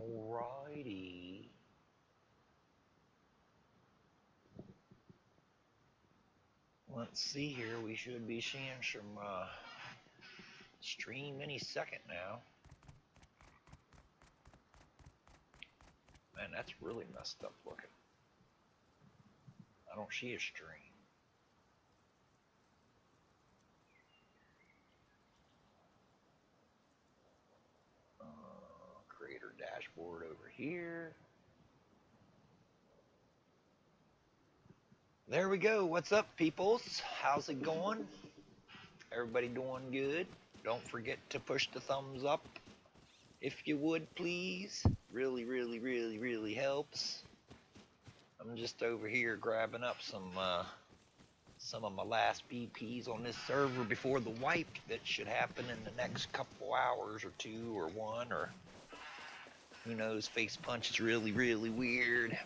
Alrighty. Let's see here. We should be seeing some stream any second now. Man, that's really messed up looking. I don't see a stream. Creator dashboard over here. There we go. What's up, peoples? How's it going? Everybody doing good? Don't forget to push the thumbs up if you would, please. Really, really, really, really helps. I'm just over here grabbing up some of my last BPs on this server before the wipe that should happen in the next couple hours or two or one, or who knows. Face punch is really, really weird.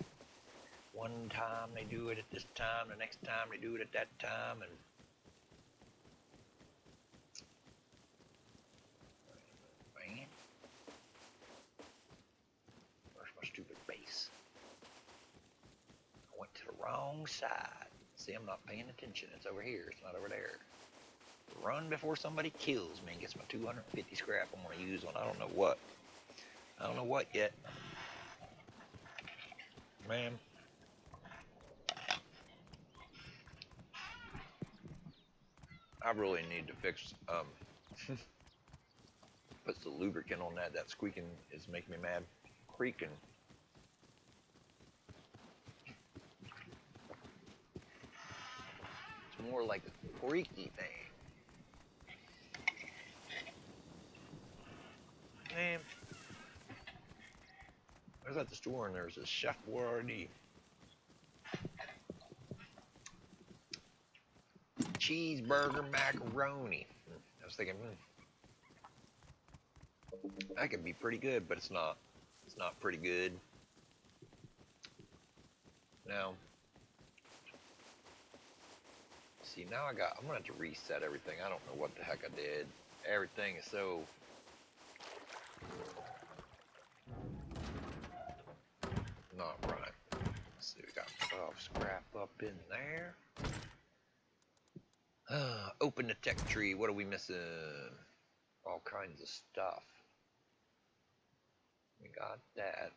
One time they do it at this time, the next time they do it at that time, and man, where's my stupid base? I went to the wrong side. See, I'm not paying attention. It's over here. It's not over there. Run before somebody kills me and gets my 250 scrap I'm going to use on I don't know what. I don't know what yet. Man. I really need to fix, put the lubricant on that. That squeaking is making me mad. Creaking. It's more like a creaky thing. Man. I was at the store and there's a Chef Boyardee cheeseburger macaroni. I was thinking, that could be pretty good, but it's not. It's not pretty good. Now, see, now I'm gonna have to reset everything. I don't know what the heck I did. Everything is so not right. Let's see, we got 12 scrap up in there. Open the tech tree. What are we missing? All kinds of stuff. We got that.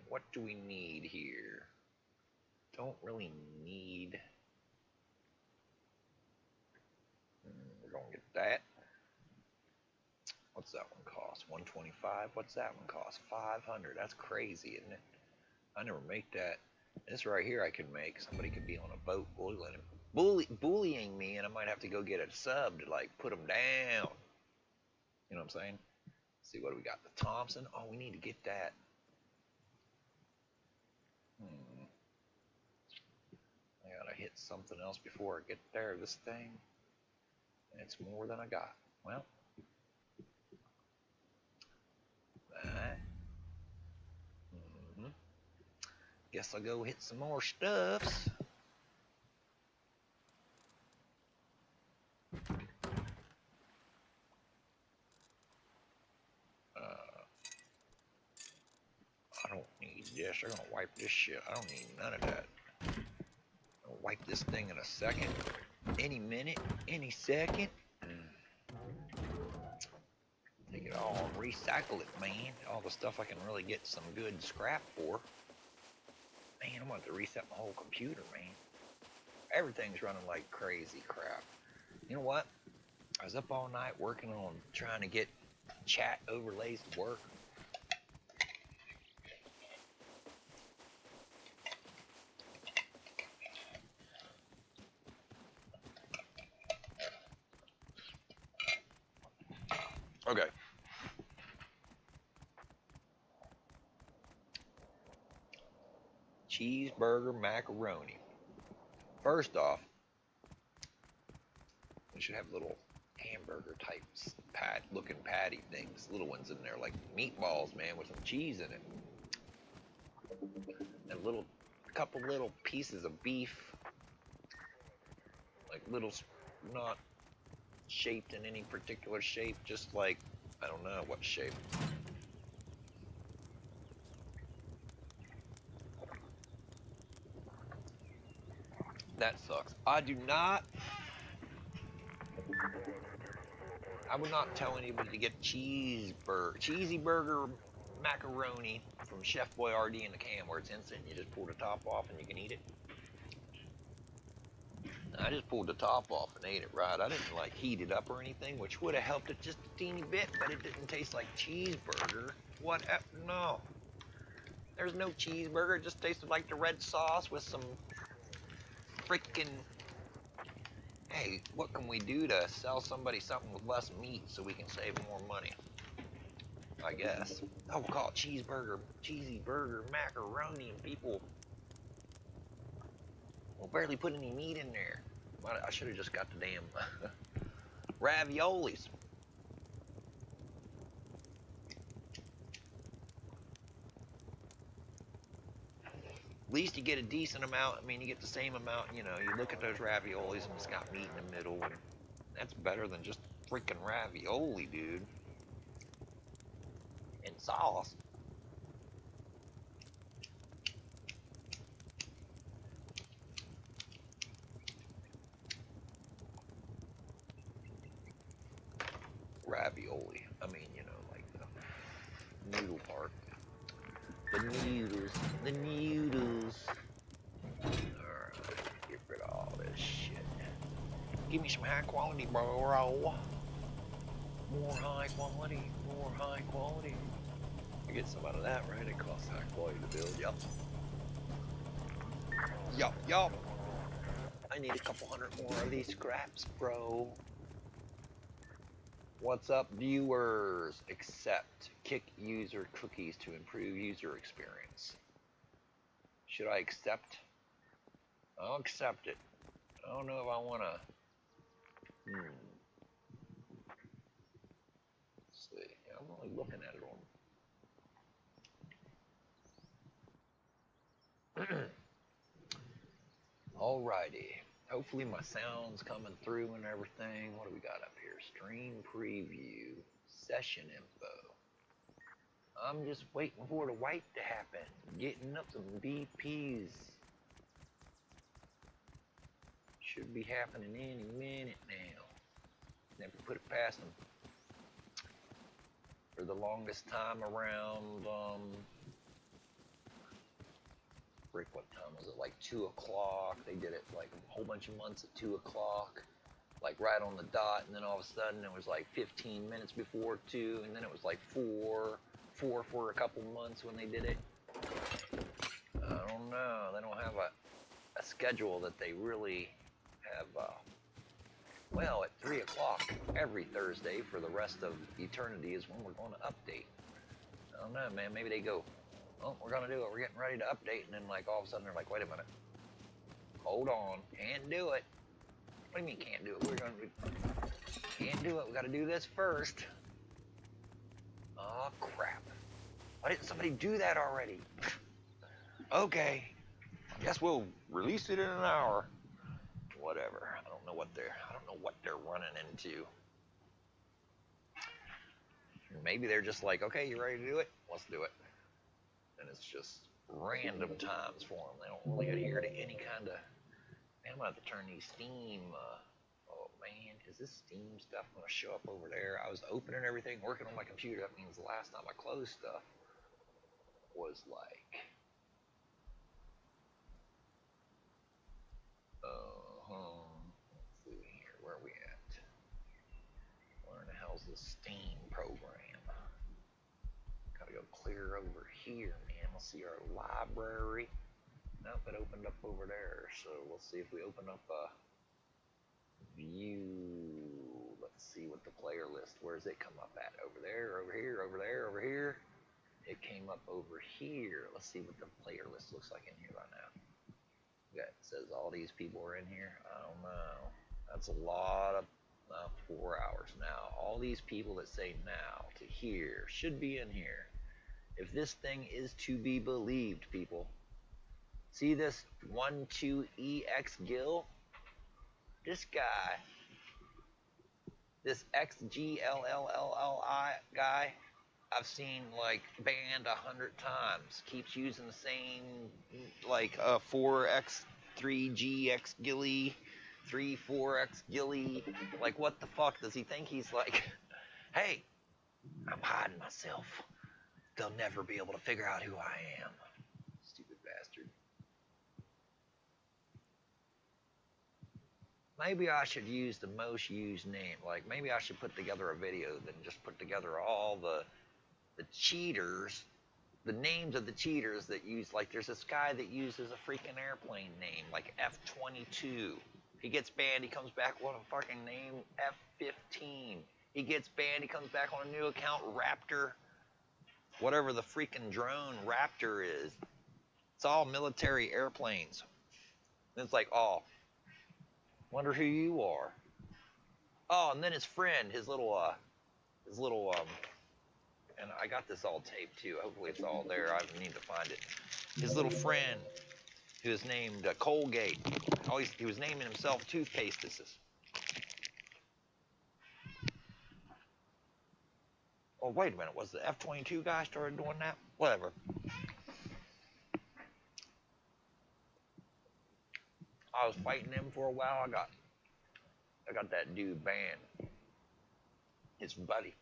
What do we need here? Don't really need. We're gonna get that. What's that one cost? 125. What's that one cost? 500. That's crazy, isn't it? I never make that. This right here I could make. Somebody could be on a boat bullying me, and I might have to go get a sub to like put them down. You know what I'm saying? Let's see what do we got? The Thompson. Oh, we need to get that. I gotta hit something else before I get there. This thing. It's more than I got. Well. That. Guess I'll go hit some more stuffs. I don't need this. I'm gonna wipe this shit. I don't need none of that. I'll wipe this thing in a second. Any minute, any second. Take it all and recycle it, man. All the stuff I can really get some good scrap for. Man, I'm gonna have to reset my whole computer, man. Everything's running like crazy crap. You know what? I was up all night working on trying to get chat overlays to work. Okay. Cheeseburger macaroni. First off, we should have little hamburger types, looking patty things, little ones in there, like meatballs, man, with some cheese in it. And couple little pieces of beef, like little, not shaped in any particular shape, just like I don't know what shape. That sucks. I would not tell anybody to get cheesy burger macaroni from Chef Boyardee in the can where it's instant. You just pull the top off and you can eat it. I just pulled the top off and ate it right. I didn't like heat it up or anything, which would have helped it just a teeny bit, but it didn't taste like cheeseburger. What? No. There's no cheeseburger. It just tasted like the red sauce with some freaking. Hey, what can we do to sell somebody something with less meat so we can save more money? I guess. Oh, we'll call it cheeseburger, cheesy burger, macaroni, and people will barely put any meat in there. I should have just got the damn raviolis. At least you get a decent amount. I mean, you get the same amount. You know, you look at those raviolis and it's got meat in the middle, and that's better than just freaking ravioli, dude. And sauce. Ravioli. I mean, you know, like the noodle part. The noodles. The noodles. Alright, get rid of all this shit. Give me some high quality, bro. More high quality. More high quality. I get some out of that, right? It costs high quality to build. Yup. Yup, yup. I need a couple hundred more of these scraps, bro. What's up, viewers? Accept. Kick user cookies to improve user experience. Should I accept? I'll accept it. I don't know if I want to. Let's see. I'm only looking at it on. Alrighty. Hopefully my sound's coming through and everything. What do we got up here? Stream preview. Session info. I'm just waiting for the wipe to happen. Getting up some BPs. Should be happening any minute now. Never put it past them. For the longest time around, frick, what time was it? Like 2 o'clock. They did it like a whole bunch of months at 2 o'clock. Like right on the dot, and then all of a sudden it was like 15 minutes before 2, and then it was like 4 for a couple months when they did it. I don't know. They don't have a schedule that they really have. Well, at 3 o'clock every Thursday for the rest of eternity is when we're going to update. I don't know, man. Maybe they go, oh, we're going to do it. We're getting ready to update. And then like all of a sudden they're like, wait a minute. Hold on. Can't do it. What do you mean can't do it? We're going to can't do it. We got to do this first. Oh, crap. Why didn't somebody do that already? Okay. I guess we'll release it in an hour. Whatever. I don't know what they're running into. Maybe they're just like, okay, you ready to do it? Let's do it. And it's just random times for them. They don't really adhere to any kind of. Man, I'm gonna have to turn these Steam. Oh man, is this Steam stuff gonna show up over there? I was opening everything, working on my computer. That means the last time I closed stuff was like. Let's see here. Where are we at? Where in the hell's this Steam program? Gotta go clear over here, man. Let's see our library. Nope, it opened up over there. So let's see if we open up a view. Let's see what the player list. Where's it come up at? Over there, over here, over there, over here. It came up over here. Let's see what the player list looks like in here right now. Yeah, it says all these people are in here. I don't know. That's a lot of 4 hours now. All these people that say now to here should be in here. If this thing is to be believed, people. See this 12EX Gill? This guy This XGLLLI guy, I've seen like banned 100 times. Keeps using the same like 4x3GX Gilly, 3-4x Gilly. Like what the fuck does he think he's like? Hey, I'm hiding myself. They'll never be able to figure out who I am. Stupid bastard. Maybe I should use the most used name. Like maybe I should put together a video then just put together all the cheaters, the names of the cheaters that use, like there's this guy that uses a freaking airplane name, like F-22. He gets banned, he comes back with a fucking name, F-15. He gets banned, he comes back on a new account, Raptor. Whatever the freaking drone Raptor is. It's all military airplanes. And it's like, oh, wonder who you are. Oh, and then his friend, his little, and I got this all taped too. Hopefully it's all there. I need to find it. His little friend, who is named Colgate. He was naming himself Toothpaste's. Oh, wait a minute. Was the F-22 guy started doing that? Whatever. I was fighting him for a while. I got that dude banned. His buddy.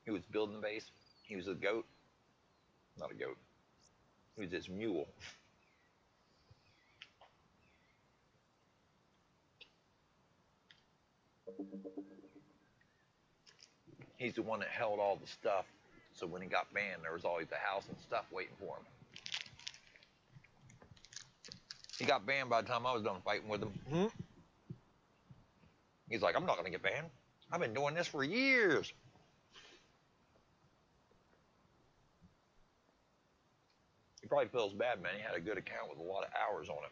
He was building the base. He was a goat. Not a goat. He was this mule. He's the one that held all the stuff. So when he got banned, there was always the house and stuff waiting for him. He got banned by the time I was done fighting with him. He's like, I'm not going to get banned. I've been doing this for years. He probably feels bad, man. He had a good account with a lot of hours on it.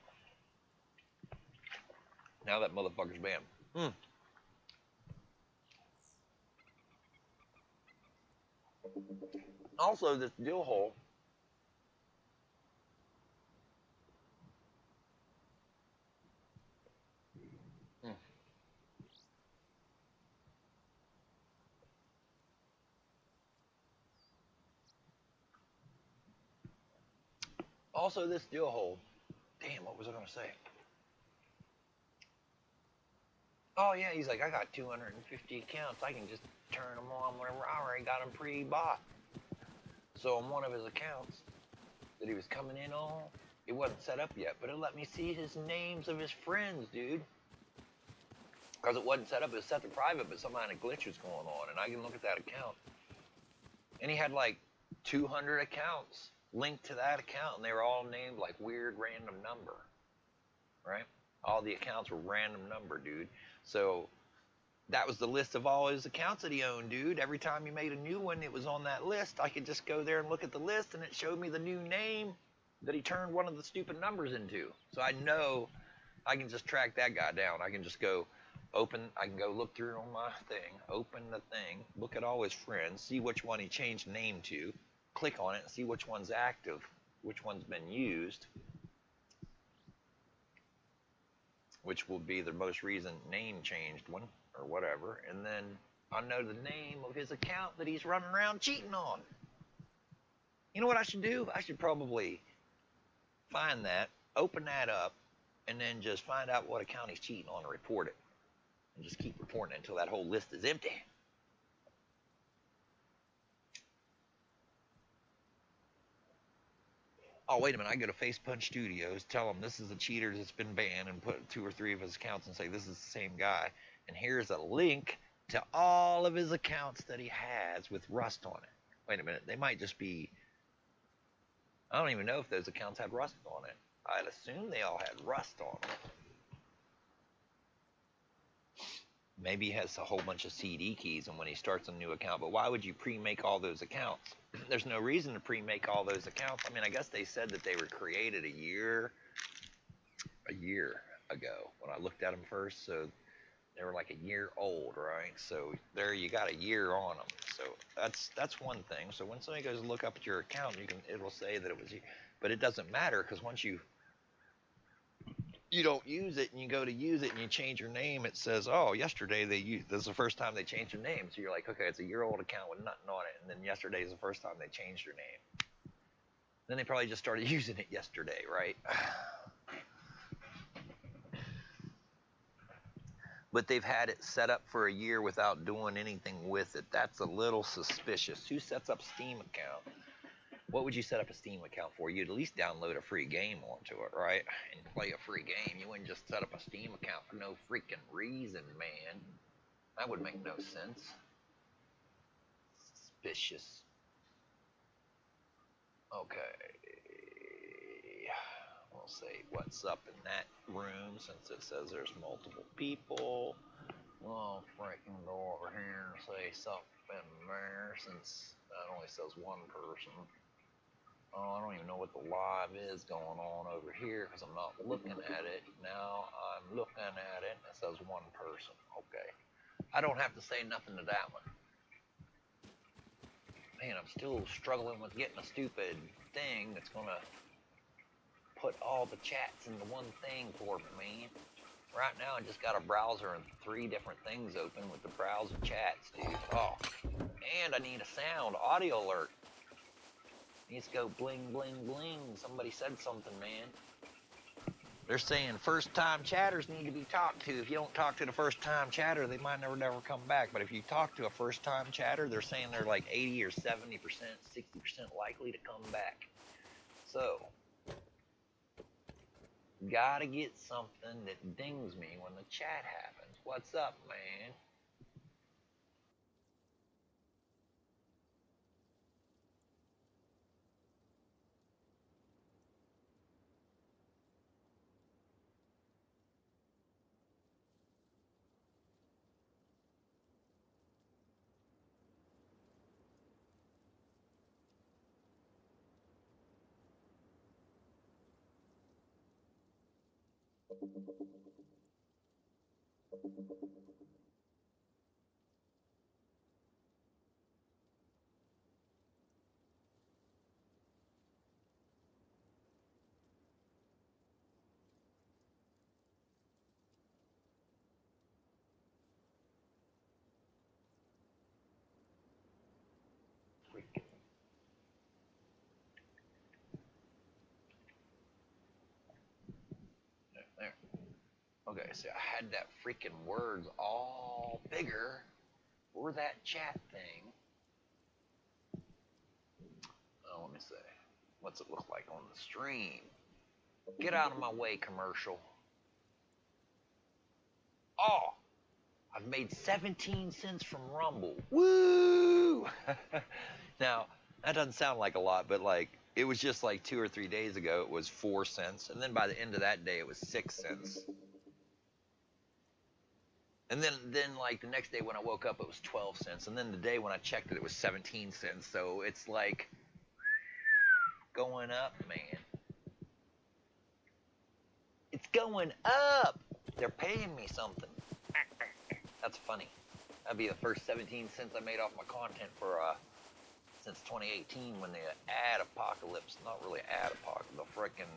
Now that motherfucker's banned. Also, this dill hole. Also, this dill hole. Damn, what was I going to say? Oh, yeah, he's like, I got 250 accounts. I can just turn them on whenever I already got them pre-bought. So on one of his accounts that he was coming in on, it wasn't set up yet, but it let me see his names of his friends, dude. Because it wasn't set up, it was set to private, but some kind of glitch was going on, and I can look at that account. And he had like 200 accounts linked to that account, and they were all named like weird random number, right? All the accounts were random number, dude. So that was the list of all his accounts that he owned, dude. Every time he made a new one, it was on that list. I could just go there and look at the list, and it showed me the new name that he turned one of the stupid numbers into. So I know I can just track that guy down. I can just go open, I can go look through on my thing, open the thing, look at all his friends, see which one he changed name to, click on it, and see which one's active, which one's been used, which will be the most recent name changed one, or whatever, and then I know the name of his account that he's running around cheating on. You know what I should do? I should probably find that, open that up, and then just find out what account he's cheating on and report it. And just keep reporting it until that whole list is empty. Oh, wait a minute. I go to Face Punch Studios, tell them this is a cheater that's been banned, and put 2 or 3 of his accounts and say this is the same guy. And here's a link to all of his accounts that he has with Rust on it. Wait a minute. They might just be... I don't even know if those accounts had Rust on it. I'd assume they all had Rust on them. Maybe he has a whole bunch of CD keys and when he starts a new account, but why would you pre-make all those accounts? There's no reason to pre-make all those accounts. I mean, I guess they said that they were created a year ago when I looked at them first, so they were like a year old, right? So there you got a year on them. So that's one thing. So when somebody goes to look up at your account, it'll say that it was you, but it doesn't matter because once you you don't use it, and you go to use it and you change your name, it says, oh, yesterday they used, this is the first time they changed their name. So you're like, okay, it's a year-old account with nothing on it. And then yesterday is the first time they changed their name. Then they probably just started using it yesterday, right? But they've had it set up for a year without doing anything with it. That's a little suspicious. Who sets up Steam account? What would you set up a Steam account for? You'd at least download a free game onto it, right? And play a free game. You wouldn't just set up a Steam account for no freaking reason, man. That would make no sense. Suspicious. Okay. We'll say what's up in that room since it says there's multiple people. Well, freaking go over here and say something there since that only says one person. Oh, I don't even know what the live is going on over here because I'm not looking at it. Now I'm looking at it and it says one person. Okay. I don't have to say nothing to that one. Man, I'm still struggling with getting a stupid thing that's going to put all the chats into one thing for me, man. Right now I just got a browser and 3 different things open with the browser chats, dude. Oh, and I need a sound, audio alert. Needs to go bling, bling, bling. Somebody said something, man. They're saying first-time chatters need to be talked to. If you don't talk to the first-time chatter, they might never come back. But if you talk to a first-time chatter, they're saying they're like 80 or 70%, 60% likely to come back. So, gotta get something that dings me when the chat happens. What's up, man? There. Okay, so I had that freaking words all bigger for that chat thing. Oh, let me see. What's it look like on the stream? Get out of my way, commercial. Oh, I've made 17 cents from Rumble. Woo! Now, that doesn't sound like a lot, but like, it was just like 2 or 3 days ago, it was 4 cents. And then by the end of that day, it was 6 cents. And then like the next day when I woke up, it was 12 cents. And then the day when I checked it, it was 17 cents. So it's like going up, man. It's going up. They're paying me something. That's funny. That'd be the first 17 cents I made off my content for since 2018 when the ad apocalypse, not really ad apocalypse, the frickin',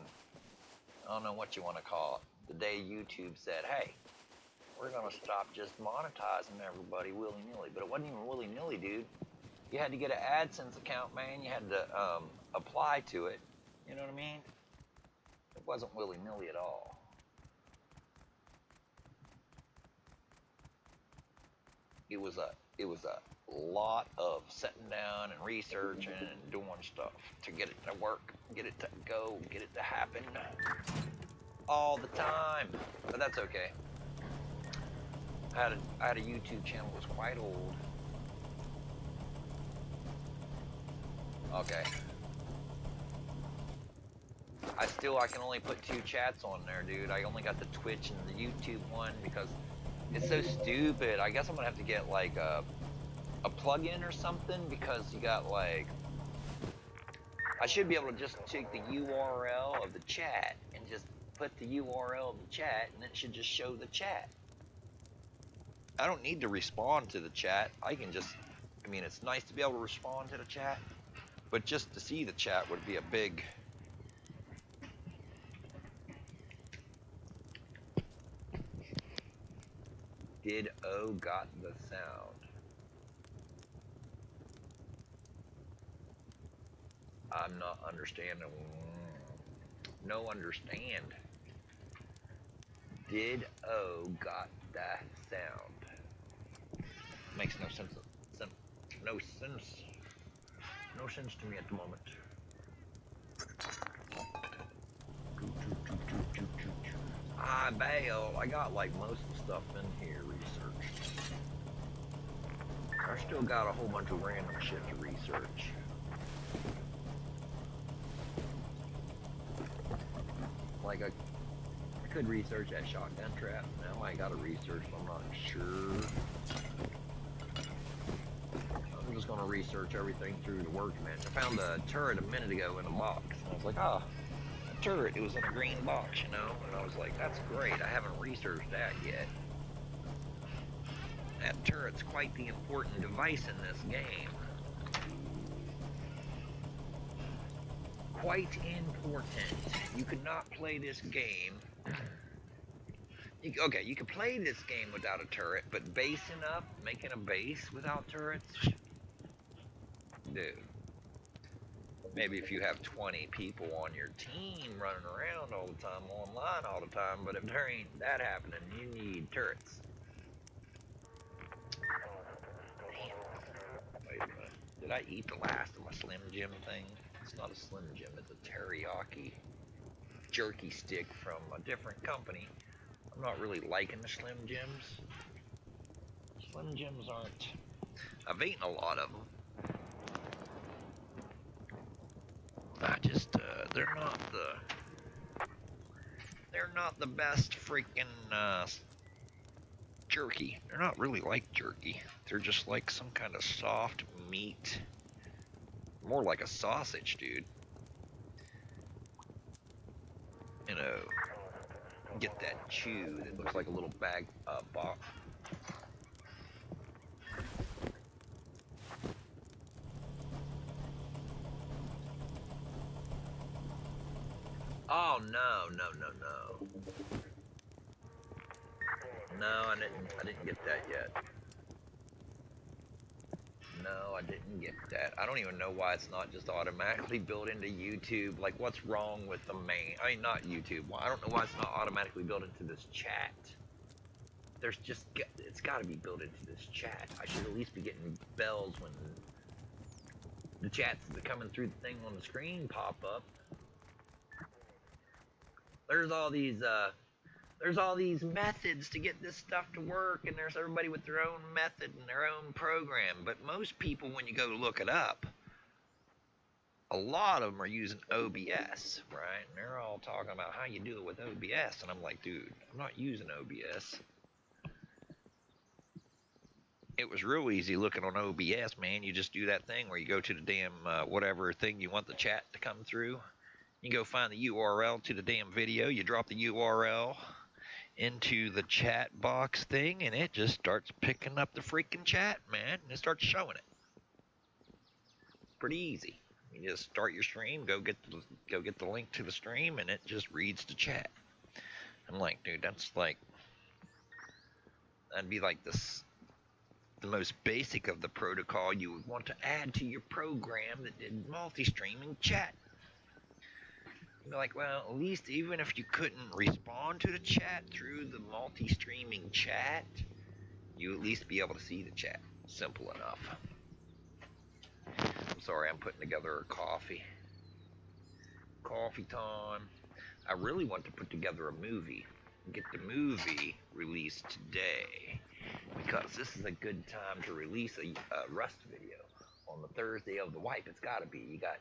I don't know what you want to call it, the day YouTube said, hey, we're going to stop just monetizing everybody willy-nilly. But it wasn't even willy-nilly, dude. You had to get an AdSense account, man. You had to apply to it. You know what I mean? It wasn't willy-nilly at all. It was a lot of sitting down and researching and doing stuff to get it to work, get it to go, get it to happen all the time. But that's okay. I had a YouTube channel that was quite old. Okay. I can only put 2 chats on there, dude. I only got the Twitch and the YouTube one because it's so stupid. I guess I'm gonna have to get like a plug-in or something because you got like, I should be able to just take the URL of the chat and just put the URL of the chat and it should just show the chat. I don't need to respond to the chat. I can just, I mean, it's nice to be able to respond to the chat, but just to see the chat would be a big, O got the sound? I'm not understanding. No understand. Did O got that sound? Makes no sense. No sense. No sense to me at the moment. I bail. I got like most of the stuff in here researched. I still got a whole bunch of random shit to research. Like I could research that shotgun trap. Now I gotta research. I'm not sure. I'm just gonna research everything through the workbench. I found a turret a minute ago in a box. And I was like, ah, a turret. It was in a green box, you know? And I was like, that's great. I haven't researched that yet. That turret's quite the important device in this game. Quite important. You could not play this game. Okay, you could play this game without a turret, but basing up, making a base without turrets? Dude. Maybe if you have 20 people on your team running around all the time, online all the time, but if there ain't that happening, you need turrets. Wait a minute. Did I eat the last of my Slim Jim thing? It's not a Slim Jim, it's a teriyaki jerky stick from a different company. I'm not really liking the Slim Jims. Slim Jims aren't... I've eaten a lot of them. I just, they're not the best freaking, jerky. They're not really like jerky. They're just like some kind of soft meat. More like a sausage, dude. You know, get that chew that looks like a little bag, box. Oh, no. No, I didn't get that yet. No, I didn't get that. I don't even know why it's not just automatically built into YouTube. Like, what's wrong with the main... I mean, not YouTube. I don't know why it's not automatically built into this chat. There's just... It's got to be built into this chat. I should at least be getting bells when the chats that are coming through the thing on the screen pop up. There's all these methods to get this stuff to work, and there's everybody with their own method and their own program. But most people, when you go look it up, a lot of them are using OBS, right? And they're all talking about how you do it with OBS. And I'm like, dude, I'm not using OBS. It was real easy looking on OBS, man. You just do that thing where you go to the damn whatever thing you want the chat to come through. You go find the URL to the damn video. You drop the URL into the chat box thing, and it just starts picking up the freaking chat, man, and it starts showing it. Pretty easy. You just start your stream, go get the link to the stream, and it just reads the chat. I'm like, dude, that'd be like the most basic of the protocol you would want to add to your program that did multi-streaming chat. You'd be like, well, at least even if you couldn't respond to the chat through the multi-streaming chat, you at least be able to see the chat. Simple enough. I'm sorry, I'm putting together a coffee. Coffee time. I really want to put together a movie. Get the movie released today, because this is a good time to release a Rust video on the Thursday of the wipe. It's got to be. You got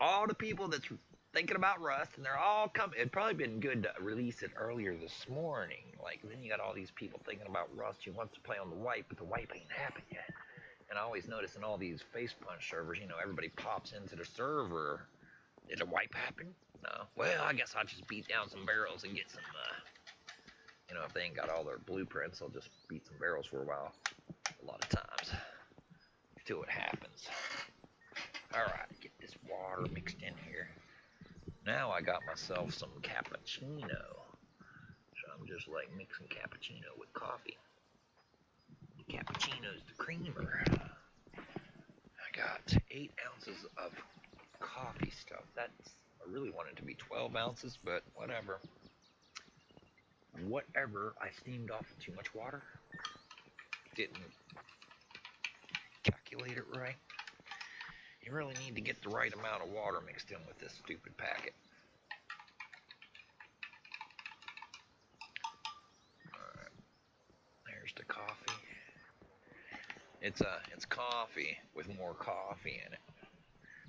all the people that's thinking about Rust, and they're all coming. It'd probably been good to release it earlier this morning. Like, then you got all these people thinking about Rust who wants to play on the wipe, but the wipe ain't happened yet. And I always notice in all these face punch servers, you know, everybody pops into the server. Did the wipe happen? No. Well, I guess I'll just beat down some barrels and get some, you know, if they ain't got all their blueprints, I'll just beat some barrels for a while. A lot of times. Till it happens. Alright, get this water mixed in here. Now I got myself some cappuccino. So I'm just like mixing cappuccino with coffee. Cappuccino's the creamer. I got 8 ounces of coffee stuff. I really wanted it to be 12 ounces, but whatever. Whatever, I steamed off too much water. Didn't calculate it right. You really need to get the right amount of water mixed in with this stupid packet. Alright. There's the coffee. It's coffee with more coffee in it.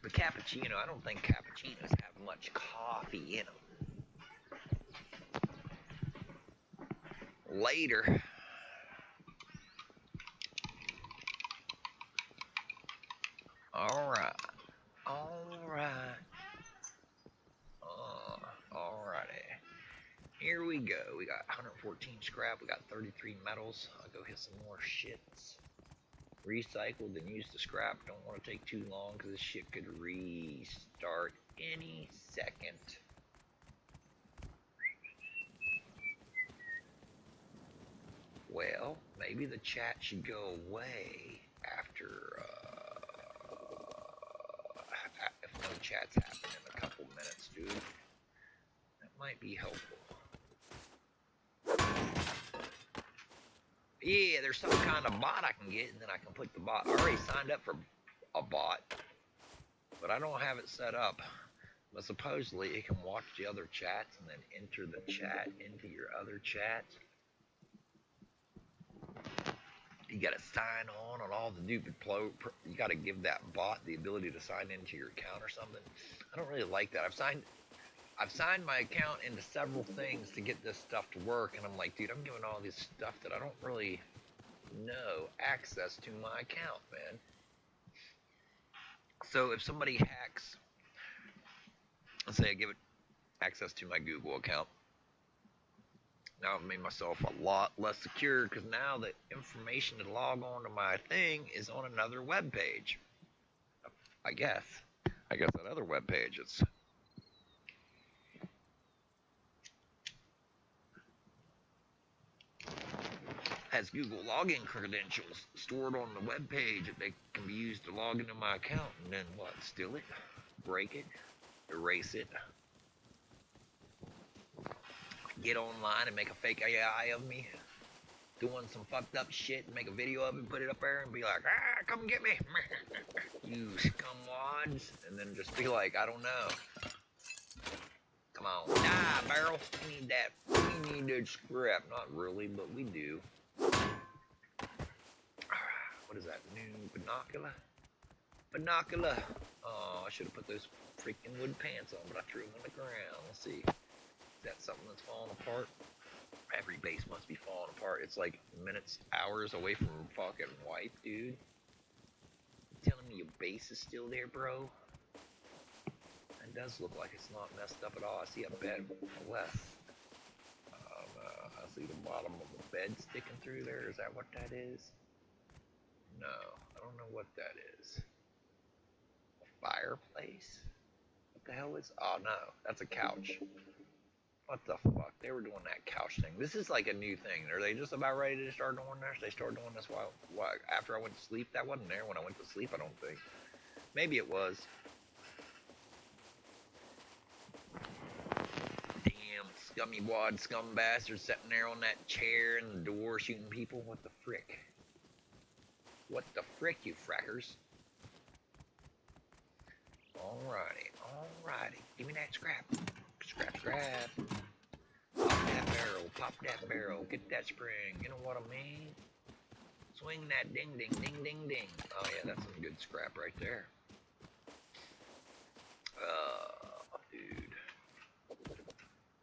But cappuccino, I don't think cappuccinos have much coffee in them. Later. Alright. Alrighty. Here we go. We got 114 scrap. We got 33 metals. I'll go hit some more shits. Recycled and use the scrap. Don't want to take too long because this shit could restart any second. Well, maybe the chat should go away after, if no chat's happening in a couple minutes, dude. That might be helpful. Yeah, there's some kind of bot I can get, and then I can put the bot. I already signed up for a bot, but I don't have it set up. But supposedly it can watch the other chats and then enter the chat into your other chat. You gotta sign on all the stupid you gotta give that bot the ability to sign into your account or something. I don't really like that. I've signed my account into several things to get this stuff to work, and I'm like, dude, I'm giving all this stuff that I don't really know access to my account, man. So if somebody hacks, let's say I give it access to my Google account, now I've made myself a lot less secure because now the information to log on to my thing is on another web page. I guess that other web page is has Google login credentials stored on the web page that they can be used to log into my account, and then what? Steal it, break it, erase it, get online and make a fake AI of me doing some fucked up shit and make a video of it, put it up there and be like, ah, come get me, you scumwads, and then just be like, I don't know. Come on, die, barrel. We need that scrap. Not really, but we do. What is that? New binocular? Binocular. Oh, I should have put those freaking wood pants on, but I threw them on the ground. Let's see. Is that something that's falling apart? Every base must be falling apart. It's like minutes, hours away from fucking wipe, dude. You telling me your base is still there, bro? It does look like it's not messed up at all. I see a bed less. I see the bottom of the bed sticking through there. Is that what that is? No, I don't know what that is. A fireplace? What the hell is? Oh no, that's a couch. What the fuck? They were doing that couch thing. This is like a new thing. Are they just about ready to start doing this? They started doing this while after I went to sleep. That wasn't there when I went to sleep, I don't think. Maybe it was. Damn, scummy wad scum bastard sitting there on that chair in the door shooting people. What the frick? What the frick, you frackers? Alrighty. Give me that scrap. Scrap. Pop that barrel. Get that spring. You know what I mean? Swing that ding. Oh yeah, that's some good scrap right there. Dude.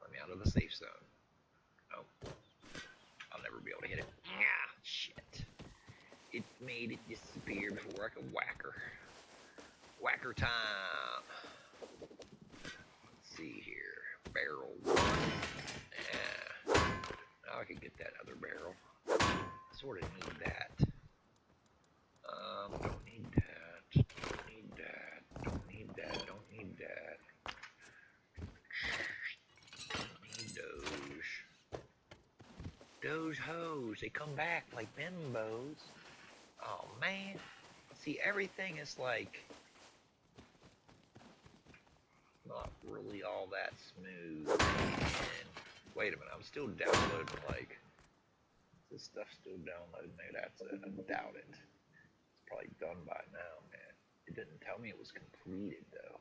Let me out of the safe zone. Oh. I'll never be able to hit it. Yeah, shit. It made it disappear before I could whack her. Whacker time. Let's see here. Barrel 1. Yeah. Now I can get that other barrel. Sort of need that. Don't need that. Don't need those. Don't those hoes, they come back like bimbos. Oh man. See, everything is like not really all that smooth. And wait a minute, I'm still downloading, like, this stuff's still downloading. Maybe that's it. I doubt it. It's probably done by now, man. It didn't tell me it was completed though.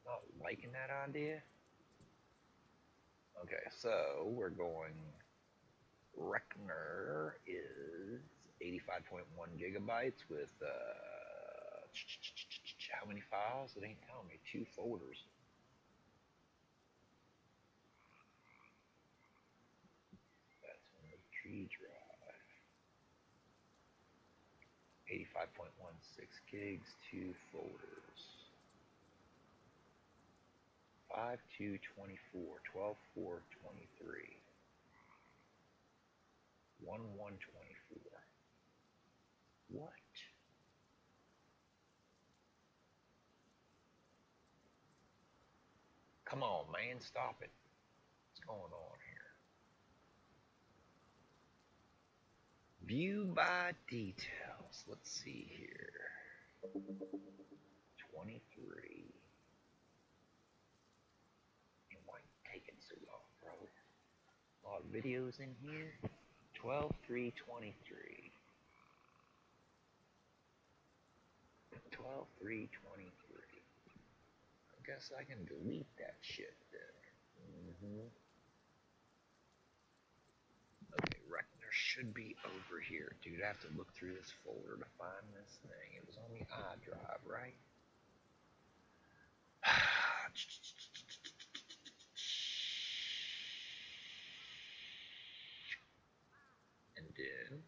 Not liking that idea. Okay, so we're going. Reckner is 85.1 gigabytes with how many files? It ain't telling me. 2 folders. That's on the tree drive. 85.16 gigs, 2 folders. 5/2/24, 12/4/23. 1/1/24. What? Come on, man, stop it. What's going on here? View by details. Let's see here. 23. And why taking so long, bro? A lot of videos in here. 12/3/23. 12/3/23. I guess I can delete that shit then. Okay, Reckner should be over here. Dude, I have to look through this folder to find this thing. It was on the iDrive, right? And then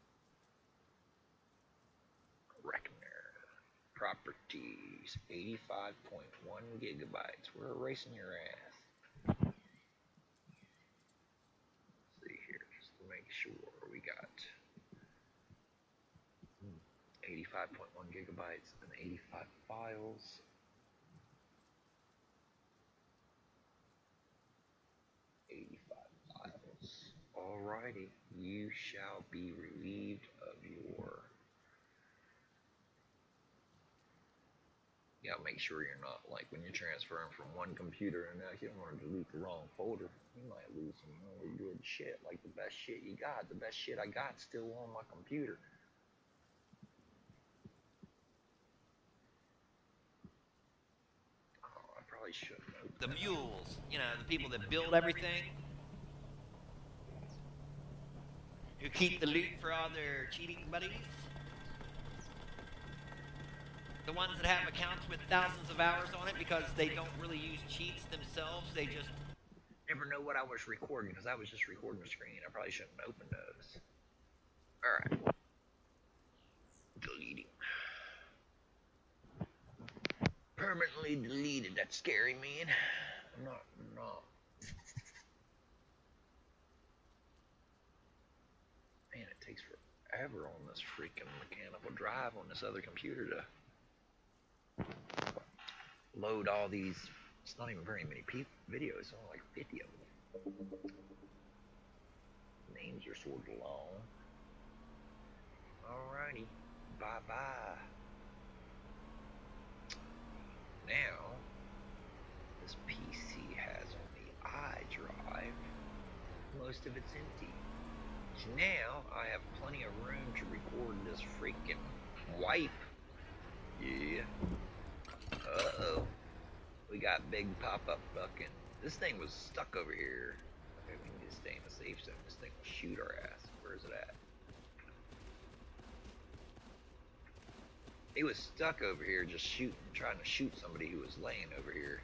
Reckner properties, 85.1 gigabytes. We're erasing your ass. Let's see here, just to make sure we got 85.1 gigabytes and 85 files. Alrighty, you shall be relieved of your. You gotta make sure you're not, like, when you're transferring from one computer to the next, you don't want to delete the wrong folder. You might lose some really good shit, like the best shit you got. The best shit I got still on my computer. Oh, I probably shouldn't. The mules, you know, the people that build everything, who keep the loot for all their cheating buddies, the ones that have accounts with thousands of hours on it because they don't really use cheats themselves, they just never know what I was recording because I was just recording the screen. I probably shouldn't open those. Alright. Deleting. Permanently deleted. That's scary, man. I'm not. Man, it takes forever on this freaking mechanical drive on this other computer to load all these. It's not even very many videos. It's only like 50 of them. Names are sort of long. Alrighty. Bye-bye. Now, this PC has on the iDrive, most of it's empty. So now, I have plenty of room to record this freaking wipe. Yeah. Uh-oh. We got big pop-up fucking. This thing was stuck over here. Okay, we need to stay in the safe zone. This thing will shoot our ass. Where is it at? He was stuck over here just shooting, trying to shoot somebody who was laying over here.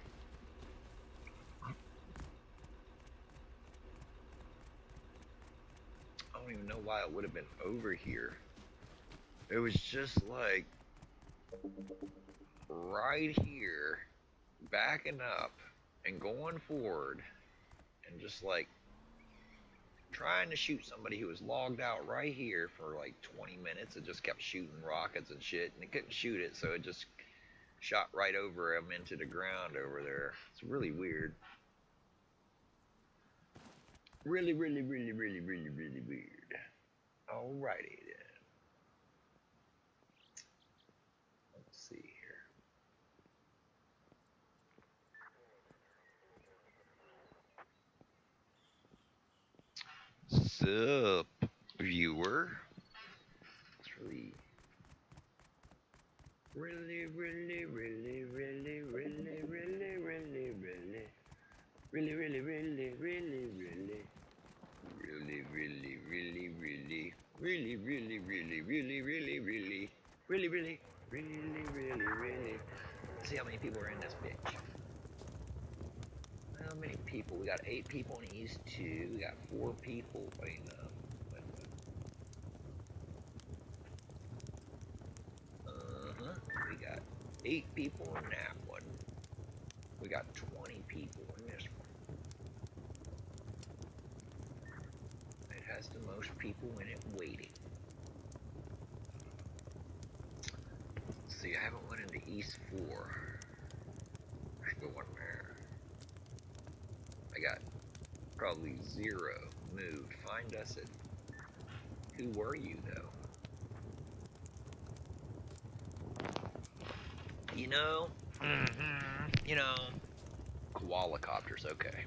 I don't even know why it would have been over here. It was just like right here, backing up and going forward and just like trying to shoot somebody who was logged out right here for like 20 minutes. It just kept shooting rockets and shit, and it couldn't shoot it, so it just shot right over him into the ground over there. It's really weird. Really, really, really, really, really, really weird. Alrighty then. Let's see here. Sup, viewer? It's really, really, really, really, really, really, really, really, really, really, really, really, really. Really, really, really, really, really, really, really, really, really, really, really, really, really, really. Let's see how many people are in this bitch. How many people? We got 8 people in East 2. We got 4 people. Wait, no. We got 8 people in that one. We got 20 people in this one. It has the most people in it waiting. Let's see, I haven't went into East 4. Let's go in there. I got probably 0 moved. Find us at... Who were you, though? You know? You know... Koala copters, okay.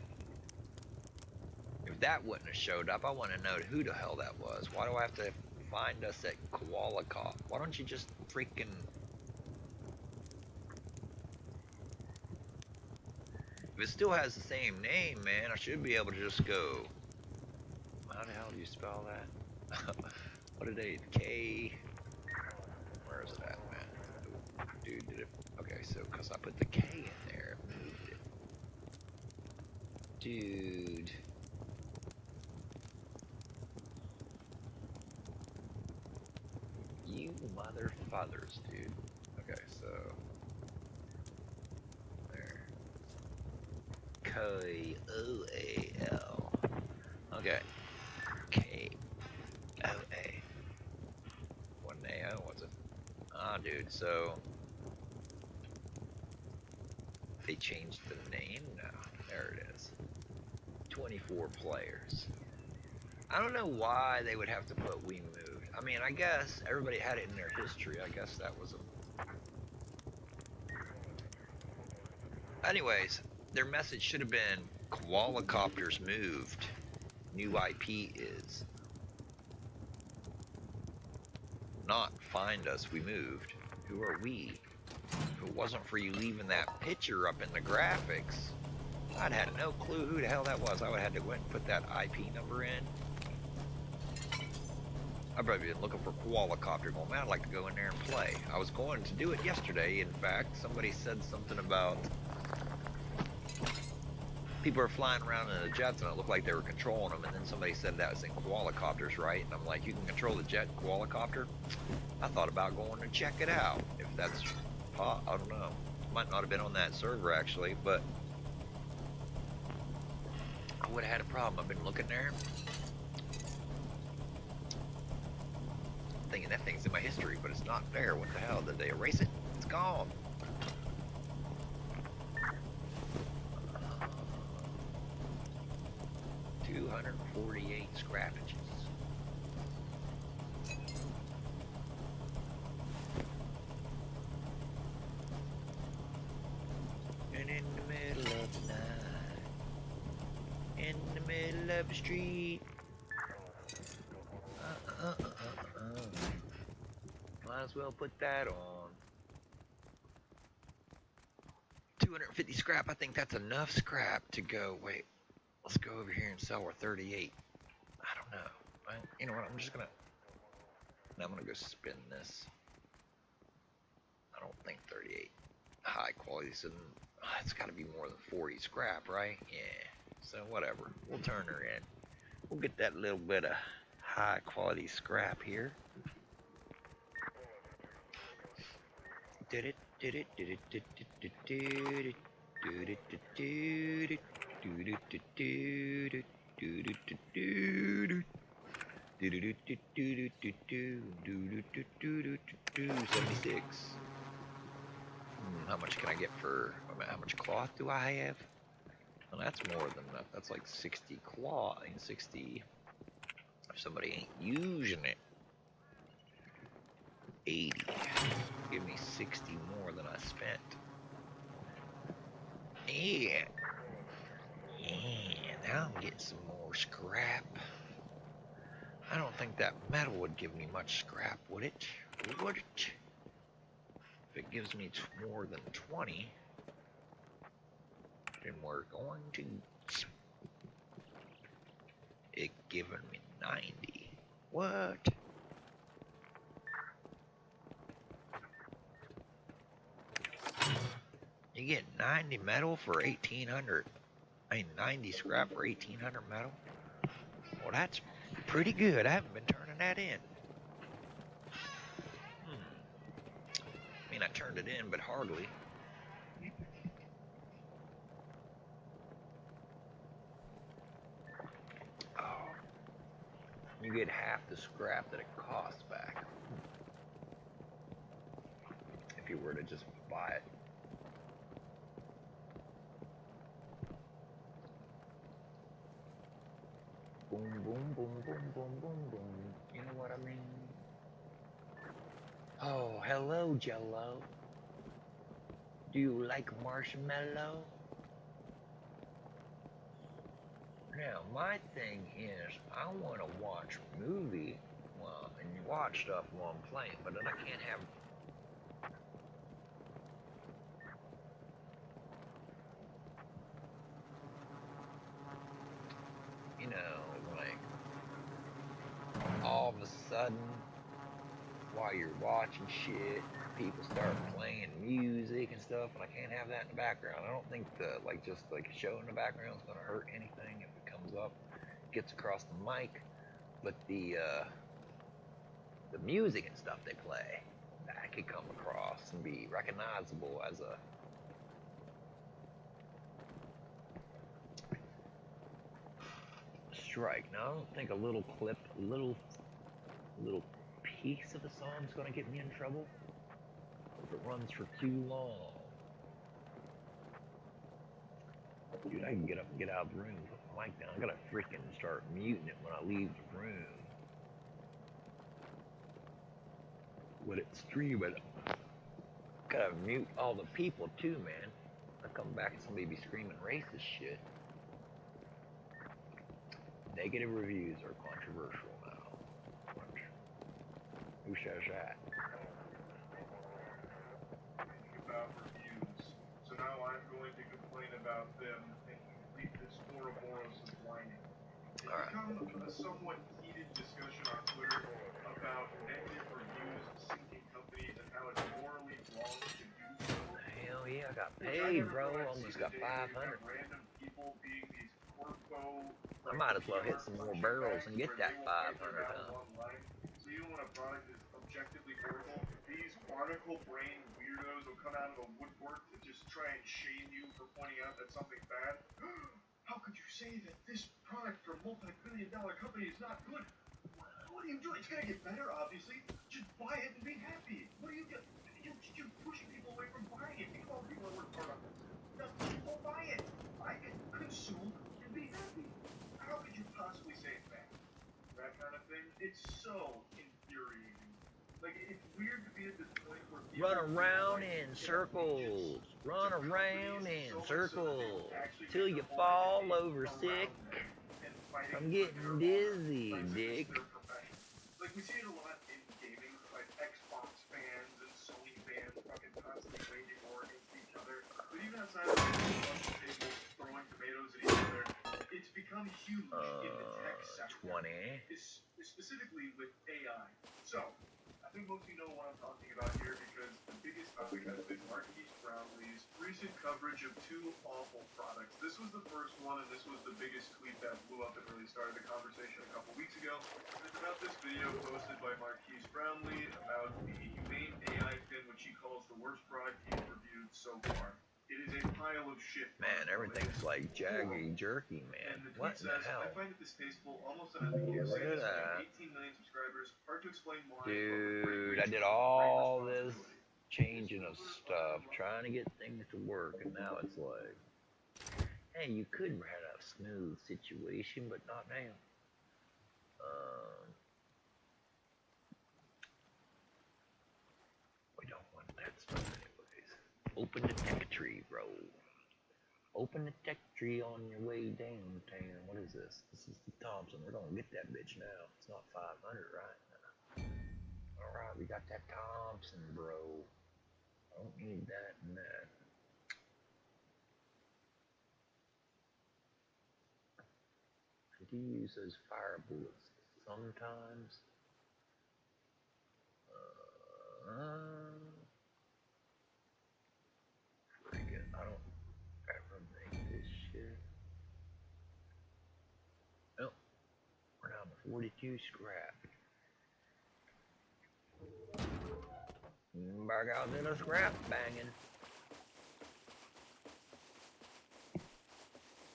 If that wouldn't have showed up, I want to know who the hell that was. Why do I have to find us at Koala Cop? Why don't you just freaking... If it still has the same name, man, I should be able to just go... How the hell do you spell that? What did they... K... Where is it at, man? Dude, did it... Okay, so, because I put the K in there, it moved it. Dude... You mother fathers, dude. Okay, so... There. K-O-A-L. Okay. K-O-A. One A-O, what's it? Ah, dude, so... They changed the name now. There it is. 24 players. I don't know why they would have to put we moved. I mean, I guess everybody had it in their history. I guess that was a... Anyways, their message should have been Koala Copters moved. New IP is. Not find us, we moved. Who are we? If it wasn't for you leaving that picture up in the graphics, I'd had no clue who the hell that was. I would have had to go and put that IP number in. I've probably been looking for Koala Copter going, man, I'd like to go in there and play. I was going to do it yesterday, in fact. Somebody said something about people are flying around in the jets and it looked like they were controlling them, and then somebody said that was in Koala Copters, right? And I'm like, you can control the jet Koala Copter? I thought about going to check it out, if that's, I don't know. Might not have been on that server, actually, but I would have had a problem. I've been looking there, thinking that thing's in my history, but it's not there. What the hell? Did they erase it? It's gone. 248 scrappages. And in the middle of the night, in the middle of the street, might as well put that on. 250 scrap, I think that's enough scrap to go, wait, let's go over here and sell our 38. I don't know. You know what, I'm just gonna, I'm gonna go spin this. I don't think 38 high quality, so it's gotta be more than 40 scrap, right? Yeah, so whatever, we'll turn her in. We'll get that little bit of high quality scrap here. Did it. How much can I get for, how much cloth do I have? Well, that's more than enough. That's like 60 claw. I mean, 60. If somebody ain't using it, 80. Give me 60 more than I spent. Yeah. Yeah. Now I'm getting some more scrap. I don't think that metal would give me much scrap, would it? Would it? If it gives me more than 20, then we're going to. It giving me 90. What? You get 90 metal for 1800. I mean, 90 scrap for 1800 metal? Well, that's pretty good. I haven't been turning that in. I mean, I turned it in, but hardly. Oh, you get half the scrap that it costs back if you were to just buy it. Boom, boom, boom, boom, boom, boom, boom. You know what I mean? Oh, hello, Jello. Do you like marshmallow? Now, my thing is, I want to watch movie, well, and watch stuff while I'm playing, but then I can't have. You know, like all of a sudden, while you're watching shit, people start playing music and stuff, and I can't have that in the background. I don't think the just like a show in the background is gonna hurt anything if it comes up, gets across the mic, but the music and stuff they play, that could come across and be recognizable as a strike. Now I don't think a little clip, a little piece of a song is gonna get me in trouble if it runs for too long. Dude, I can get up and get out of the room, put my mic down. I gotta freaking start muting it when I leave the room. When it's streaming, gotta mute all the people too, man. I come back and somebody be screaming racist shit. Negative reviews are controversial now. Who says that? About reviews. So now I'm going to complain about them and complete this Ouroboros of whining. It's become a somewhat heated discussion on Twitter about negative reviews of sinking companies and how it's morally wrong to do so. Hell yeah, I got paid, bro. Almost got 500. Random people being these corpo. I might as well hit some more barrels and get that 500, huh? So even when a product is objectively horrible, these barnacle brain weirdos will come out of the woodwork to just try and shame you for pointing out that something's bad. How could you say that this product from multi-billion-dollar company is not good? What are you doing? It's gonna get better, obviously. Just buy it and be happy. What are you doing? You're pushing people away from buying it. Think of all the people that work hard on this. Just people buy it. Buy it, consume, and be happy. How could you possibly say it's bad? That kind of thing. It's so infuriating. Like, it's weird to be at this point where people run around in circles. Run around in circles till you fall over sick. I'm getting dizzy, Dick. Like, we see it a lot in gaming, like Xbox fans and Sony fans fucking constantly waging war against each other. But even outside of tables throwing tomatoes at each other, it's become huge in the tech sector. 20. Specifically with AI. So, I think most of you know what I'm talking about here because the biggest topic has been Marquise Brownlee's recent coverage of two awful products. This was the first one, and this was the biggest tweet that blew up and really started the conversation a couple weeks ago. And it's about this video posted by Marquise Brownlee about the Humane AI Fin, which he calls the worst product he's reviewed so far. It is a pile of shit. Man, everything's like jaggy jerky, man. What in the hell? I find it distasteful, almost uneducated. 18 million subscribers. Hard to explain why. Dude, I did all this changing of stuff, trying to get things to work, and now it's like, Hey, you could have a smooth situation, but not now. We don't want that stuff anyways. Open the tech tree, bro. Open the tech tree on your way downtown. What is this? This is the Thompson. We're gonna get that bitch now. It's not 500, right? Alright, we got that Thompson, bro. I don't need that and that. I do use those fire bullets sometimes. Freaking, I don't ever make this shit. Oh, we're down to 42 scrap. Back out in a scrap banging.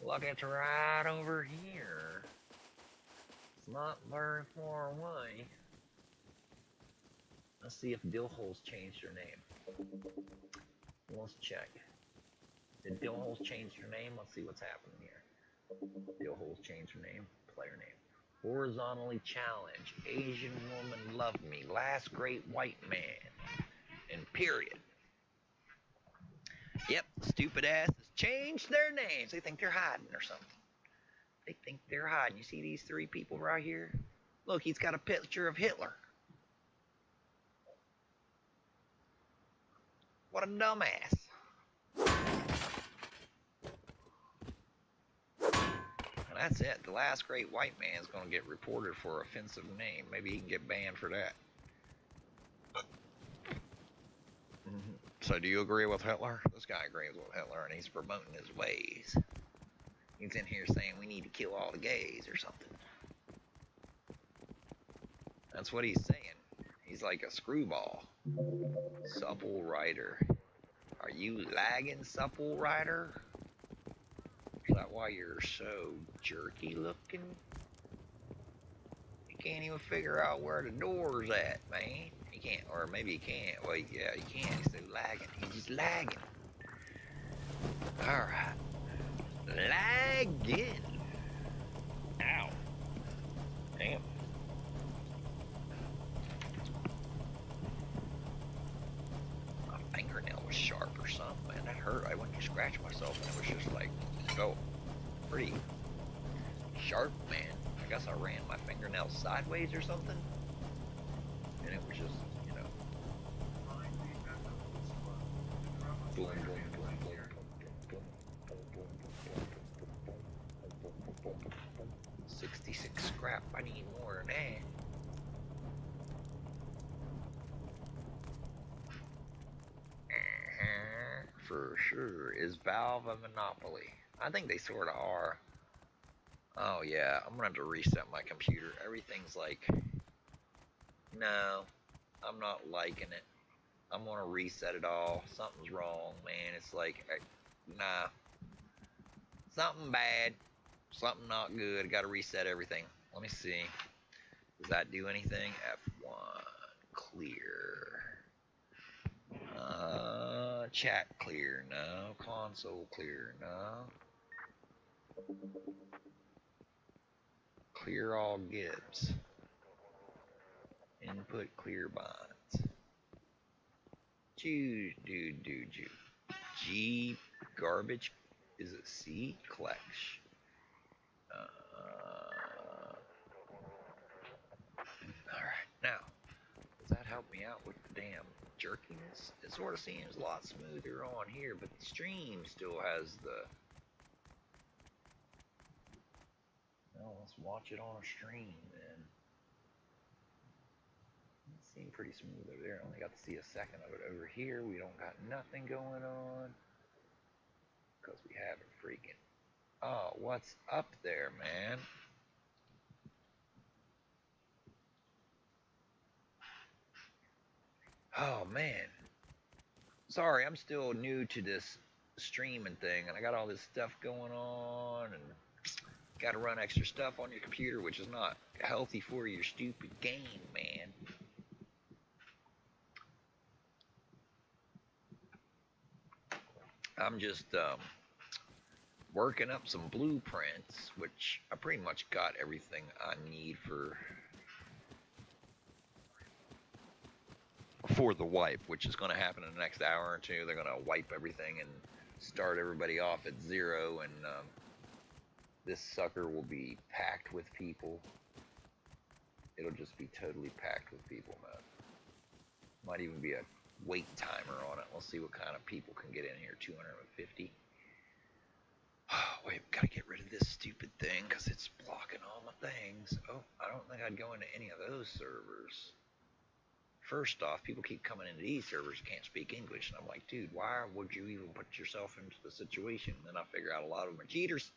Look, it's right over here. It's not very far away. Let's see if Dillhole's changed her name. Let's check. Did Dillhole's change her name? Let's see what's happening here. Dillhole's changed her name. Player name. Horizontally challenged. Asian woman love me. Last great white man. And period. Yep, stupid asses changed their names. They think they're hiding or something. They think they're hiding. You see these three people right here? Look, he's got a picture of Hitler. What a dumbass. And that's it. The last great white man is going to get reported for offensive name. Maybe he can get banned for that. So do you agree with Hitler? This guy agrees with Hitler, and he's promoting his ways. He's in here saying we need to kill all the gays or something. That's what he's saying. He's like a screwball. Supple Rider. Are you lagging, Supple Rider? Is that why you're so jerky looking? You can't even figure out where the door's at, man. He can't, or maybe he can't. Well, yeah, he can. He's so lagging. He's just lagging. Alright. Lagging. Ow. Damn. My fingernail was sharp or something, man. That hurt. I went to scratch myself and it was just like, felt pretty sharp, man. I guess I ran my fingernail sideways or something. And it was just, you know. Boom, boom, boom, boom, boom, boom, boom, boom, boom, boom, boom, boom. 66 scrap. I need more than that. For sure. Is Valve a monopoly? I think they sort of are. Oh yeah, I'm gonna have to reset my computer. Everything's like, no, I'm not liking it. I'm gonna reset it all. Something's wrong, man. It's like, nah, something bad, something not good. I gotta reset everything. Let me see. Does that do anything? F1, clear. Chat clear, no. Console clear, no. Clear all gips. Input clear binds. Choose, dude. G garbage. Is it C? Collection. Alright, now, does that help me out with the damn jerkiness? It sort of seems a lot smoother on here, but the stream still has the... Well, let's watch it on a stream, then. It seemed pretty smooth over there. I only got to see a second of it. Over here, we don't got nothing going on. Because we haven't freaking... Oh, what's up there, man? Oh, man. Sorry, I'm still new to this streaming thing, and I got all this stuff going on, and got to run extra stuff on your computer, which is not healthy for your stupid game, man. I'm just working up some blueprints, which I pretty much got everything I need for the wipe, which is going to happen in the next hour or two. They're going to wipe everything and start everybody off at 0, and this sucker will be packed with people. It'll just be totally packed with people, man. Might even be a wait timer on it. We'll see what kind of people can get in here. 250. Oh, wait, gotta get rid of this stupid thing because it's blocking all my things. Oh, I don't think I'd go into any of those servers. First off, people keep coming into these servers who can't speak English, and I'm like, dude, why would you even put yourself into the situation? And then I figure out a lot of them are cheaters.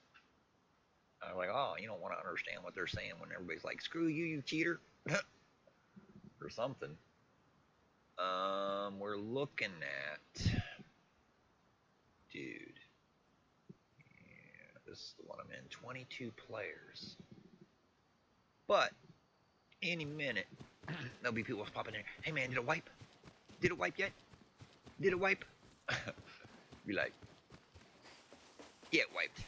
I'm like, oh, you don't want to understand what they're saying when everybody's like, screw you, you cheater, or something. We're looking at, dude, yeah, this is the one I'm in, 22 players. But any minute, there'll be people popping in. Hey man, did it wipe? Did it wipe yet? Did it wipe? Be like, yeah, it wiped.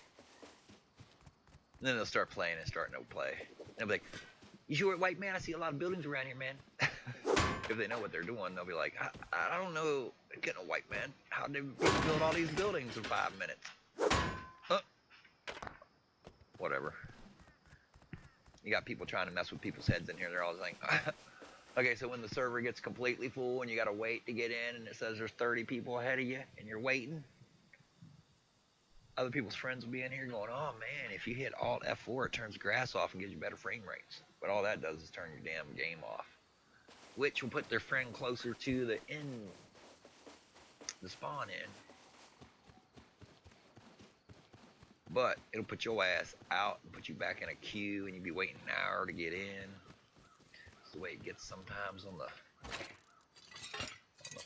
And then they'll start playing and start no play. And they'll be like, you sure it wiped, man? I see a lot of buildings around here, man. If they know what they're doing, they'll be like, I don't know, getting a wipe, man. How did people build all these buildings in 5 minutes? Whatever. You got people trying to mess with people's heads in here. They're always like, okay, so when the server gets completely full and you got to wait to get in and it says there's 30 people ahead of you and you're waiting, other people's friends will be in here going, oh man, if you hit Alt F4, it turns grass off and gives you better frame rates. But all that does is turn your damn game off, which will put their friend closer to the spawn in. But it'll put your ass out and put you back in a queue, and you'll be waiting an hour to get in. That's the way it gets sometimes on the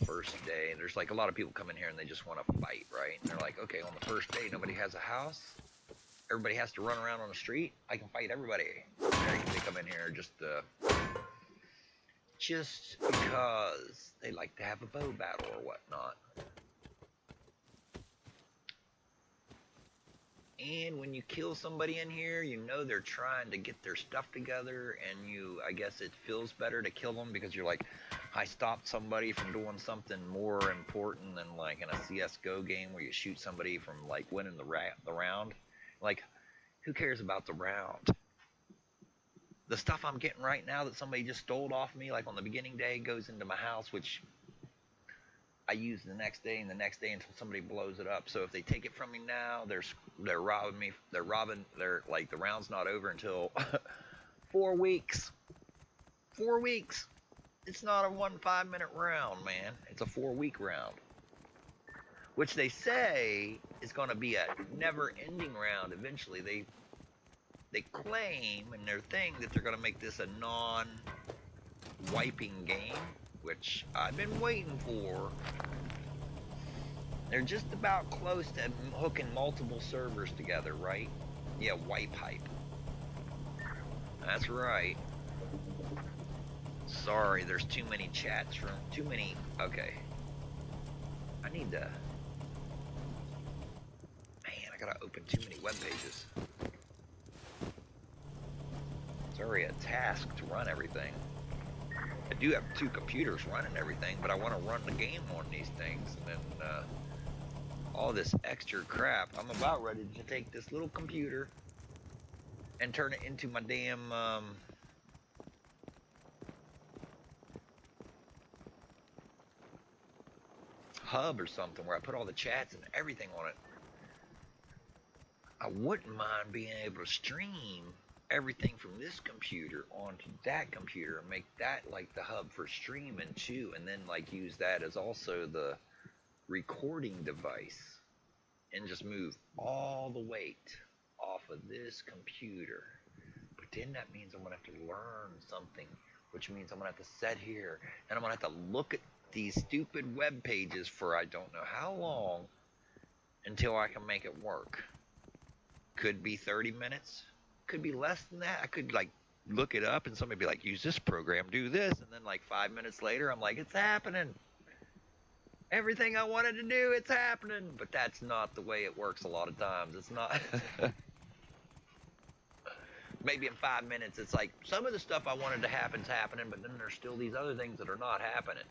first day. There's like a lot of people come in here and they just want to fight, right? And they're like, okay, on the first day, nobody has a house. Everybody has to run around on the street. I can fight everybody. They come in here just because they like to have a bow battle or whatnot. And when you kill somebody in here, you know they're trying to get their stuff together, and I guess it feels better to kill them because you're like, I stopped somebody from doing something more important than like in a CSGO game where you shoot somebody from like winning the round. Like, who cares about the round? The stuff I'm getting right now that somebody just stole off me, like on the beginning day, goes into my house, which I use the next day and the next day until somebody blows it up. So if they take it from me now, they're robbing me. They're like, the round's not over until 4 weeks. 4 weeks. It's not a 5-minute round, man. It's a 4-week round, which they say is going to be a never-ending round. Eventually, they claim in their thing that they're going to make this a non-wiping game, which I've been waiting for. They're just about close to hooking multiple servers together, right? Yeah, wipe hype. That's right. Sorry, there's too many chats from too many. Okay. I need to. Man, I gotta open too many web pages. It's already a task to run everything. I do have 2 computers running everything, but I want to run the game on these things, and then all this extra crap. I'm about ready to take this little computer and turn it into my damn hub or something where I put all the chats and everything on it. I wouldn't mind being able to stream everything from this computer onto that computer and make that like the hub for streaming too, and then like use that as also the recording device, and just move all the weight off of this computer. But then that means I'm gonna have to learn something, which means I'm gonna have to sit here and I'm gonna have to look at these stupid web pages for I don't know how long until I can make it work. Could be 30 minutes, could be less than that. I could like look it up and somebody be like, use this program, do this, and then like 5 minutes later I'm like, it's happening. Everything I wanted to do, it's happening. But that's not the way it works a lot of times. It's not. Maybe in 5 minutes, it's like some of the stuff I wanted to happen's happening, but then there's still these other things that are not happening.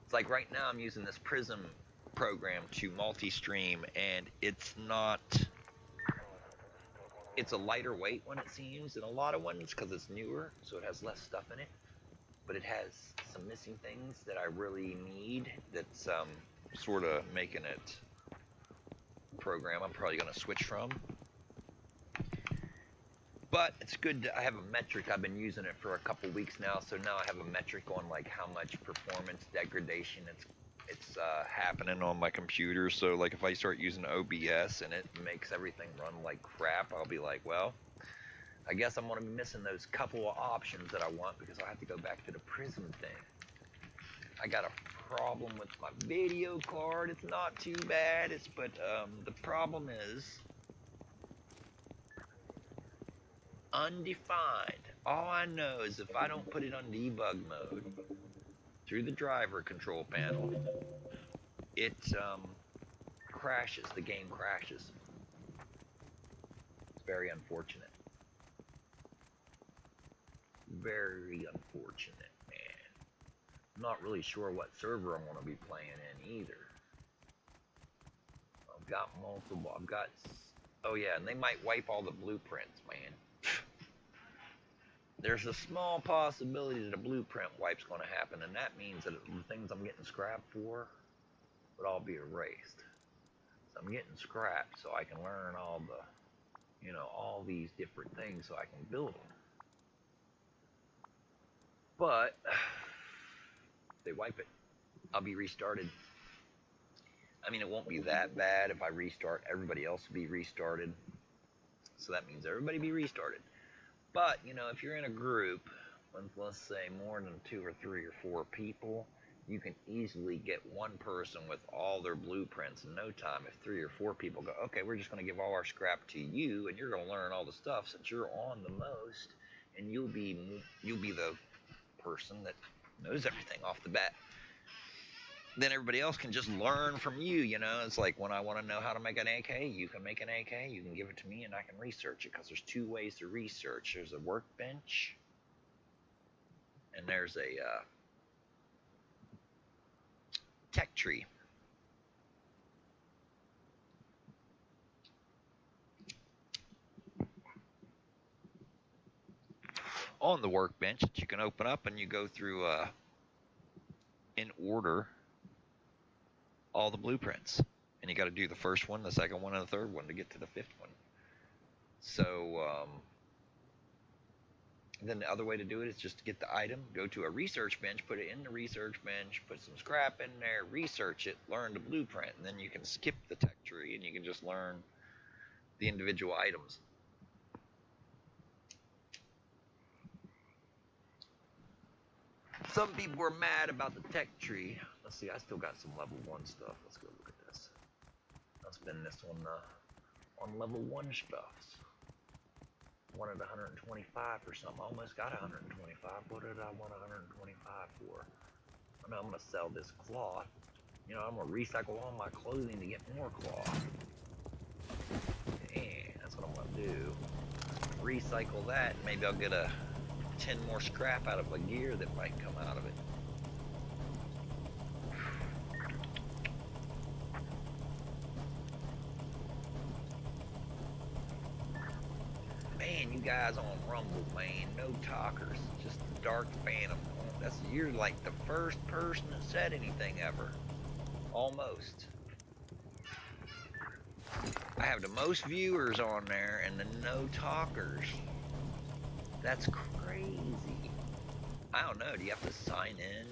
It's like right now I'm using this Prism program to multi-stream, and it's a lighter weight one, it seems, than a lot of ones because it's newer, so it has less stuff in it. But it has some missing things that I really need that's sort of making it a program I'm probably going to switch from. But it's good I have a metric. I've been using it for a couple weeks now, so now I have a metric on like how much performance degradation it's happening on my computer. So like if I start using OBS and it makes everything run like crap, I'll be like, well, I guess I'm going to be missing those couple of options that I want because I'll have to go back to the Prism thing. I got a problem with my video card. It's not too bad. But the problem is undefined. All I know is if I don't put it on debug mode through the driver control panel, it crashes. The game crashes. It's very unfortunate. Very unfortunate, man. I'm not really sure what server I'm going to be playing in either. I've got multiple. Oh yeah, and they might wipe all the blueprints, man. There's a small possibility that a blueprint wipe's going to happen, and that means that the things I'm getting scrapped for would all be erased. So I'm getting scrapped so I can learn all the, all these different things so I can build them. But if they wipe it, I'll be restarted. I mean, it won't be that bad if I restart. Everybody else will be restarted. So that means everybody be restarted. But, if you're in a group with, let's say, more than 2 or 3 or 4 people, you can easily get one person with all their blueprints in no time. If 3 or 4 people go, okay, we're just going to give all our scrap to you, and you're going to learn all the stuff since you're on the most, and you'll be the person that knows everything off the bat. Then everybody else can just learn from you, It's like when I want to know how to make an AK, you can make an AK, you can give it to me, and I can research it, because there's 2 ways to research. There's a workbench, and there's a tech tree. On the workbench that you can open up, and you go through in order all the blueprints, and you got to do the first one, the second one, and the third one to get to the 5th one. So then the other way to do it is just to get the item, go to a research bench, put it in the research bench, put some scrap in there, research it, learn the blueprint, and then you can skip the tech tree and you can just learn the individual items. Some people were mad about the tech tree. Let's see, I still got some level 1 stuff. Let's go look at this. I'll spend this on level 1 stuffs. Wanted 125 or something. I almost got 125. What did I want 125 for? I know I'm going to sell this cloth. I'm going to recycle all my clothing to get more cloth. And that's what I'm going to do. Recycle that. Maybe I'll get 10 more scrap out of a gear that might come out of it. Man, you guys on Rumble, man, no talkers, just the Dark Phantom. You're like the first person that said anything ever. Almost. I have the most viewers on there and the no talkers. That's crazy. I don't know, do you have to sign in?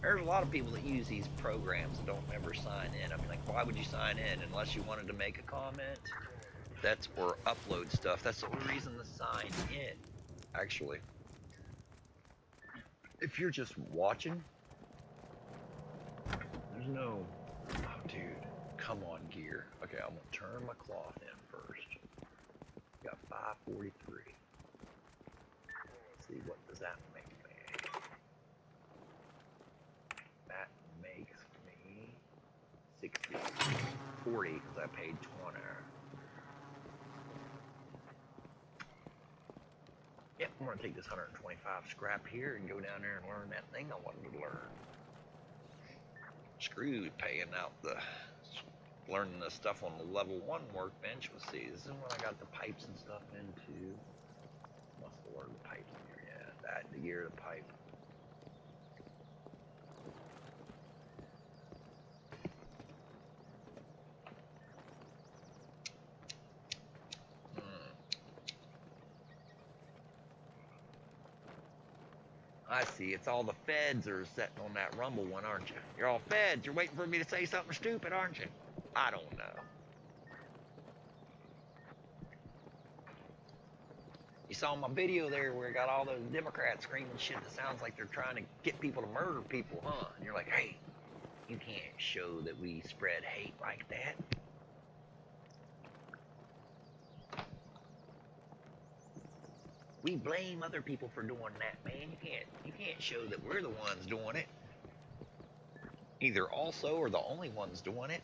There's a lot of people that use these programs that don't ever sign in. I mean, like, why would you sign in unless you wanted to make a comment? Or upload stuff. That's the only reason to sign in, actually. If you're just watching, there's no, oh dude, come on gear. Okay, I'm gonna turn my cloth in first. Got 543. Let's see, what does that make me? That 60, 40 because I paid 20. Yep, I'm going to take this 125 scrap here and go down there and learn that thing I wanted to learn. Screw paying out learning the stuff on the level 1 workbench. Let's see, this is when I got the pipes and stuff into. Must have learned the pipes in here, yeah, that, the gear of the pipe. I see. It's all the feds are sitting on that rumble one, aren't you? You're all feds. You're waiting for me to say something stupid, aren't you? I don't know. You saw my video there where I got all those Democrats screaming shit that sounds like they're trying to get people to murder people, huh? And you're like, hey, you can't show that we spread hate like that. We blame other people for doing that, man. You can't show that we're the ones doing it. Either also or the only ones doing it.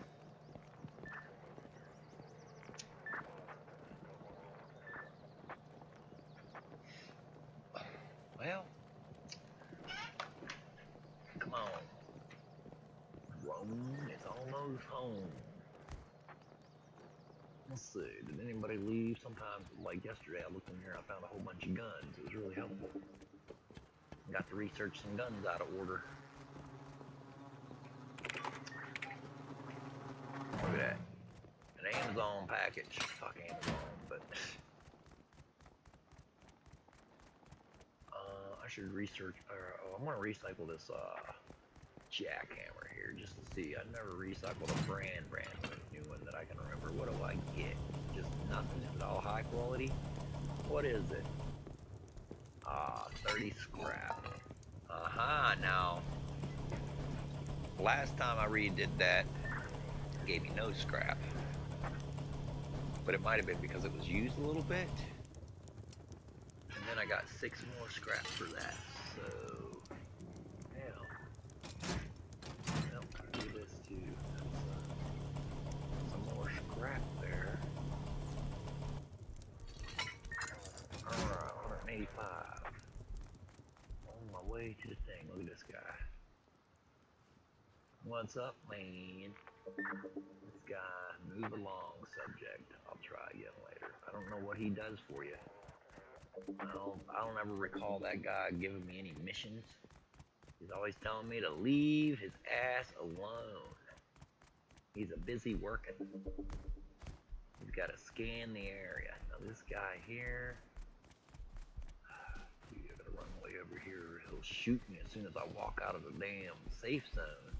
Well, come on. Rome is almost home. Let's see, did anybody leave? Sometimes, like yesterday, I looked in here, I found a whole bunch of guns. It was really helpful. Got to research some guns out of order. Look at that. An Amazon package. Fuck Amazon, but... I should research, I'm going to recycle this, jackhammer here just to see. I never recycled a brand new one that I can remember. What do I get? Just nothing. Is it all high quality? What is it? 30 scrap. Now last time I redid that, it gave me no scrap, but it might have been because it was used a little bit, and then I got 6 more scrap for that. So scrap there. Alright, 185. On my way to the thing. Look at this guy. What's up, man? This guy, move along, subject. I'll try again later. I don't know what he does for you. I don't ever recall that guy giving me any missions. He's always telling me to leave his ass alone. He's a busy working. He's got to scan the area. Now this guy here, dude, I gotta run way over here. He'll shoot me as soon as I walk out of the damn safe zone.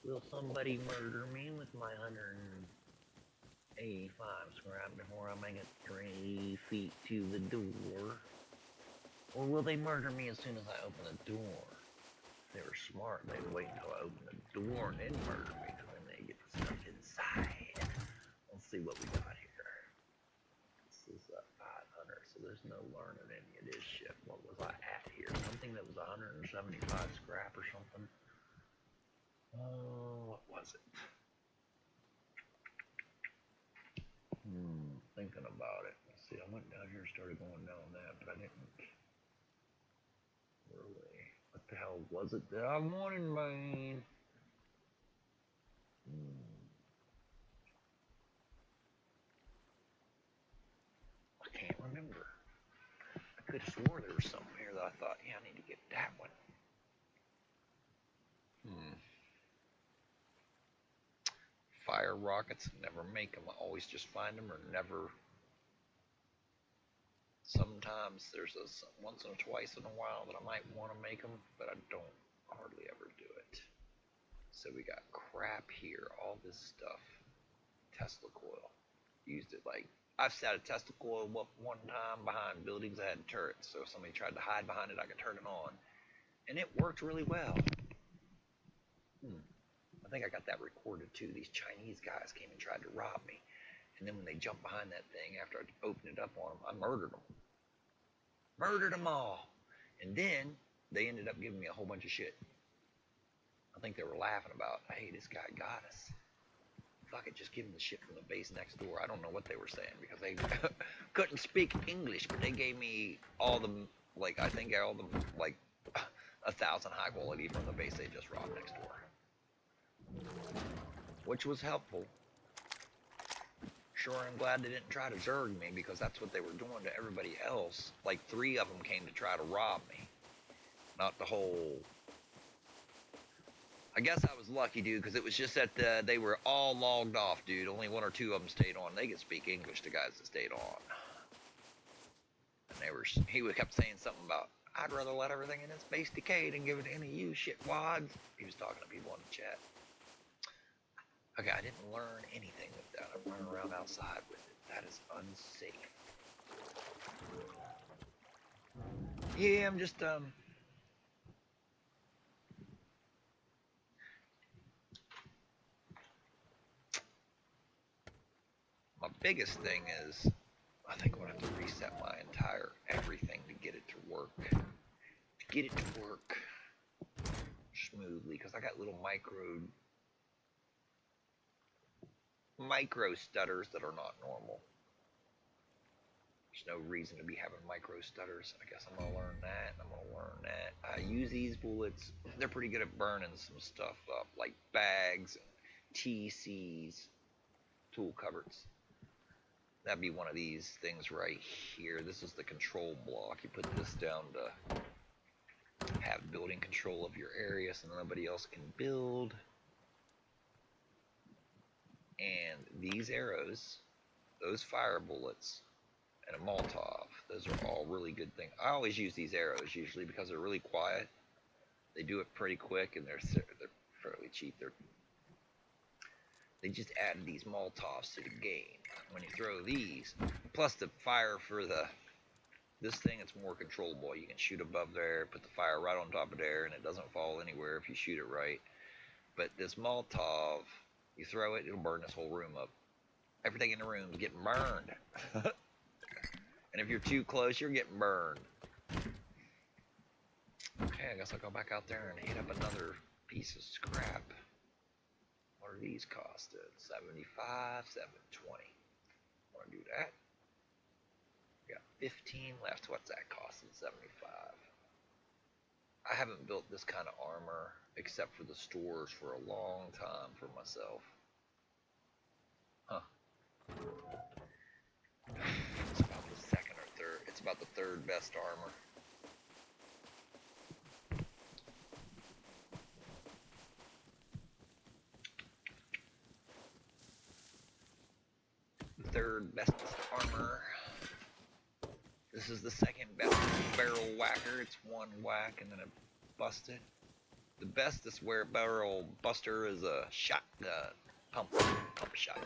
Will somebody murder me with my 185 scrap before I make it 3 feet to the door? Or will they murder me as soon as I open the door? They were smart. They'd wait until I open the door and then murder me, because then they get stuck inside. Let's see what we got here. This is 500, so there's no learning any of this shit. What was I at here? Something that was 175 scrap or something. What was it? Thinking about it. Let's see, I went down here and started going down that, but I didn't really. What the hell was it that I wanted, man? I can't remember. I could have swore there was something here that I thought, yeah, I need to get that one. Fire rockets, never make them. I always just find them or never. Sometimes there's once or twice in a while that I might want to make them, but I don't hardly ever do it. So we got crap here, all this stuff. Tesla coil. Used it like, I've set a Tesla coil up one time behind buildings that had turrets, so if somebody tried to hide behind it, I could turn it on. And it worked really well. I think I got that recorded too. These Chinese guys came and tried to rob me. And then when they jumped behind that thing, after I opened it up on them, I murdered them. Murdered them all. And then they ended up giving me a whole bunch of shit. I think they were laughing about, hey, this guy got us. Fuck it, just give him the shit from the base next door. I don't know what they were saying because they couldn't speak English, but they gave me all the, like, I think all the, like, 1,000 high quality from the base they just robbed next door. Which was helpful. Sure, I'm glad they didn't try to zerg me because that's what they were doing to everybody else. Like, 3 of them came to try to rob me. Not the whole... I guess I was lucky, dude, because it was just that they were all logged off, dude. Only 1 or 2 of them stayed on. They could speak English, the guys that stayed on. And he kept saying something about, I'd rather let everything in its base decay than give it to any of you shitwads. He was talking to people in the chat. Okay, I didn't learn anything with that. I'm running around outside with it. That is unsafe. Yeah, I'm just, my biggest thing is, I think I'm gonna have to reset my entire everything to get it to work. To get it to work smoothly, because I got little micro stutters that are not normal. There's no reason to be having micro stutters. I guess I'm gonna learn that. I'm gonna learn that. I use these bullets. They're pretty good at burning some stuff up, like bags, TCs, tool cupboards. That'd be one of these things right here. This is the control block. You put this down to have building control of your area so nobody else can build. And these arrows, those fire bullets, and a Molotov, those are all really good things. I always use these arrows usually because they're really quiet. They do it pretty quick and they're fairly cheap. They just added these Molotovs to the game. When you throw these, plus the fire for this thing, it's more controllable. You can shoot above there, put the fire right on top of there, and it doesn't fall anywhere if you shoot it right. But this Molotov, you throw it, it'll burn this whole room up. Everything in the room is getting burned. And if you're too close, you're getting burned. Okay, I guess I'll go back out there and hit up another piece of scrap. What are these costed? 75, 720. Want to do that? We got 15 left. What's that costing? 75. I haven't built this kind of armor except for the stores for a long time for myself. Huh. It's about the second or third. It's about the third best armor. Third best armor. This is the second best barrel whacker. It's 1 whack and then it busted. The bestest barrel buster is a shotgun, pump shotgun.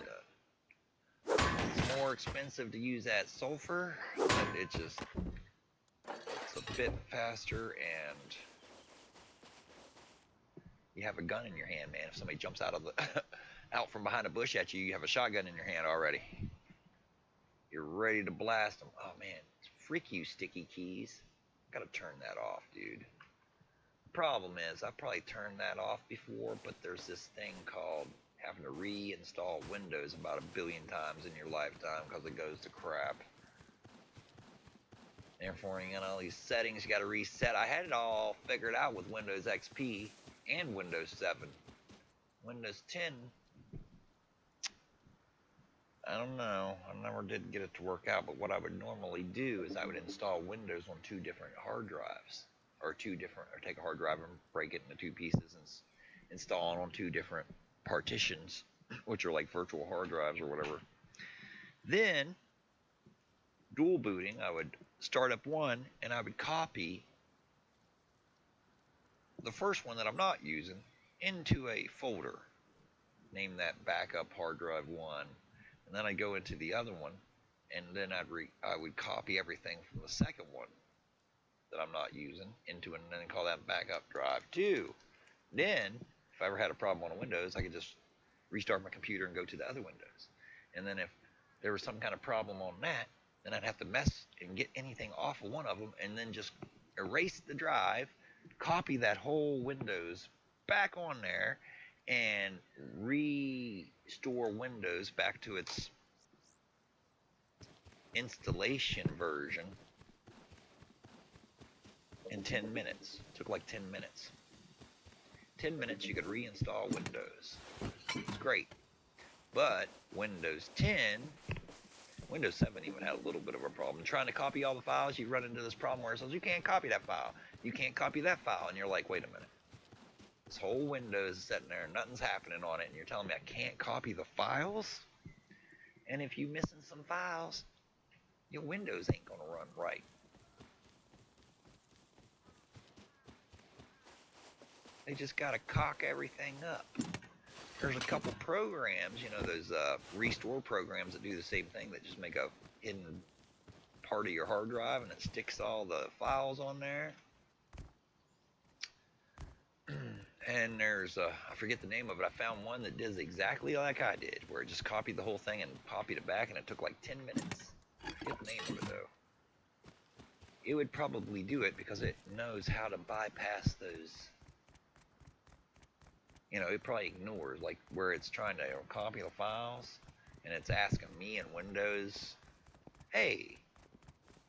It's more expensive to use that sulfur, but it's a bit faster and you have a gun in your hand, man. If somebody jumps out from behind a bush at you, you have a shotgun in your hand already. You're ready to blast them. Oh man, freak you, sticky keys. Gotta turn that off, dude. The problem is, I probably turned that off before, but there's this thing called having to reinstall Windows about 1 billion times in your lifetime because it goes to crap. Therefore, you got all these settings you gotta reset. I had it all figured out with Windows XP and Windows 7. Windows 10, I don't know. I never did get it to work out, but what I would normally do is I would install Windows on 2 different hard drives, or take a hard drive and break it into 2 pieces and install it on 2 different partitions, which are like virtual hard drives or whatever. Then, dual booting, I would start up one and I would copy the first one that I'm not using into a folder. Name that backup hard drive 1. And then I'd go into the other one, and then I would copy everything from the second one that I'm not using into and then call that backup drive 2. Then, if I ever had a problem on a Windows, I could just restart my computer and go to the other Windows. And then if there was some kind of problem on that, then I'd have to mess and get anything off of one of them and then just erase the drive, copy that whole Windows back on there and restore Windows back to its installation version in 10 minutes. It took like 10 minutes. 10 minutes you could reinstall Windows. It's great. But Windows 10, Windows 7 even had a little bit of a problem. Trying to copy all the files, you run into this problem where it says you can't copy that file. You can't copy that file. And you're like, wait a minute. This whole Windows is sitting there, nothing's happening on it, and you're telling me I can't copy the files? And if you're missing some files, your Windows ain't going to run right. They just got to cock everything up. There's a couple programs, you know, those restore programs that do the same thing, that just make a hidden part of your hard drive and it sticks all the files on there. And there's, I forget the name of it, I found one that does exactly like I did, where it just copied the whole thing and copied it back, and it took like 10 minutes. I forget the name of it though. It would probably do it because it knows how to bypass those. You know, it probably ignores, like, where it's trying to copy the files, and it's asking me in Windows, hey,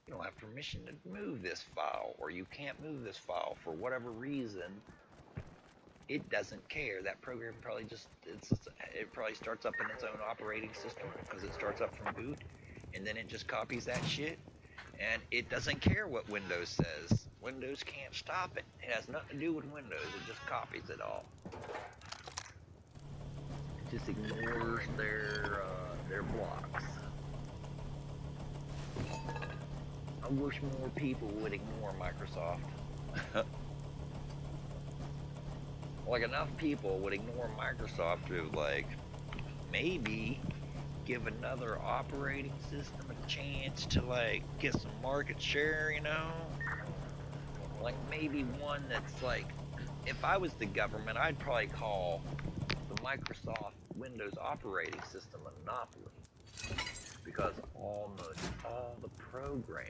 you don't have permission to move this file, or you can't move this file for whatever reason. It doesn't care. That program probably just, it probably starts up in its own operating system, because it starts up from boot, and then it just copies that shit, and it doesn't care what Windows says. Windows can't stop it. It has nothing to do with Windows. It just copies it all. It just ignores their blocks. I wish more people would ignore Microsoft. Like, enough people would ignore Microsoft to, like, maybe give another operating system a chance to, like, get some market share, you know? Like, maybe one that's, like, if I was the government, I'd probably call the Microsoft Windows operating system a monopoly. Because almost all the programs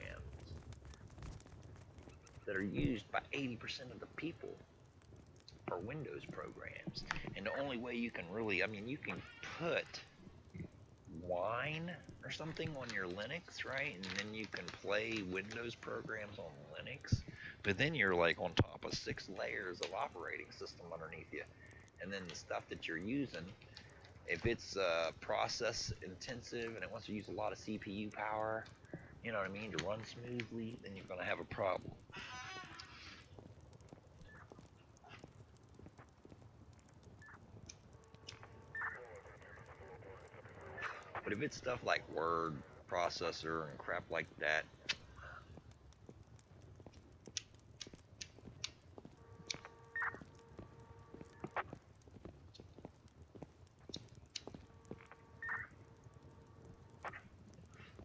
that are used by 80% of the people are Windows programs. And the only way you can really, I mean, you can put Wine or something on your Linux, right? And then you can play Windows programs on Linux. But then you're like on top of 6 layers of operating system underneath you. And then the stuff that you're using, if it's process intensive and it wants to use a lot of CPU power, you know what I mean, to run smoothly, then you're going to have a problem. But if it's stuff like word processor and crap like that,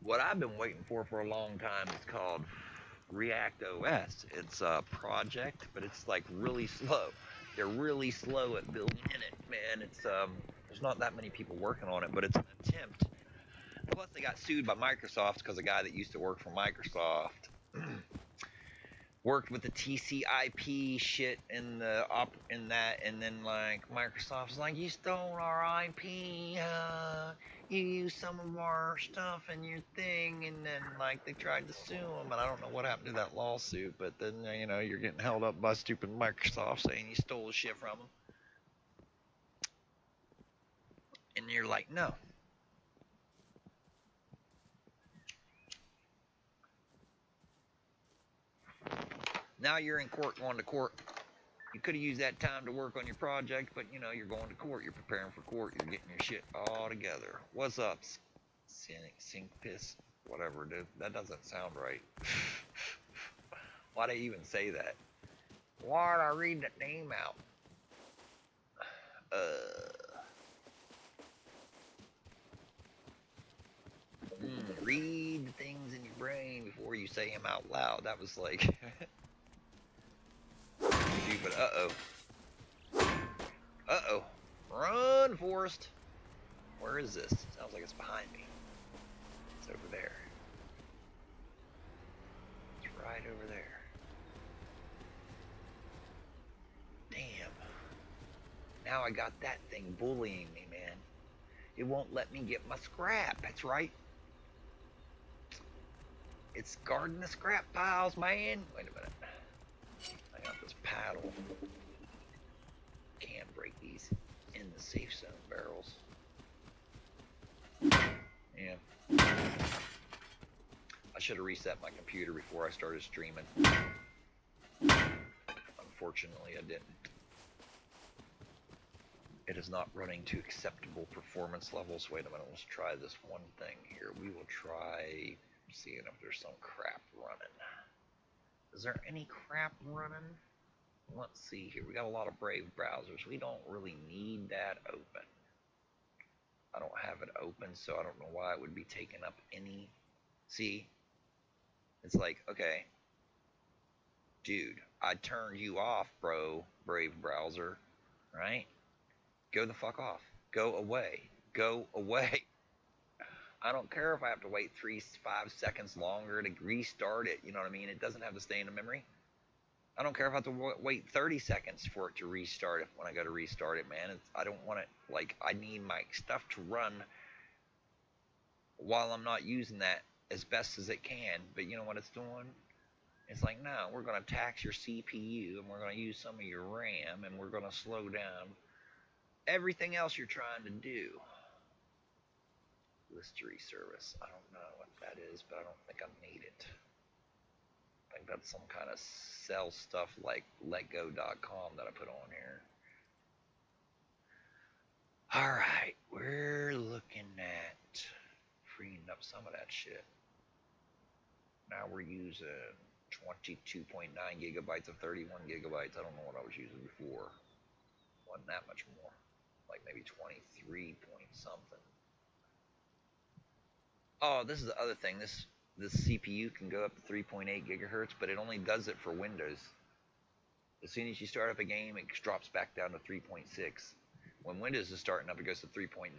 what I've been waiting for a long time is called React OS. It's a project, but it's like really slow. They're really slow at building it, man. It's there's not that many people working on it, but it's an attempt. Plus, they got sued by Microsoft because a guy that used to work for Microsoft worked with the TCP shit in that, and then like Microsoft's like, you stole our IP, you used some of our stuff in your thing, and then like they tried to sue him, and I don't know what happened to that lawsuit, but then you know you're getting held up by stupid Microsoft saying you stole shit from them, and you're like, no. Now you're in court, going to court. You could have used that time to work on your project, but you know, you're going to court, you're preparing for court, you're getting your shit all together. What's up, Sink Piss? Whatever, dude. That doesn't sound right. Why'd I even say that? Why'd I read that name out? Read the things in your brain before you say them out loud. That was like... stupid. Uh-oh. Uh-oh. Run, Forrest. Where is this? Sounds like it's behind me. It's over there. It's right over there. how I got that thing bullying me, man. It won't let me get my scrap. That's right. It's guarding the scrap piles, man. Wait a minute. I got this paddle. Can't break these in the safe zone barrels. Yeah. I should have reset my computer before I started streaming. Unfortunately, I didn't. It is not running to acceptable performance levels. Wait a minute, let's try this one thing here. We will try seeing if there's some crap running. Is there any crap running? Let's see here. We got a lot of Brave browsers. We don't really need that open. I don't have it open, so I don't know why it would be taking up any. See? It's like, okay, dude, I turned you off, bro, Brave browser, right? Go the fuck off. Go away. Go away. I don't care if I have to wait 5 seconds longer to restart it. You know what I mean? It doesn't have to stay in the memory. I don't care if I have to wait 30 seconds for it to restart it when I go to restart it, man. I don't want it, like, I need my stuff to run while I'm not using that as best as it can. But you know what it's doing? It's like, no, we're going to tax your CPU, and we're going to use some of your RAM, and we're going to slow down everything else you're trying to do. Listery service. I don't know what that is, but I don't think I need it. I think that's some kind of sell stuff like letgo.com that I put on here. Alright, we're looking at freeing up some of that shit. Now we're using 22.9 gigabytes of 31 gigabytes. I don't know what I was using before. Wasn't that much more. Like maybe 23 point something. Oh, this is the other thing. This CPU can go up to 3.8 gigahertz, but it only does it for Windows. As soon as you start up a game, it drops back down to 3.6. When Windows is starting up, it goes to 3.9.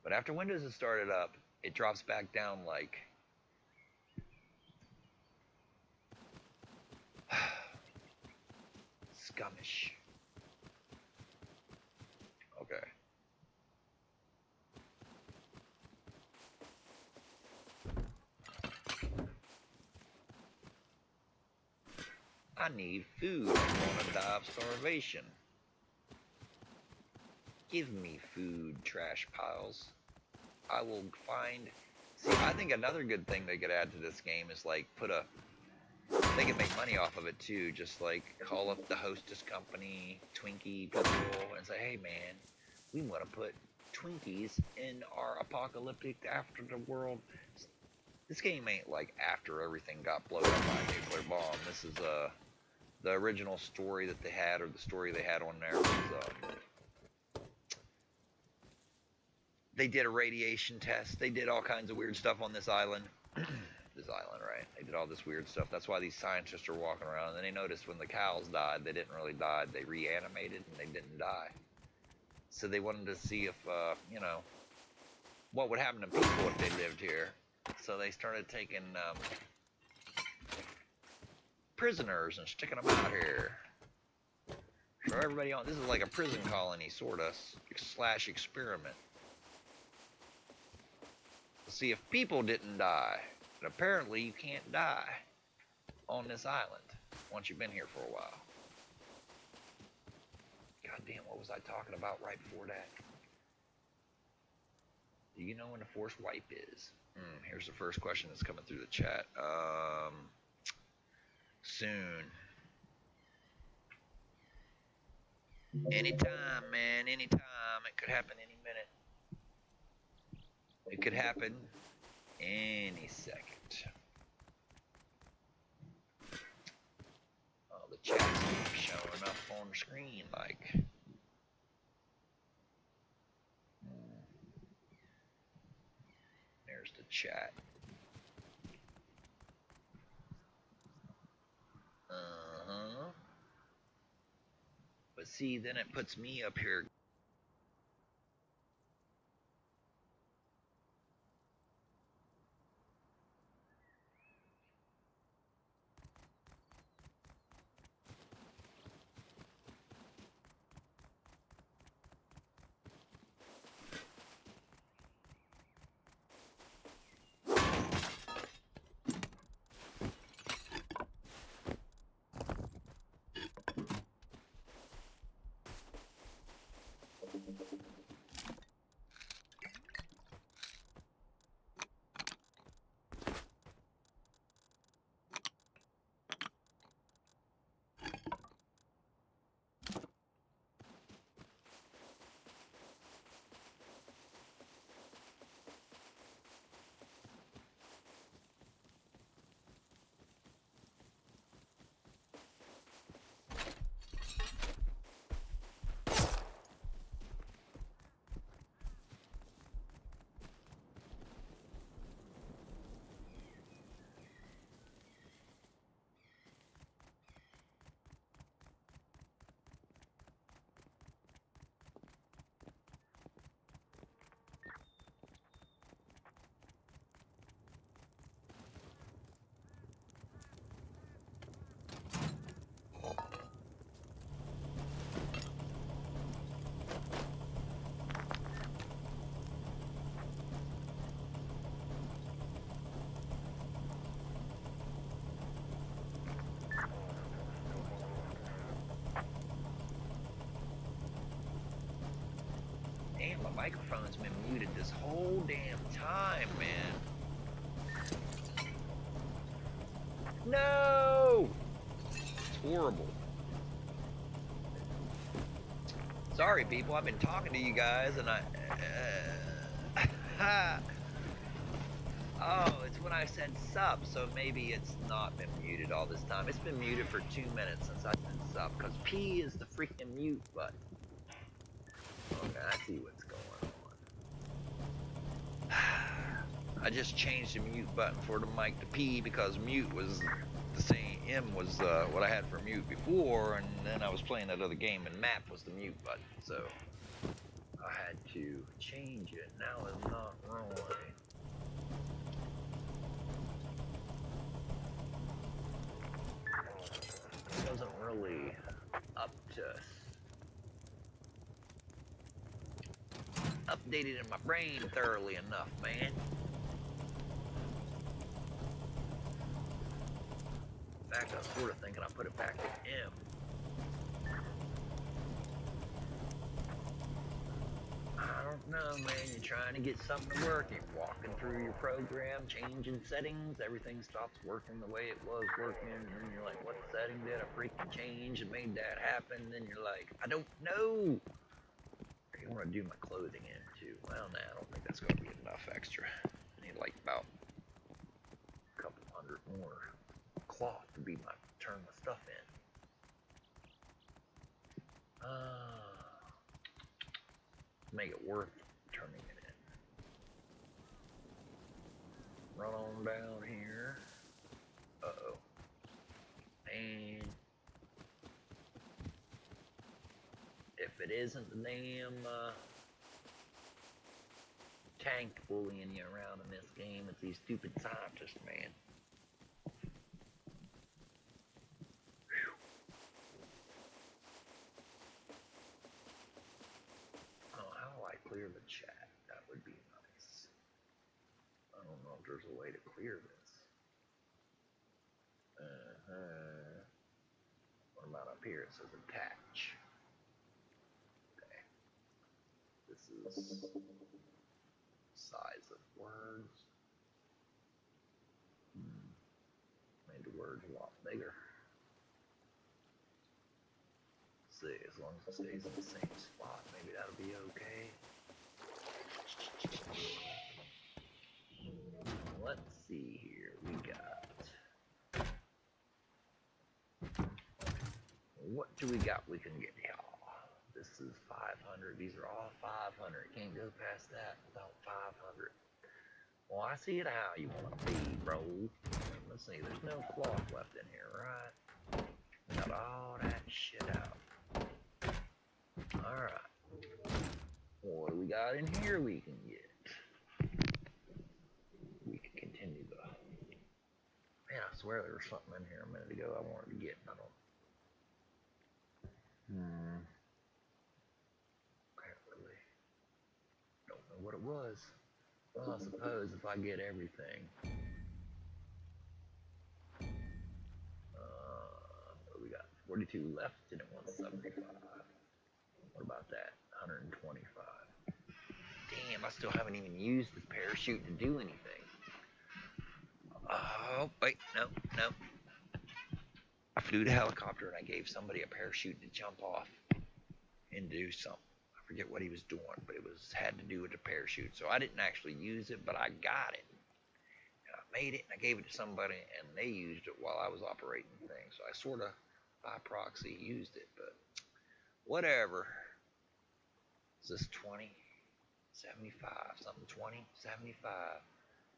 But after Windows is started up, it drops back down like scummish. Okay. I need food. I want to die of starvation. Give me food, trash piles. I will find... See, I think another good thing they could add to this game is like put a... They can make money off of it too. Just like call up the hostess company, Twinkie people, and say, hey man, we want to put Twinkies in our apocalyptic after the world. This game ain't like after everything got blown up by a nuclear bomb. This is the original story that they had, or the story they had on there was they did a radiation test. They did all kinds of weird stuff on this island. This island, right? They did all this weird stuff. That's why these scientists are walking around. And then they noticed when the cows died, they didn't really die. They reanimated and they didn't die. So they wanted to see if, you know, what would happen to people if they lived here. So they started taking prisoners and sticking them out here. So everybody on, this is like a prison colony, sort of, slash experiment. To see if people didn't die. But apparently you can't die on this island once you've been here for a while. God damn, what was I talking about right before that? Do you know when the force wipe is? Here's the first question that's coming through the chat. Soon. Anytime, man, anytime. It could happen any minute. It could happen any second. Oh, the chat's showing up on the screen like. There's the chat. But see, then it puts me up here. microphone's been muted this whole damn time, man. No! It's horrible. Sorry, people. I've been talking to you guys, and oh, it's when I said sub, so maybe it's not been muted all this time. It's been muted for 2 minutes since I said sub, because P is the freaking mute button. Okay, I see what's going on. I just changed the mute button for the mic to P because mute was the same. M was what I had for mute before, and then I was playing that other game, and map was the mute button, so I had to change it. Now it's not rolling. It wasn't really up to updated in my brain thoroughly enough, man. In fact, I was sort of thinking I put it back to M. I don't know, man. You're trying to get something to work. You're walking through your program, changing settings. Everything stops working the way it was working. And then you're like, what setting did I freaking change and made that happen? And then you're like, I don't know. You want to do my clothing in too. Well, nah, I don't think that's going to be enough extra. I need like about a couple hundred more cloth to be turn my stuff in. Make it worth turning it in. Run on down here. Uh-oh. And if it isn't the damn tank bullying you around in this game, it's these stupid scientists, man. Clear the chat. That would be nice. I don't know if there's a way to clear this. What about up here? It says attach. Okay. This is size of words. Made the words a lot bigger. Let's see, as long as it stays in the same spot, maybe that'll be okay. Let's see here. We got. What do we got we can get y'all? This is 500. These are all 500. Can't go past that without 500. Well, I see it how you want to be, bro. Let's see. There's no cloth left in here, right? We got all that shit out. Alright. What do we got in here we can get? We can continue the... Man, I swear there was something in here a minute ago I wanted to get, and I don't... Apparently. Don't know what it was. Well, I suppose if I get everything... what do we got? 42 left, and it wants 75. What about that? 125. Damn, I still haven't even used the parachute to do anything. Oh, wait, no. I flew the helicopter and I gave somebody a parachute to jump off and do something. I forget what he was doing, but it had to do with the parachute. So I didn't actually use it, but I got it. And I made it and I gave it to somebody and they used it while I was operating things. So I sort of, by proxy, used it, but whatever. Is this 20? 75, something 20, 75.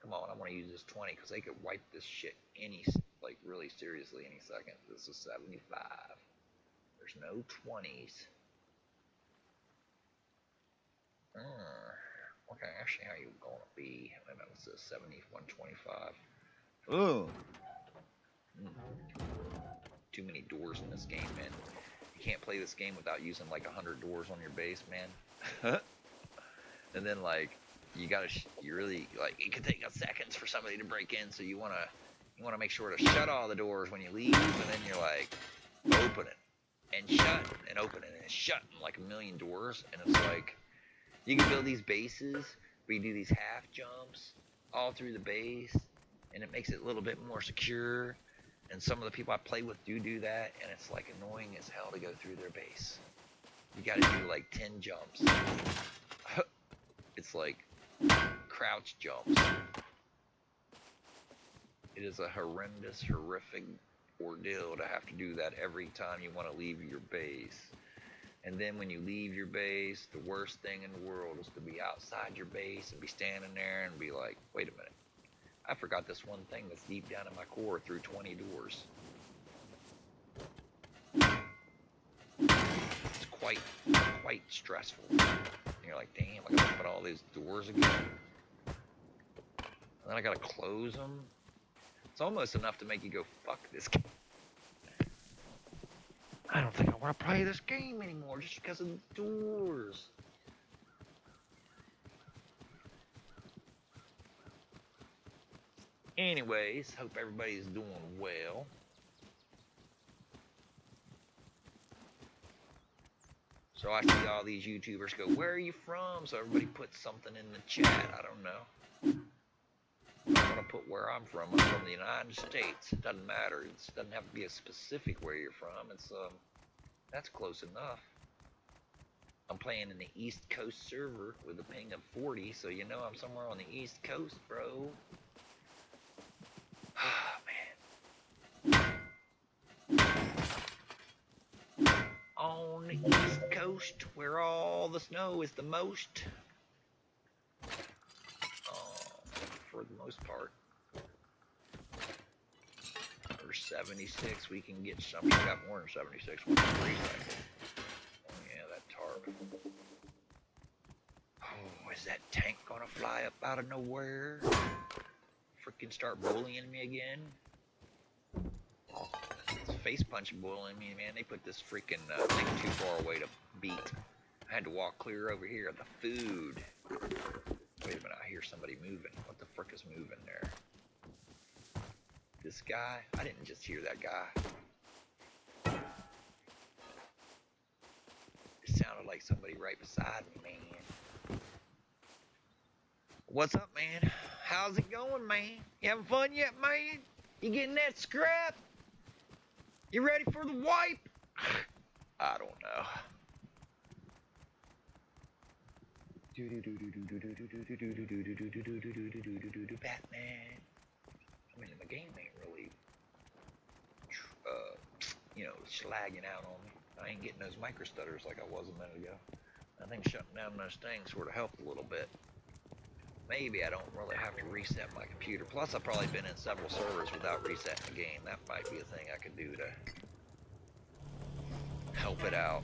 Come on, I want to use this 20 because they could wipe this shit really seriously any second. This is 75. There's no 20s. Okay, actually, how you going to be? Wait a minute, what's this? 70, 125. Ooh. Too many doors in this game, man. You can't play this game without using like 100 doors on your base, man. And then like you really like it could take seconds for somebody to break in, so you wanna make sure to shut all the doors when you leave, and then you're like open it and shut and open it and shut like a million doors, and it's like You can build these bases where you do these half jumps all through the base, and it makes it a little bit more secure. And some of the people I play with do that, and it's like annoying as hell to go through their base. You got to do like 10 jumps. It's like crouch jumps. It is a horrendous, horrific ordeal to have to do that every time you want to leave your base. And then when you leave your base, the worst thing in the world is to be outside your base and be standing there and be like, wait a minute, I forgot this one thing that's deep down in my core through 20 doors. It's quite stressful. And you're like, damn, I gotta open all these doors again. And then I gotta close them. It's almost enough to make you go, fuck this game. I don't think I want to play this game anymore just because of the doors. Anyways, hope everybody's doing well. So I see all these YouTubers go, where are you from? So everybody puts something in the chat. I don't know. I want to put where I'm from. I'm from the United States. It doesn't matter. It doesn't have to be a specific where you're from. It's that's close enough. I'm playing in the East Coast server with a ping of 40, so you know I'm somewhere on the East Coast, bro. Ah, man. On the East Coast, where all the snow is the most. For the most part. For 76, we can get some. We got more than 76. Oh yeah, that tarp. Oh, is that tank gonna fly up out of nowhere? Freaking start bullying me again? It's face punching bullying me, man. They put this freaking thing too far away to beat. I had to walk clear over here. The food. Wait a minute, I hear somebody moving. What the frick is moving there? This guy? I didn't just hear that guy. It sounded like somebody right beside me, man. What's up, man? How's it going, man? You having fun yet, man? You getting that scrap? You ready for the wipe? I don't know. Batman. I mean, the game ain't really, slagging out on me. I ain't getting those micro stutters like I was a minute ago. I think shutting down those things sort of helped a little bit. Maybe I don't really have to reset my computer. Plus, I've probably been in several servers without resetting the game. That might be a thing I could do to help it out.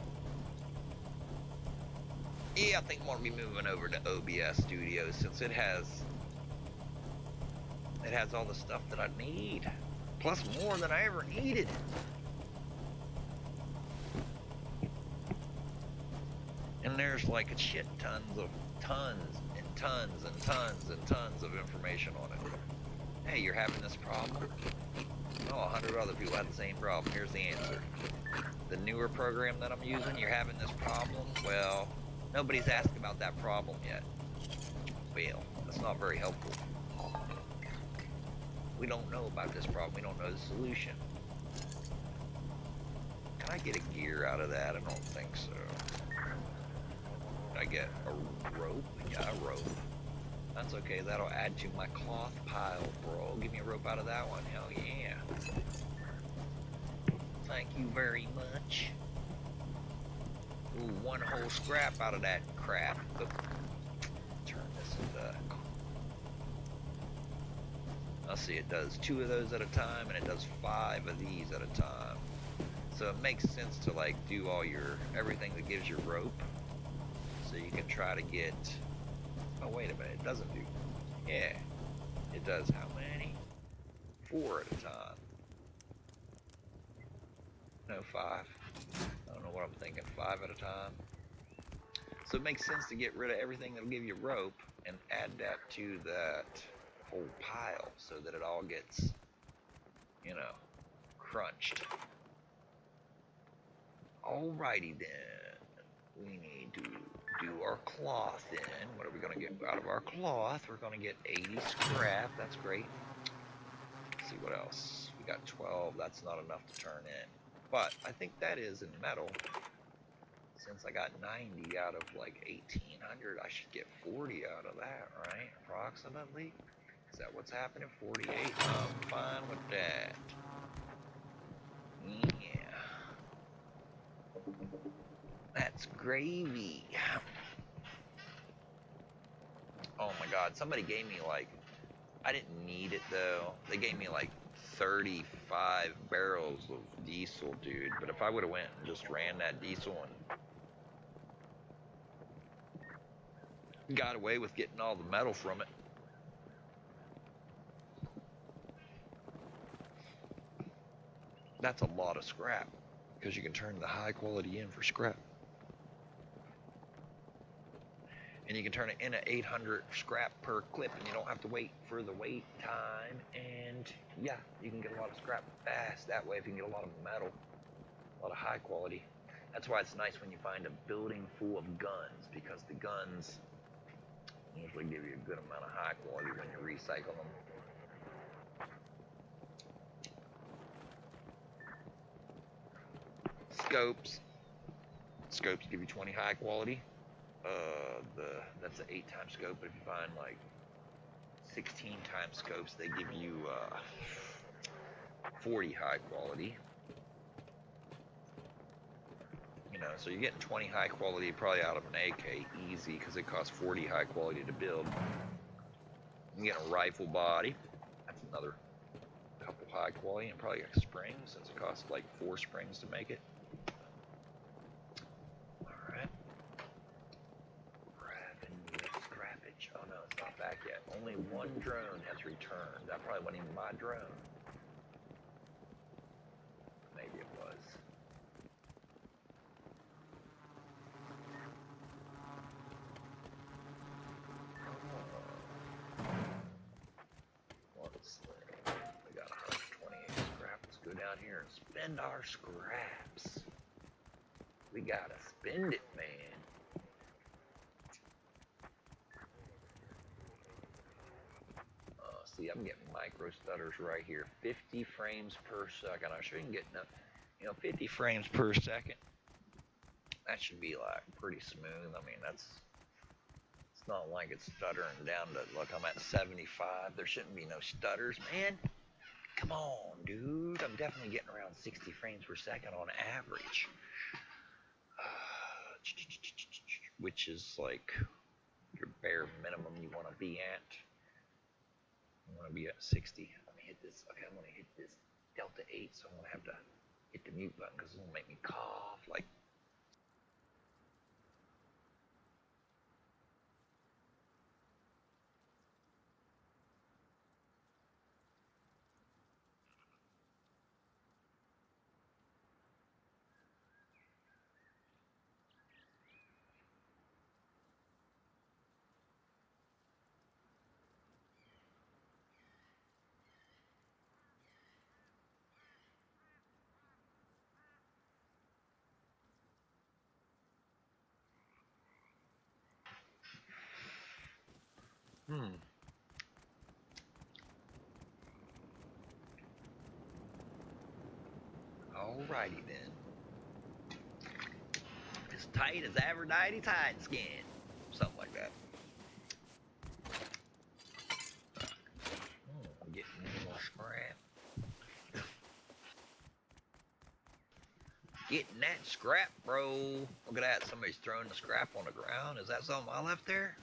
Yeah, I think I'm gonna be moving over to OBS Studios since it has all the stuff that I need, plus more than I ever needed. And there's like a shit tons of information on it. Hey, you're having this problem? Oh, 100 other people had the same problem. Here's the answer. The newer program that I'm using, you're having this problem? Well, nobody's asked about that problem yet. Well, that's not very helpful. We don't know about this problem. We don't know the solution. Can I get a gear out of that? I don't think so. Can I get a rope? Yeah, a rope. That's okay. That'll add to my cloth pile, bro. Give me a rope out of that one. Hell yeah. Thank you very much. Ooh, one whole scrap out of that crap. Turn this into... I'll see, it does 2 of those at a time, and it does 5 of these at a time. So it makes sense to like do all your, everything that gives you rope. So you can try to get, oh wait a minute, it doesn't do, yeah. It does how many? 4 at a time. No, 5. I don't know what I'm thinking, 5 at a time. So it makes sense to get rid of everything that'll give you rope and add that to that whole pile so that it all gets, you know, crunched. Alrighty then. We need to do our cloth in. What are we going to get out of our cloth? We're going to get 80 scrap. That's great. Let's see what else. We got 12. That's not enough to turn in. But I think that is in metal. Since I got 90 out of like 1800, I should get 40 out of that, right? Approximately. Is that what's happening? 48? I'm fine with that. Yeah. That's gravy. Oh my god, somebody gave me like, I didn't need it though. They gave me like 35 barrels of diesel, dude. But if I would have went and just ran that diesel and got away with getting all the metal from it, that's a lot of scrap. Because you can turn the high quality in for scrap. And you can turn it in at 800 scrap per clip, and you don't have to wait for the wait time. And yeah, you can get a lot of scrap fast that way if you can get a lot of metal, a lot of high quality. That's why it's nice when you find a building full of guns, because the guns usually give you a good amount of high quality when you recycle them. Scopes. Scopes give you 20 high quality. That's an 8-time scope, but if you find like 16-time scopes, they give you 40 high quality. You know, so you're getting 20 high quality probably out of an AK easy, because it costs 40 high quality to build. You get a rifle body. That's another couple high quality, and probably a spring, since it costs like 4 springs to make it. Alright. Scrappage. Oh no, it's not back yet. Only one drone has returned. That probably wasn't even my drone. Maybe it was. We got 128 scrap. Let's go down here and spend our scraps. We gotta spend it, man. See, I'm getting micro stutters right here. 50 frames per second. I shouldn't get enough. 50 frames per second. That should be like pretty smooth. I mean, it's not like it's stuttering down to, look, I'm at 75. There shouldn't be no stutters, man. Come on, dude. I'm definitely getting around 60 frames per second on average. Which is like your bare minimum you want to be at. I want to be at 60. I'm gonna hit this. Okay, I'm gonna hit this Delta 8, so I'm gonna have to hit the mute button because it's gonna make me cough like. Alrighty then. As tight as Aphrodite tight skin. Something like that. I'm getting more scrap. Getting that scrap, bro. Look at that. Somebody's throwing the scrap on the ground. Is that something I left there?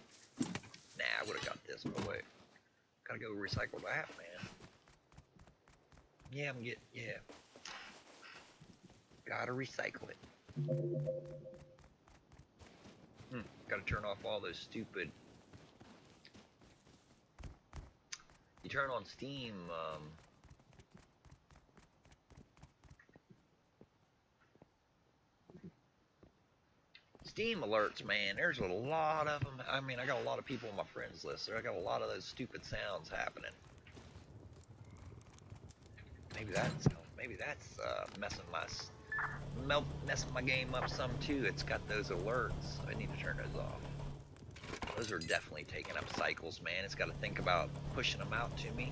Nah, I would have got this. But wait. Gotta go recycle that, man. Yeah, yeah. Gotta recycle it. Gotta turn off all those stupid. You turn on Steam, Steam alerts, man. There's a lot of them. I mean, I got a lot of people on my friends list, so I got a lot of those stupid sounds happening. Maybe that's messing messing my game up some too. It's got those alerts. I need to turn those off. Those are definitely taking up cycles, man. It's got to think about pushing them out to me.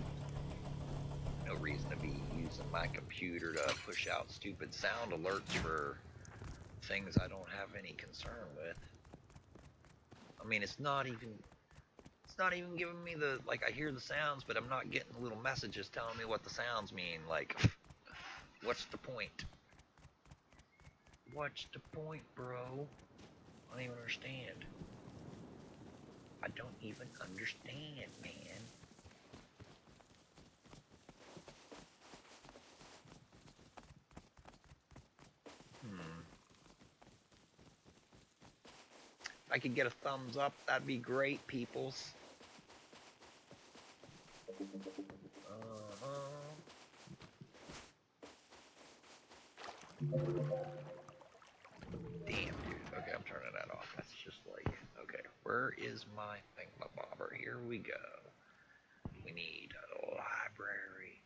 No reason to be using my computer to push out stupid sound alerts for things I don't have any concern with. I mean, it's not even giving me the, like, I hear the sounds, but I'm not getting the little messages telling me what the sounds mean. Like, what's the point? What's the point, bro? I don't even understand. I don't even understand, man. If I could get a thumbs up, that'd be great, peoples. Damn, dude. Okay, I'm turning that off. That's just like, okay, where is my thingamabobber? Here we go. We need a library.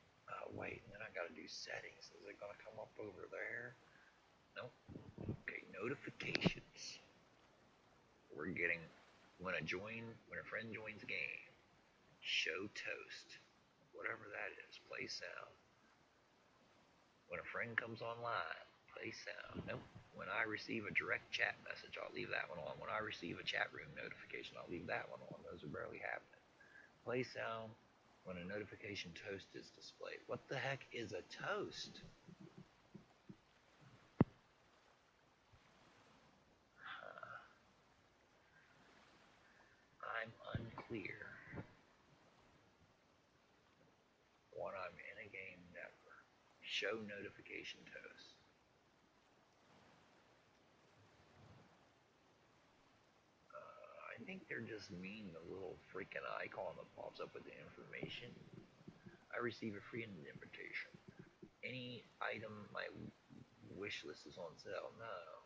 Wait, and then I gotta do settings. Is it gonna come up over there? Nope. Okay, notifications. We're getting when a friend joins a game. Show toast. Whatever that is, play sound. When a friend comes online, play sound. Nope. When I receive a direct chat message, I'll leave that one on. When I receive a chat room notification, I'll leave that one on. Those are barely happening. Play sound when a notification toast is displayed. What the heck is a toast? I'm unclear. When I'm in a game network, show notification toast. I think they're just mean the little freaking icon that pops up with the information. I receive a free invitation. Any item my wish list is on sale. No.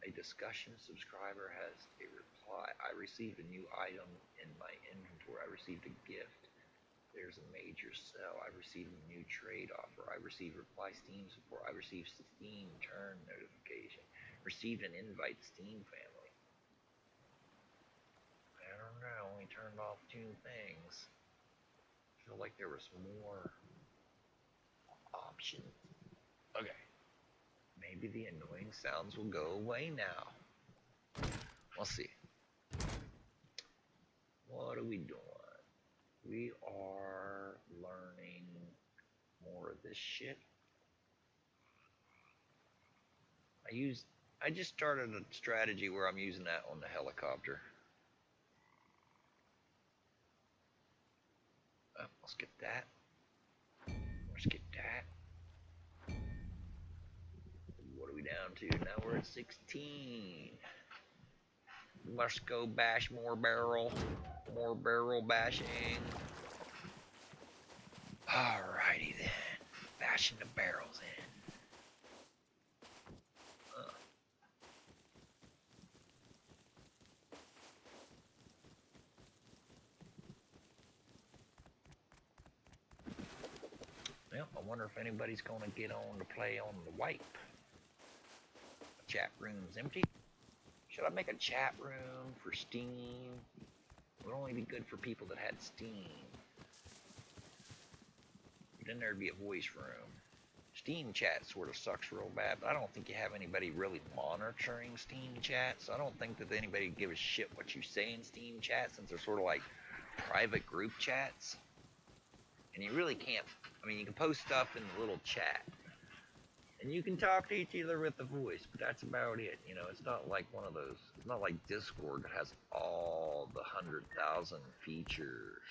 A discussion subscriber has a reply. I received a new item in my inventory. I received a gift. There's a major sale. I received a new trade offer. I received reply Steam support. I received Steam turn notification. Received an invite Steam family. I don't know. I only turned off 2 things. I feel like there was more options. Okay. Maybe the annoying sounds will go away now. We'll see. What are we doing? We are learning more of this shit. I just started a strategy where I'm using that on the helicopter. Let's get that. Let's get that. What are we down to? Now we're at 16. Must go bash more barrel. More barrel bashing. Alrighty then. Bashing the barrels in. Well, I wonder if anybody's gonna get on to play on the wipe. The chat room's empty. Should I make a chat room for Steam? It would only be good for people that had Steam. Then there'd be a voice room. Steam chat sort of sucks real bad, but I don't think you have anybody really monitoring Steam chat, so I don't think that anybody give a shit what you say in Steam chat, since they're sort of like private group chats. And you really can't, I mean, you can post stuff in the little chat, and you can talk to each other with the voice, but that's about it. You know, it's not like one of those, it's not like Discord that has all the 100,000 features.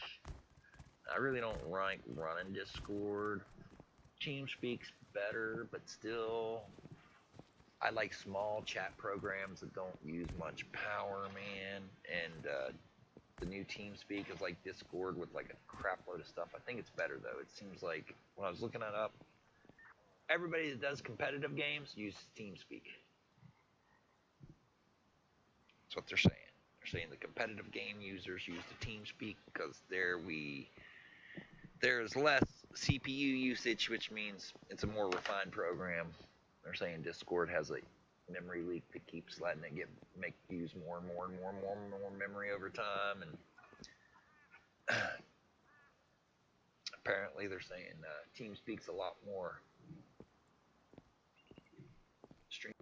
I really don't like running Discord. TeamSpeak's better, but still, I like small chat programs that don't use much power, man. And the new TeamSpeak is like Discord with like a crap load of stuff. I think it's better though. It seems like when I was looking it up, everybody that does competitive games uses TeamSpeak. That's what they're saying. They're saying the competitive game users use the TeamSpeak because there's less CPU usage, which means it's a more refined program. They're saying Discord has a memory leak that keeps letting it make use more and more and more and more and more memory over time, and apparently they're saying TeamSpeak's a lot more stream.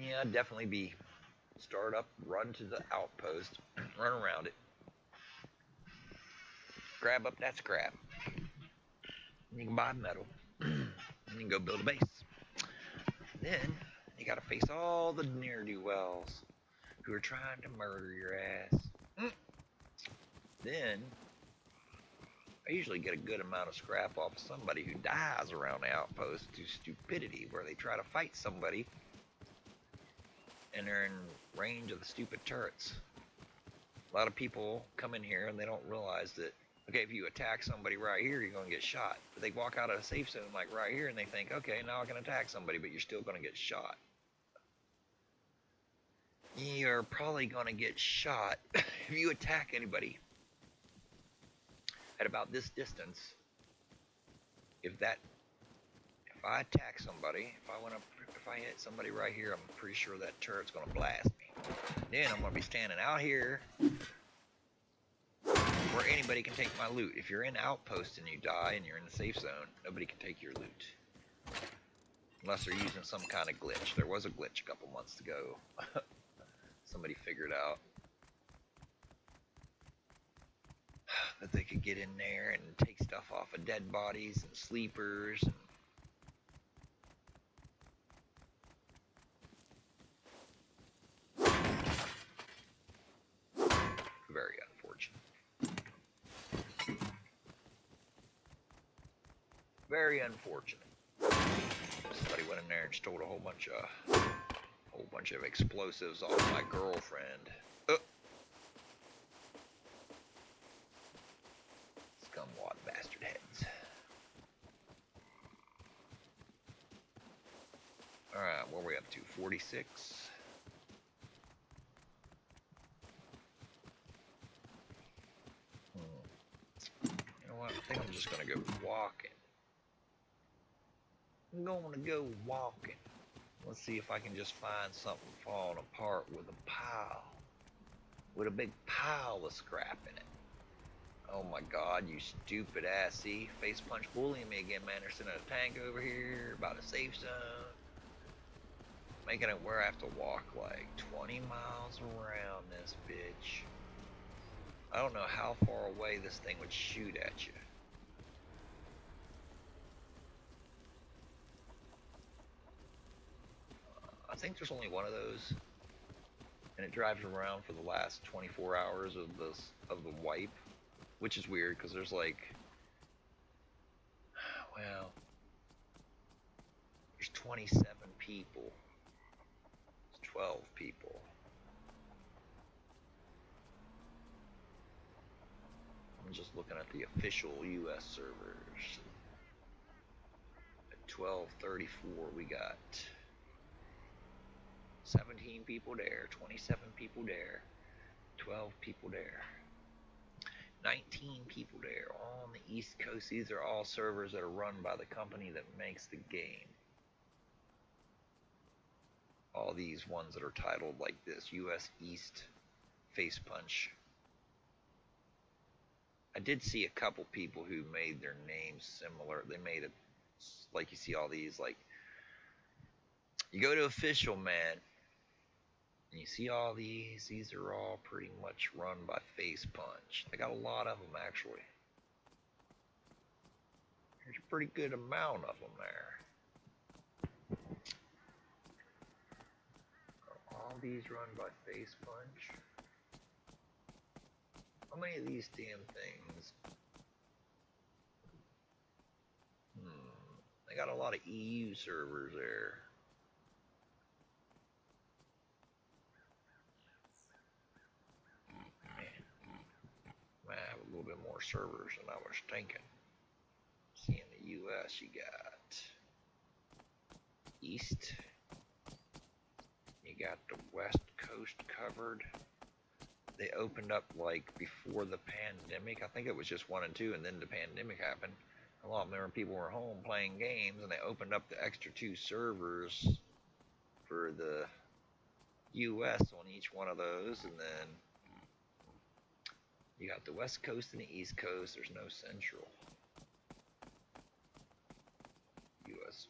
Yeah, I'd definitely be start up, run to the outpost, run around it, grab up that scrap. You can buy metal, and you can go build a base. Then you gotta face all the ne'er-do-wells who are trying to murder your ass. Then I usually get a good amount of scrap off of somebody who dies around the outpost due to stupidity, where they try to fight somebody and they're in range of the stupid turrets. A lot of people come in here and they don't realize that, okay, if you attack somebody right here, you're going to get shot. But they walk out of a safe zone like right here and they think, okay, now I can attack somebody, but you're still going to get shot. You're probably going to get shot if you attack anybody at about this distance. If I attack somebody, if I hit somebody right here, I'm pretty sure that turret's gonna blast me. Then I'm gonna be standing out here where anybody can take my loot. If you're in outpost and you die and you're in the safe zone, nobody can take your loot. Unless they're using some kind of glitch. There was a glitch a couple months ago. Somebody figured out that they could get in there and take stuff off of dead bodies and sleepers and very unfortunate. Very unfortunate. Somebody went in there and stole a whole bunch of explosives off my girlfriend. Scumwad bastard heads. Alright, what are we up to? 46? You know what? I think I'm just gonna go walking. I'm going to go walking. Let's see if I can just find something falling apart with a big pile of scrap in it. Oh my god, you stupid ass. See, face punch bullying me again, man. They're sending a tank over here, about a safe zone. Making it where I have to walk like 20 miles around this bitch. I don't know how far away this thing would shoot at you. I think there's only one of those, and it drives around for the last 24 hours of the wipe, which is weird because there's like, well, there's 27 people. There's 12 people. I'm just looking at the official US servers. At 12:34 we got 17 people there, 27 people there, 12 people there, 19 people there, all on the East Coast. These are all servers that are run by the company that makes the game. All these ones that are titled like this, US East Face Punch. I did see a couple people who made their names similar. They made it like you see all these, like you go to official, man, and you see all these are all pretty much run by Face Punch. They got a lot of them actually. There's a pretty good amount of them there. Are all these run by Face Punch? How many of these damn things? They got a lot of EU servers there. more servers than I was thinking. See, in the US, you got East, you got the West Coast covered. They opened up like before the pandemic. I think it was just 1 and 2, and then the pandemic happened. A lot of people were home playing games, and they opened up the extra 2 servers for the US on each one of those, and then you got the West Coast and the East Coast. There's no Central. US.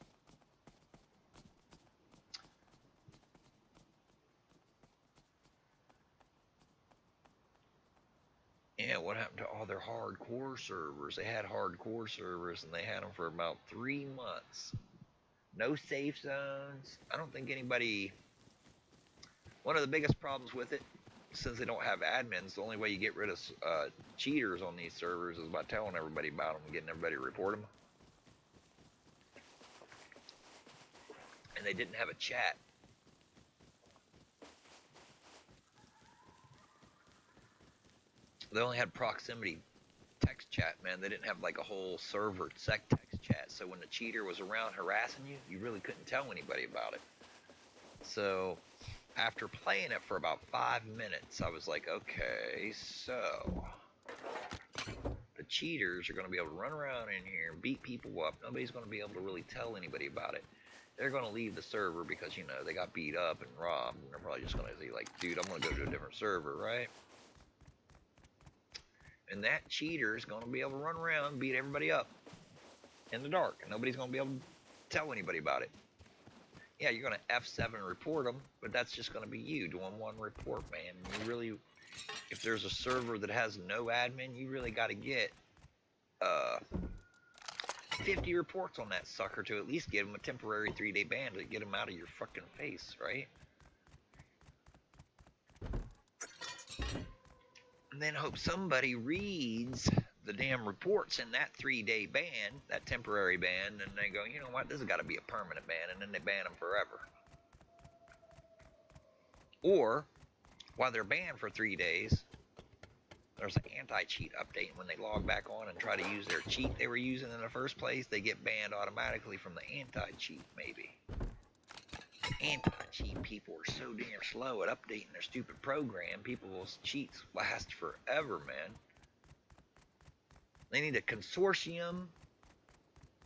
Yeah, what happened to all their hardcore servers? They had hardcore servers, and they had them for about 3 months. No safe zones. I don't think anybody... One of the biggest problems with it, since they don't have admins, the only way you get rid of cheaters on these servers is by telling everybody about them and getting everybody to report them. And they didn't have a chat. They only had proximity text chat, man. They didn't have like a whole server text chat. So when the cheater was around harassing you, you really couldn't tell anybody about it. So after playing it for about 5 minutes, I was like, okay, so the cheaters are going to be able to run around in here and beat people up. Nobody's going to be able to really tell anybody about it. They're going to leave the server because, you know, they got beat up and robbed. And they're probably just going to be like, dude, I'm going to go to a different server, right? And that cheater is going to be able to run around and beat everybody up in the dark. And nobody's going to be able to tell anybody about it. Yeah, you're going to F7 report them, but that's just going to be you doing one report, man. You really, if there's a server that has no admin, you really got to get 50 reports on that sucker to at least give him a temporary 3-day ban to get him out of your fucking face, right? And then hope somebody reads the damn reports in that 3-day ban, that temporary ban, and they go, you know what, this has got to be a permanent ban, and then they ban them forever. Or, while they're banned for 3 days, there's an anti-cheat update. When they log back on and try to use their cheat they were using in the first place, they get banned automatically from the anti-cheat, maybe. Anti-cheat people are so damn slow at updating their stupid program. People's cheats last forever, man. They need a consortium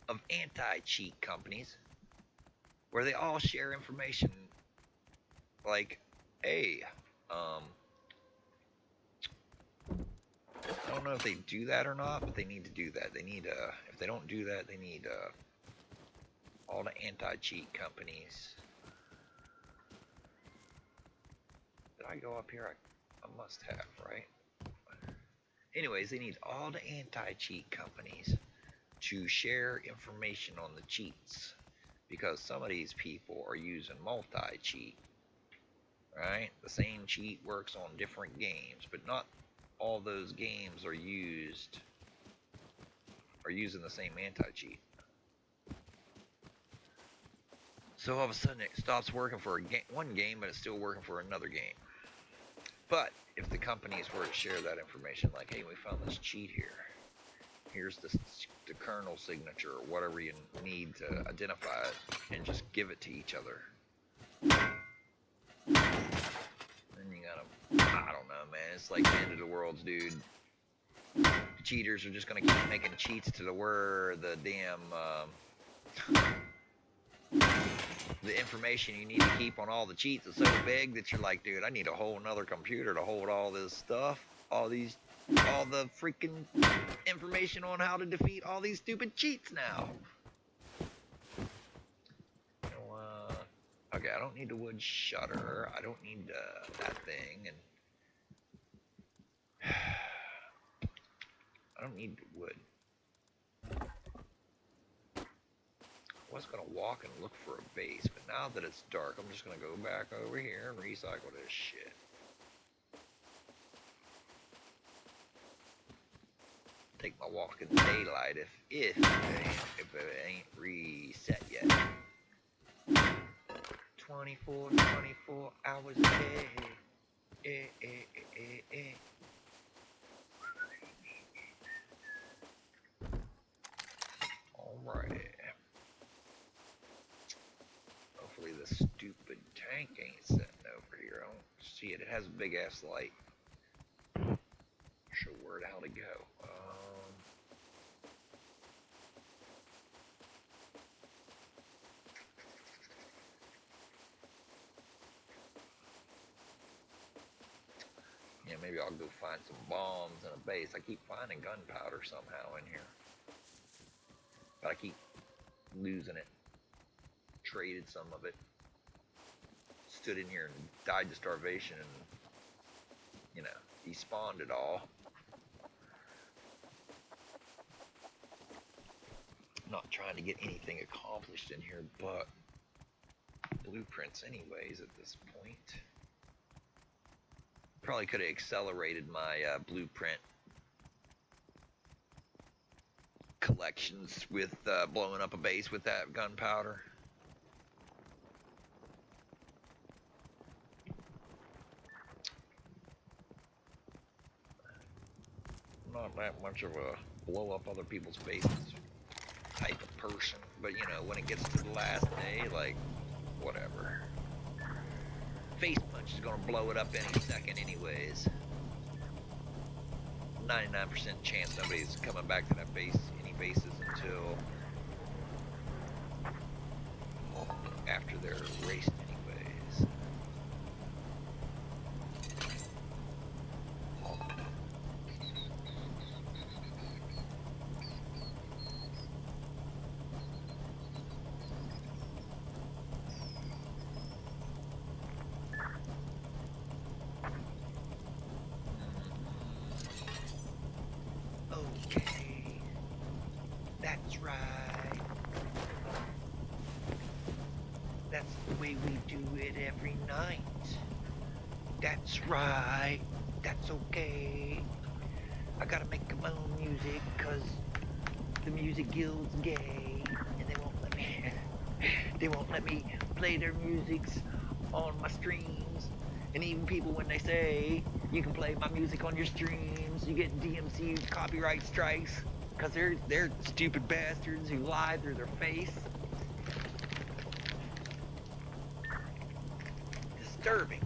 of anti-cheat companies where they all share information. Like, hey, I don't know if they do that or not, but they need to do that. They need, if they don't do that, they need all the anti-cheat companies. Did I go up here? I must have, right? Anyways, they need all the anti-cheat companies to share information on the cheats, because some of these people are using multi-cheat, right? The same cheat works on different games, but not all those games are using the same anti-cheat. So all of a sudden it stops working for one game, but it's still working for another game. But if the companies were to share that information, like, hey, we found this cheat here. Here's the kernel signature or whatever you need to identify it, and just give it to each other. Then you gotta, I don't know, man. It's like the end of the world, dude. Cheaters are just gonna keep making cheats to the where the damn the information you need to keep on all the cheats is so big that you're like, dude, I need a whole nother computer to hold all this stuff, all the freaking information on how to defeat all these stupid cheats now. So, okay, I don't need the wood shutter. I don't need that thing, and I don't need the wood. I was going to walk and look for a base, but now that it's dark, I'm just going to go back over here and recycle this shit. Take my walk in the daylight if it ain't reset yet. 24 hours a day. has a big ass light. Show where the hell to go. Yeah, maybe I'll go find some bombs and a base. I keep finding gunpowder somehow in here. But I keep losing it. Traded some of it. Stood in here and died to starvation and, you know, despawned it all. I'm not trying to get anything accomplished in here but blueprints anyways at this point. Probably could have accelerated my blueprint collections with blowing up a base with that gunpowder. Not that much of a blow up other people's bases type of person, but you know, when it gets to the last day, like, whatever. Face punch is gonna blow it up any second anyways. 99% chance nobody's coming back to that base, any bases, until after they're erased anyways. Okay, that's right. That's the way we do it every night. That's right. That's okay. I gotta make my own music, cause the music guild's gay, and they won't let me. They won't let me play their musics on my streams. And even people, when they say you can play my music on your streams, you get DMC copyright strikes, cause they're stupid bastards who lie through their face. Disturbing.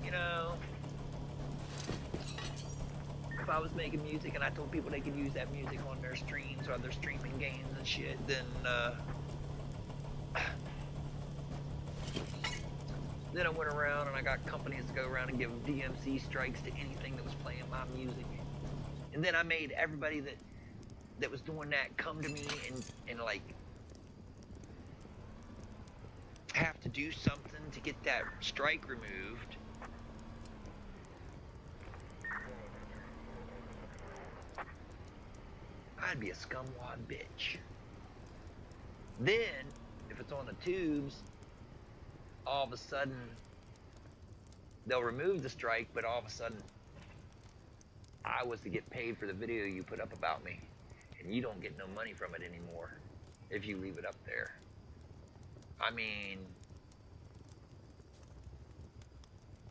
You know, if I was making music and I told people they could use that music on their streams or their streaming games and shit, then I went around and I got companies to go around and give DMC strikes to anything that was playing my music. And then I made everybody that was doing that come to me and like have to do something to get that strike removed. I'd be a scumwad bitch. Then, if it's on the tubes, all of a sudden, they'll remove the strike, but all of a sudden, I was to get paid for the video you put up about me, and you don't get no money from it anymore if you leave it up there. I mean,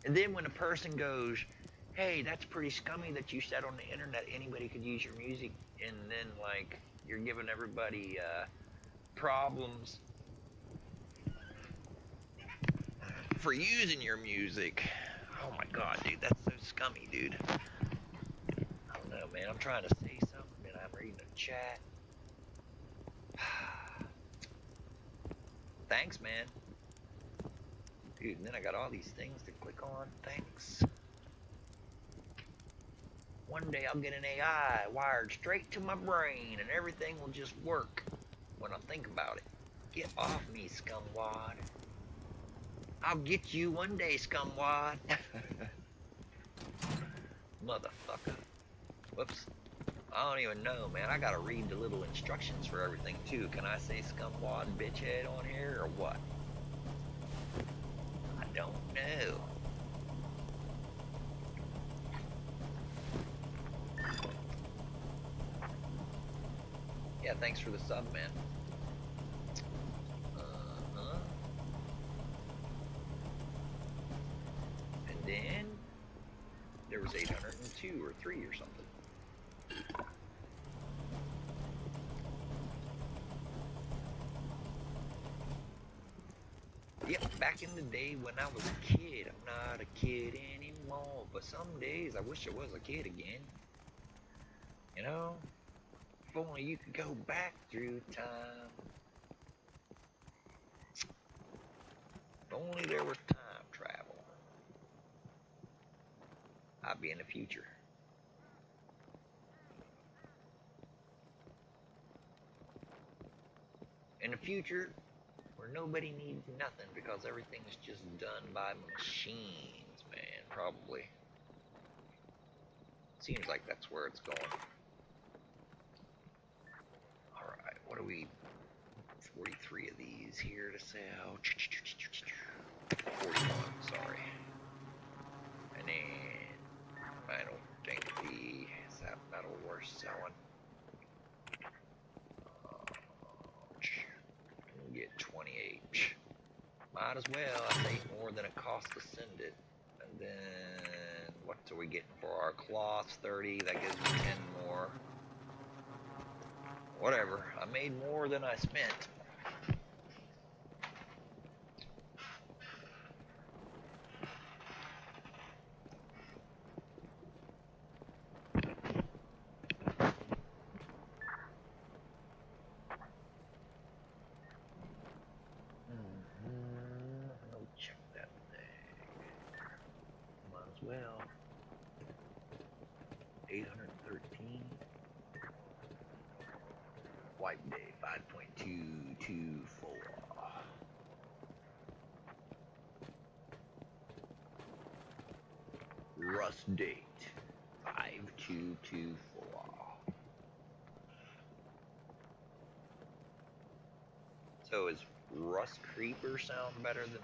and then when a person goes, hey, that's pretty scummy that you said on the internet anybody could use your music, and then like you're giving everybody problems for using your music. Oh my god, dude, that's so scummy, dude. I don't know, man. I'm trying to say something and I'm reading the chat. Thanks, man. Dude, and then I got all these things to click on. Thanks. One day I'll get an AI wired straight to my brain and everything will just work when I think about it. Get off me, scumwad. I'll get you one day, scumwad. Motherfucker. Whoops. I don't even know, man. I gotta read the little instructions for everything, too. Can I say scumwad bitchhead on here, or what? I don't know. Yeah, thanks for the sub, man. And then there was 802 or 3 or something. Yep, back in the day when I was a kid. I'm not a kid anymore, but some days I wish I was a kid again. You know? If only you could go back through time. If only there was time travel. I'd be in the future. In the future, where nobody needs nothing because everything's just done by machines, man, probably. Seems like that's where it's going. Alright, what do we... 43 of these here to sell. 41, sorry. And then I don't think is that metal worth selling. Get 28. Might as well. I think more than it costs to send it. And then what are we getting for our cloths? 30. That gives me 10 more. Whatever. I made more than I spent. Check that thing. Might as well. 813. Wipe day 5.224. Rust date 5224. So is Rust Creeper sound better than...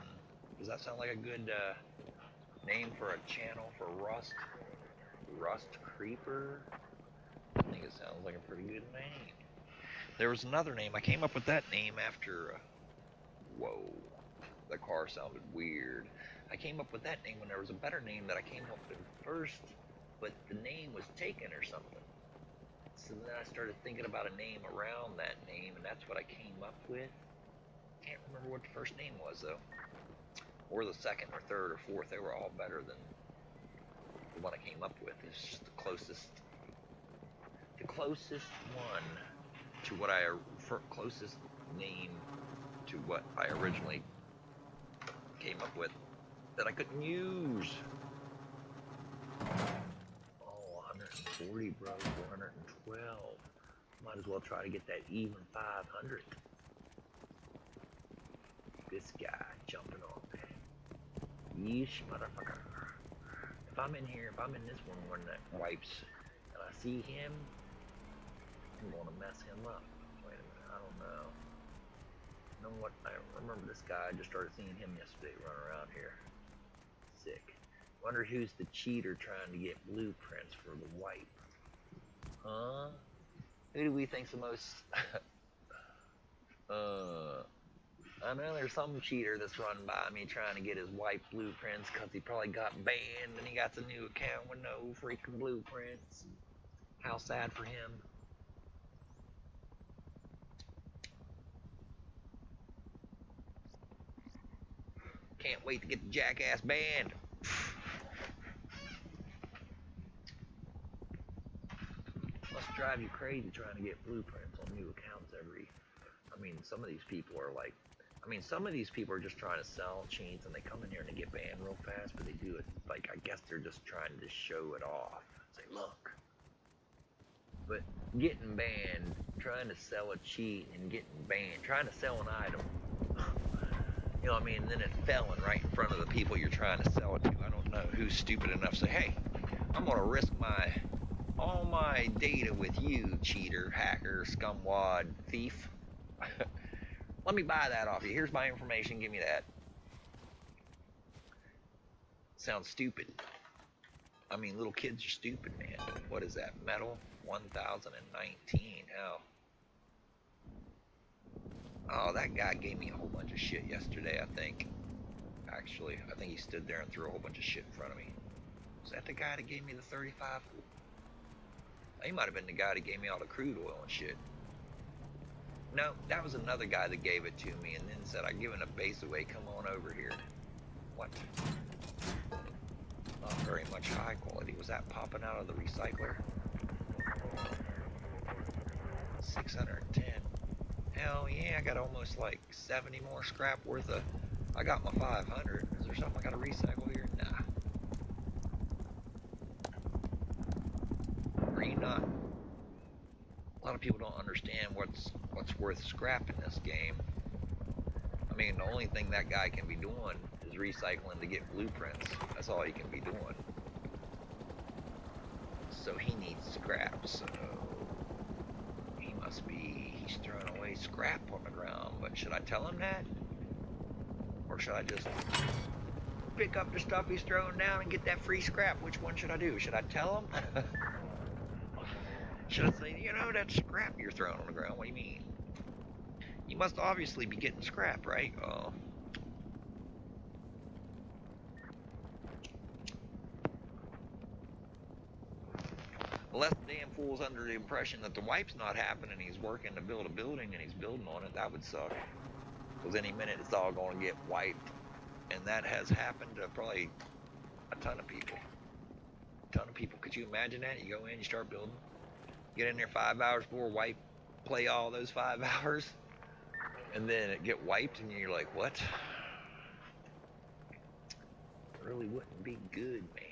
Does that sound like a good name for a channel for Rust? Rust Creeper? I think it sounds like a pretty good name. There was another name. I came up with that name after... whoa. The car sounded weird. I came up with that name when there was a better name that I came up with first, but the name was taken or something. So then I started thinking about a name around that name, and that's what I came up with. Can't remember what the first name was, though. Or the second or third or fourth. They were all better than the one I came up with. It's just the closest one to what closest name to what I originally came up with that I couldn't use. Oh, 140, bro. 412. Might as well try to get that even 500. This guy jumping on me. Yeesh, motherfucker. If I'm in here, if I'm in this one that wipes, and I see him, I'm gonna mess him up. Wait a minute, I don't know. You know what? I remember this guy. I just started seeing him yesterday running around here. Sick. Wonder who's the cheater trying to get blueprints for the wipe. Huh? Who do we think's the most... I know there's some cheater that's running by me trying to get his wipe blueprints because he probably got banned and he got a new account with no freaking blueprints. How sad for him. Can't wait to get the jackass banned. Must drive you crazy trying to get blueprints on new accounts I mean, some of these people are like, some of these people are just trying to sell cheats and they come in here and they get banned real fast, but they do it, like, I guess they're just trying to show it off. Say, look. But getting banned, trying to sell a cheat and getting banned, trying to sell an item, you know what I mean, and then it felling right in front of the people you're trying to sell it to. I don't know who's stupid enough to say, hey, I'm gonna risk all my data with you, cheater, hacker, scumwad, thief. Let me buy that off you. Here's my information. Give me that. Sounds stupid. I mean, little kids are stupid, man. What is that? Metal 1019. Hell. Oh, that guy gave me a whole bunch of shit yesterday, I think. Actually, I think he stood there and threw a whole bunch of shit in front of me. Was that the guy that gave me the 35? He might have been the guy that gave me all the crude oil and shit. No, that was another guy that gave it to me and then said, "I'm giving a base away. Come on over here." What? Not very much high quality. Was that popping out of the recycler? 610. Hell yeah, I got almost like 70 more scrap worth of. I got my 500. Is there something I gotta recycle here? Nah. Green not. A lot of people don't understand what's worth scrap in this game. I mean, the only thing that guy can be doing is recycling to get blueprints. That's all he can be doing. So he needs scrap, so he must be, he's throwing away scrap on the ground. But should I tell him that? Or should I just pick up the stuff he's throwing down and get that free scrap? Which one should I do? Should I tell him? Should I say, you know, that scrap you're throwing on the ground? What do you mean? You must obviously be getting scrap, right? Oh. Unless the damn fool's under the impression that the wipe's not happening, he's working to build a building and he's building on it, that would suck. Because any minute it's all going to get wiped. And that has happened to probably a ton of people. A ton of people. Could you imagine that? You go in, you start building, get in there 5 hours before wipe, play all those 5 hours, and then it get wiped and you're like, what? It really wouldn't be good, man.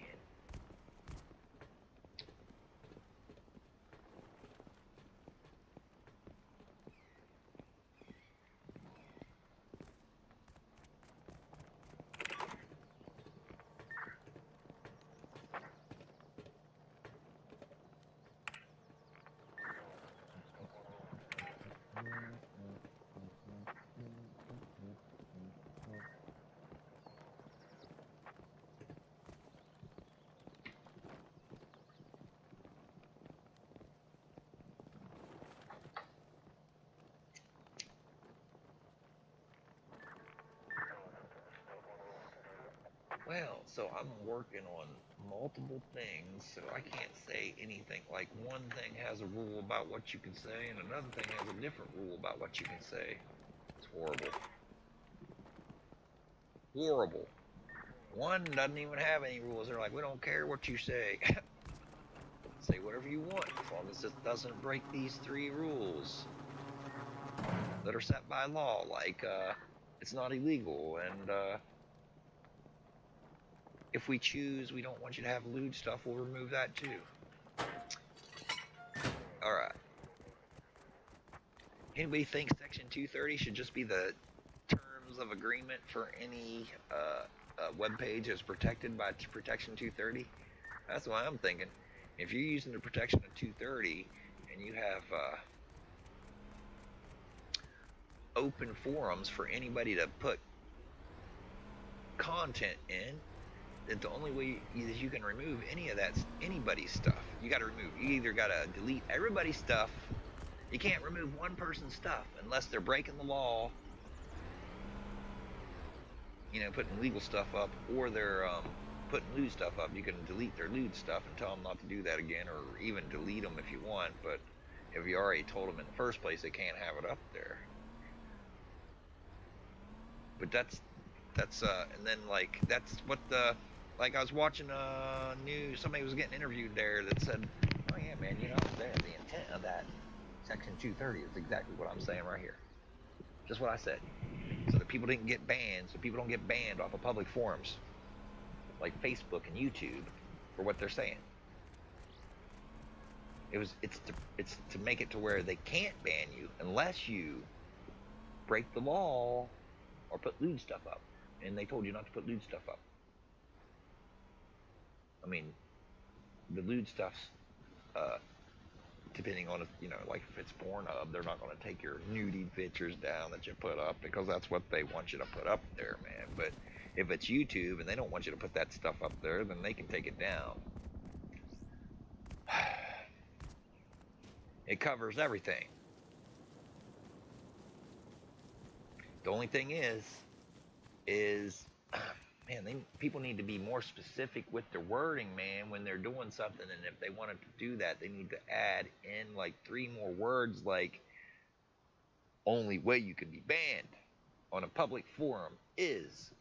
Well, so I'm working on multiple things, so I can't say anything. Like, one thing has a rule about what you can say, and another thing has a different rule about what you can say. It's horrible. Horrible. One doesn't even have any rules. They're like, we don't care what you say. Say whatever you want, as long as it doesn't break these 3 rules that are set by law. Like, it's not illegal, and, if we choose, we don't want you to have lewd stuff, we'll remove that too. Alright. Anybody think Section 230 should just be the terms of agreement for any web page that's protected by Protection 230? That's what I'm thinking. If you're using the protection of 230 and you have open forums for anybody to put content in, that the only way is you can remove any of that, anybody's stuff. You got to remove. You either got to delete everybody's stuff. You can't remove one person's stuff unless they're breaking the law, you know, putting legal stuff up, or they're putting lewd stuff up. You can delete their lewd stuff and tell them not to do that again, or even delete them if you want. But if you already told them in the first place, they can't have it up there. But that's and then like that's what the. Like, I was watching news, somebody was getting interviewed there that said, oh yeah, man, you know, the intent of that Section 230 is exactly what I'm saying right here. Just what I said. So that people didn't get banned, so people don't get banned off of public forums like Facebook and YouTube for what they're saying. It's to make it to where they can't ban you unless you break the law or put lewd stuff up. And they told you not to put lewd stuff up. I mean, the lewd stuff's, depending on, you know, like if it's Pornhub, they're not going to take your nudie pictures down that you put up because that's what they want you to put up there, man. But if it's YouTube and they don't want you to put that stuff up there, then they can take it down. It covers everything. The only thing is man, people need to be more specific with their wording, man, when they're doing something. And if they wanted to do that, they need to add in like 3 more words, like only way you can be banned on a public forum is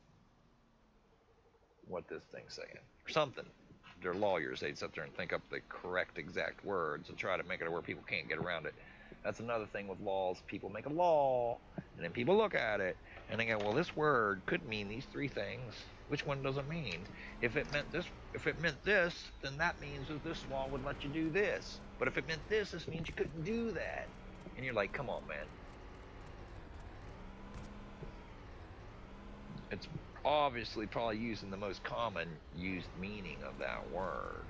what this thing's saying, or something. They're lawyers. They'd sit there and think up the correct exact words and try to make it where people can't get around it. That's another thing with laws. People make a law, and then people look at it, and they go, well, this word could mean these three things. Which one does it mean? If it meant this, then that means that this law would let you do this. But if it meant this means you couldn't do that. And you're like, come on, man. It's obviously probably using the most common used meaning of that word.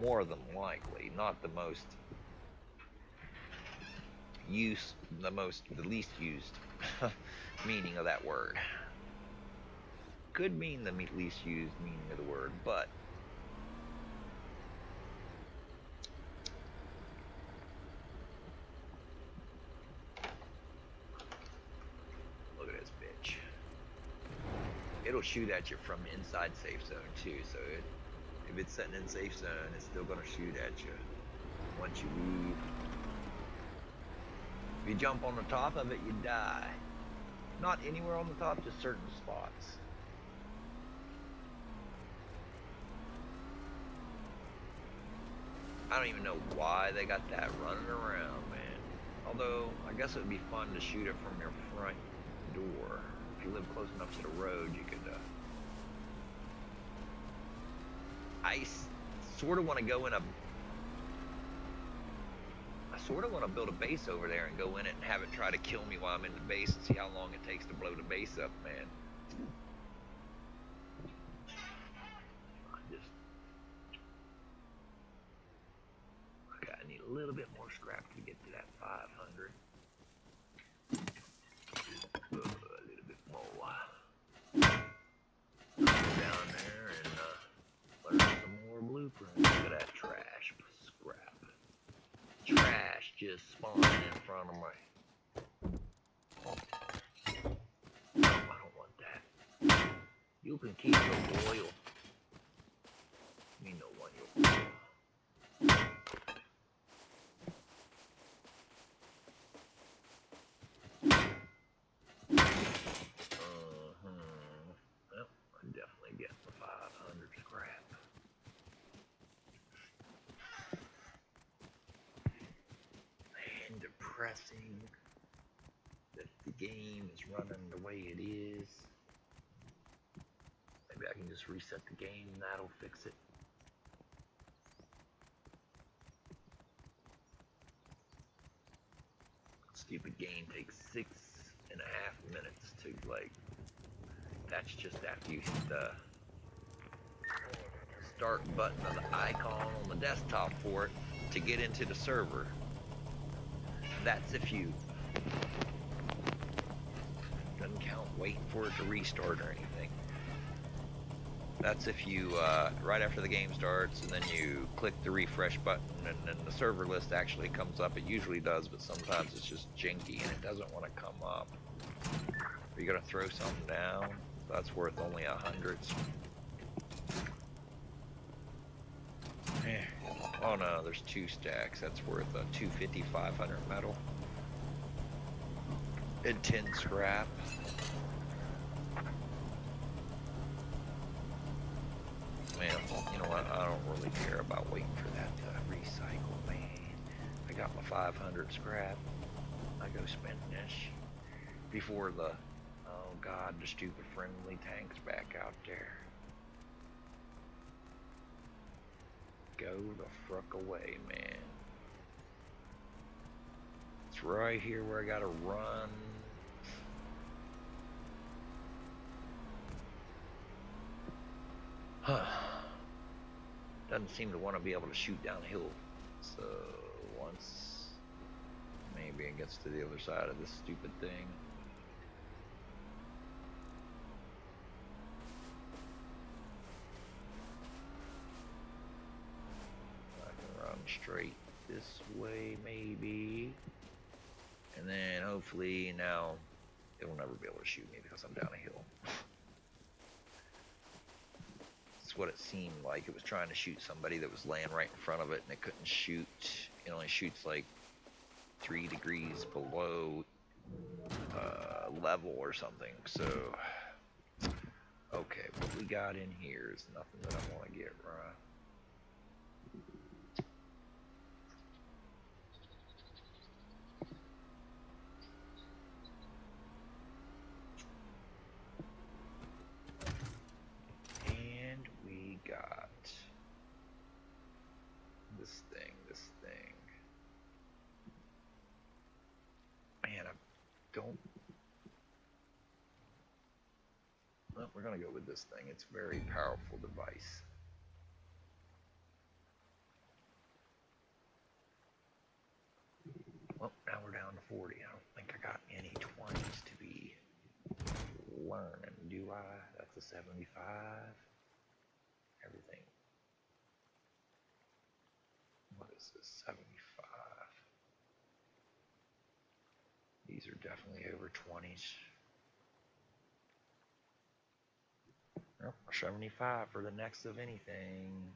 More than likely, not the most the least used meaning of that word. Could mean the least used meaning of the word, but look at this bitch. It'll shoot at you from inside safe zone too, so if it's sitting in safe zone, it's still gonna shoot at you once you leave. If you jump on the top of it, you die. Not anywhere on the top, just certain spots. I don't even know why they got that running around, man. Although, I guess it would be fun to shoot it from your front door. If you live close enough to the road, you could, I sort of want to go in a... I sort of want to build a base over there and go in it and have it try to kill me while I'm in the base and see how long it takes to blow the base up, man. I need a little bit more scrap to get to that 500. A little bit more. Down there and learn some more blueprints. Look at that trash scrap. Trash just spawning in front of me. No, I don't want that. You can keep your oil. Me no want your oil. Well, I definitely get the 500 scrap. And depressing that the game is running the way it is. Maybe I can just reset the game and that'll fix it. Stupid game takes 6.5 minutes to, like, that's just after you hit the start button of the icon on the desktop for it to get into the server. That's if you... Doesn't count waiting for it to restart or anything. That's if you, right after the game starts, and then you click the refresh button, and then the server list actually comes up. It usually does, but sometimes it's just janky, and it doesn't want to come up. Are you gonna throw something down? That's worth only 100. Oh no, there's 2 stacks. That's worth 250, 500 metal. And 10 scrap. Man, you know what? I don't really care about waiting for that to recycle, man. I got my 500 scrap. I go spend this before the, oh god, the stupid friendly tank's back out there. Go the fruck away, man. It's right here where I gotta run. Huh. Doesn't seem to want to be able to shoot downhill. So once maybe it gets to the other side of this stupid thing. I can run straight this way maybe. And then hopefully now it will never be able to shoot me because I'm down a hill. That's what it seemed like. It was trying to shoot somebody that was laying right in front of it and it couldn't shoot. It only shoots like 3 degrees below level or something. So, okay, what we got in here is nothing that I want to get right. And we got this thing. Man, I don't. Well, we're gonna go with this thing. It's a very powerful device. Well, now we're down to 40. I don't think I got any 20s to be learning, do I? That's a 75. Everything. What is this? 75. These are definitely over 20s. Oh, 75 for the next of anything.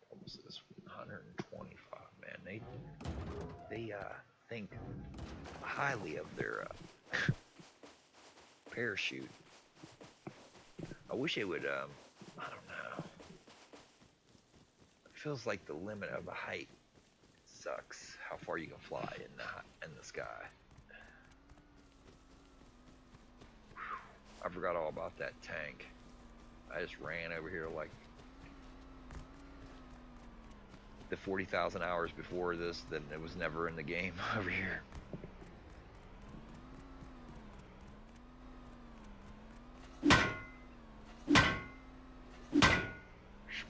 What was this? 125. Man, they think highly of their parachute. I wish it would. I don't know. It feels like the limit of the height sucks. How far you can fly in the sky. I forgot all about that tank. I just ran over here like the 40,000 hours before this, then it was never in the game over here.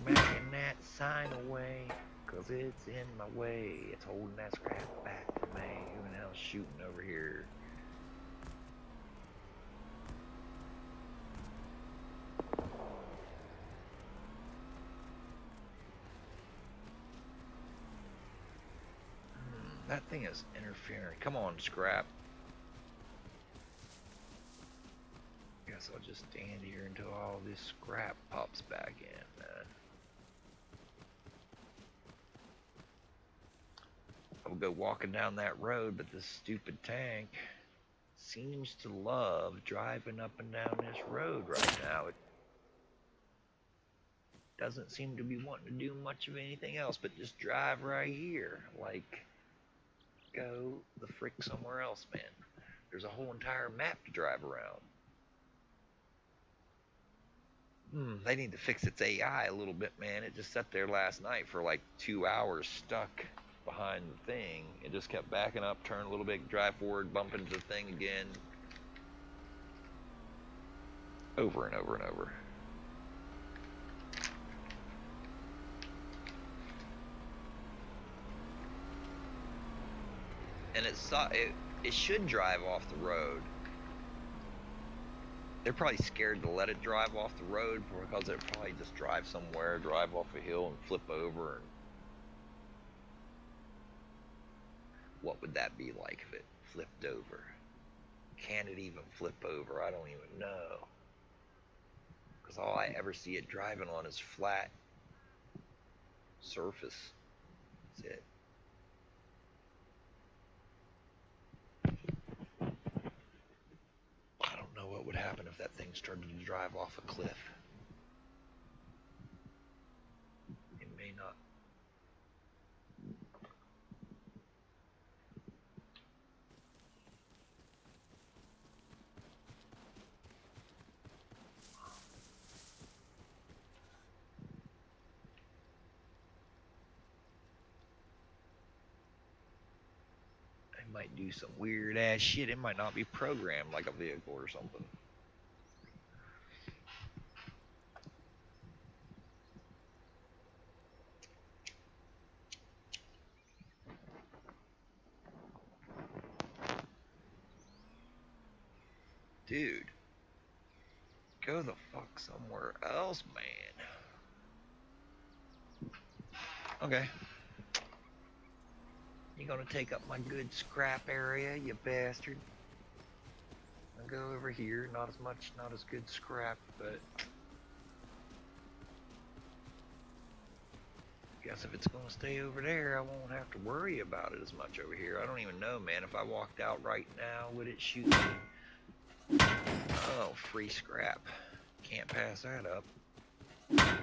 Smacking that sign away, 'cause it's in my way. It's holding that scrap back to me. Who the hell's shooting over here? That thing is interfering. Come on, scrap. Guess I'll just stand here until all this scrap pops back in, man. I would go walking down that road, but this stupid tank seems to love driving up and down this road right now. It doesn't seem to be wanting to do much of anything else but just drive right here. Like, go the frick somewhere else, man. There's a whole entire map to drive around. They need to fix its AI a little bit, man. It just sat there last night for like 2 hours stuck behind the thing. It just kept backing up, turn a little bit, drive forward, bump into the thing again. Over and over and over. And it should drive off the road. They're probably scared to let it drive off the road because it'll probably just drive somewhere, drive off a hill and flip over. And what would that be like if it flipped over? Can it even flip over? I don't even know. Because all I ever see it driving on is flat surface. That's it. I don't know what would happen if that thing started to drive off a cliff. It may not. It might do some weird ass shit. It might not be programmed like a vehicle or something. Dude, go the fuck somewhere else, man. Okay. You gonna take up my good scrap area, you bastard? I'll go over here. Not as good scrap, but Guess if it's gonna stay over there, I won't have to worry about it as much over here. I don't even know, man. If I walked out right now, would it shoot me? Oh, free scrap. Can't pass that up.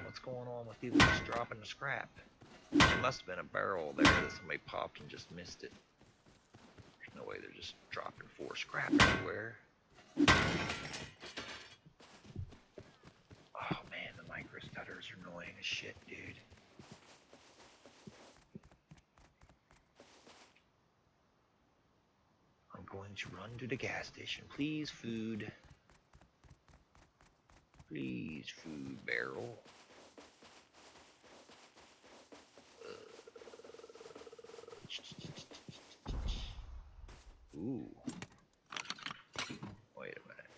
What's going on with people just dropping the scrap? There must have been a barrel there that somebody popped and just missed it. There's no way they're just dropping 4 scrap everywhere. Oh man, the micro stutters are annoying as shit, dude. I'm going to run to the gas station. Please, food. Please, food barrel. Ooh. Wait a minute.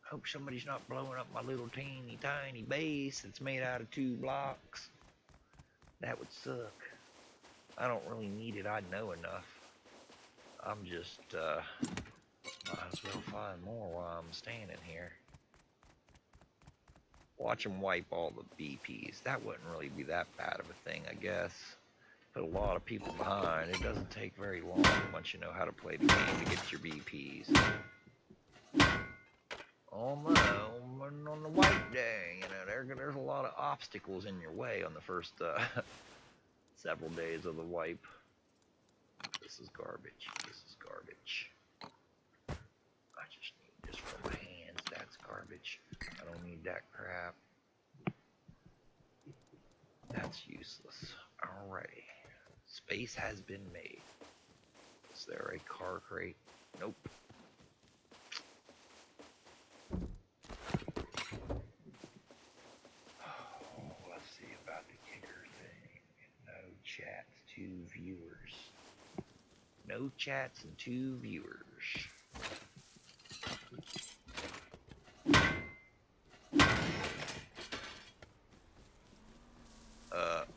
Hope somebody's not blowing up my little teeny tiny base that's made out of 2 blocks. That would suck. I don't really need it. I know enough. I'm just, might as well find more while I'm standing here. Watch them wipe all the BPs. That wouldn't really be that bad of a thing, I guess. Put a lot of people behind. It doesn't take very long once you know how to play the game to get your BPs. On the wipe day, you know, there's a lot of obstacles in your way on the first several days of the wipe. This is garbage. This is garbage. I just need this for my hands. That's garbage. I don't need that crap. That's useless. Alrighty. Space has been made. Is there a car crate? Nope. Oh, let's see about the kicker thing. No chats, 2 viewers. No chats and 2 viewers.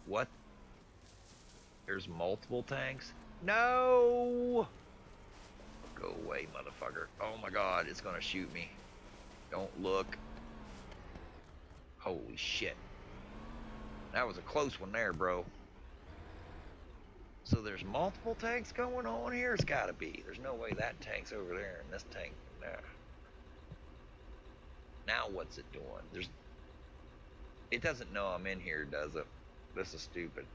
What? There's multiple tanks? No! Go away, motherfucker. Oh my god, it's gonna shoot me. Don't look. Holy shit. That was a close one there, bro. So there's multiple tanks going on here? It's gotta be. There's no way that tank's over there and this tank there. Now what's it doing? It doesn't know I'm in here, does it? This is stupid.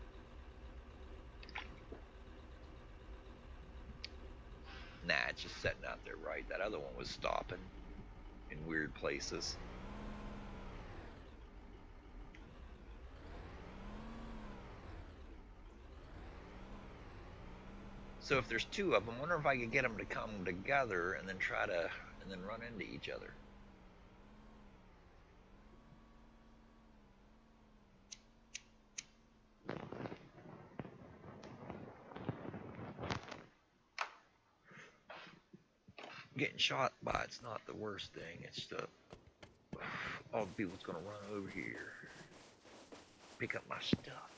Nah, it's just sitting out there right. That other one was stopping in weird places. So if there's 2 of them, I wonder if I could get them to come together and then and then run into each other. Getting shot by it's not the worst thing. It's all the people's gonna run over here, pick up my stuff.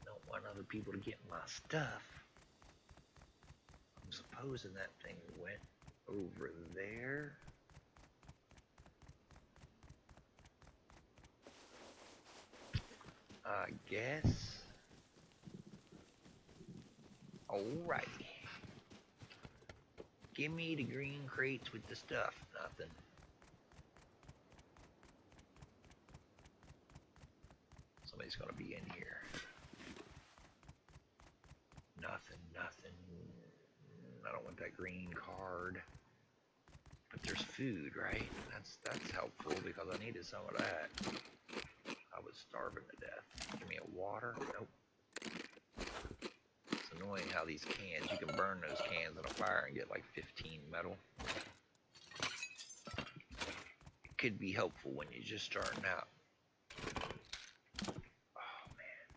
Don't want other people to get my stuff. I'm supposing that thing went over there. I guess. Alrighty. Give me the green crates with the stuff. Nothing. Somebody's gonna be in here. Nothing, nothing. I don't want that green card. But there's food, right? That's helpful because I needed some of that. I was starving to death. Give me a water. Nope. It's annoying how these cans, you can burn those cans in a fire and get like 15 metal. It could be helpful when you're just starting out. Oh man.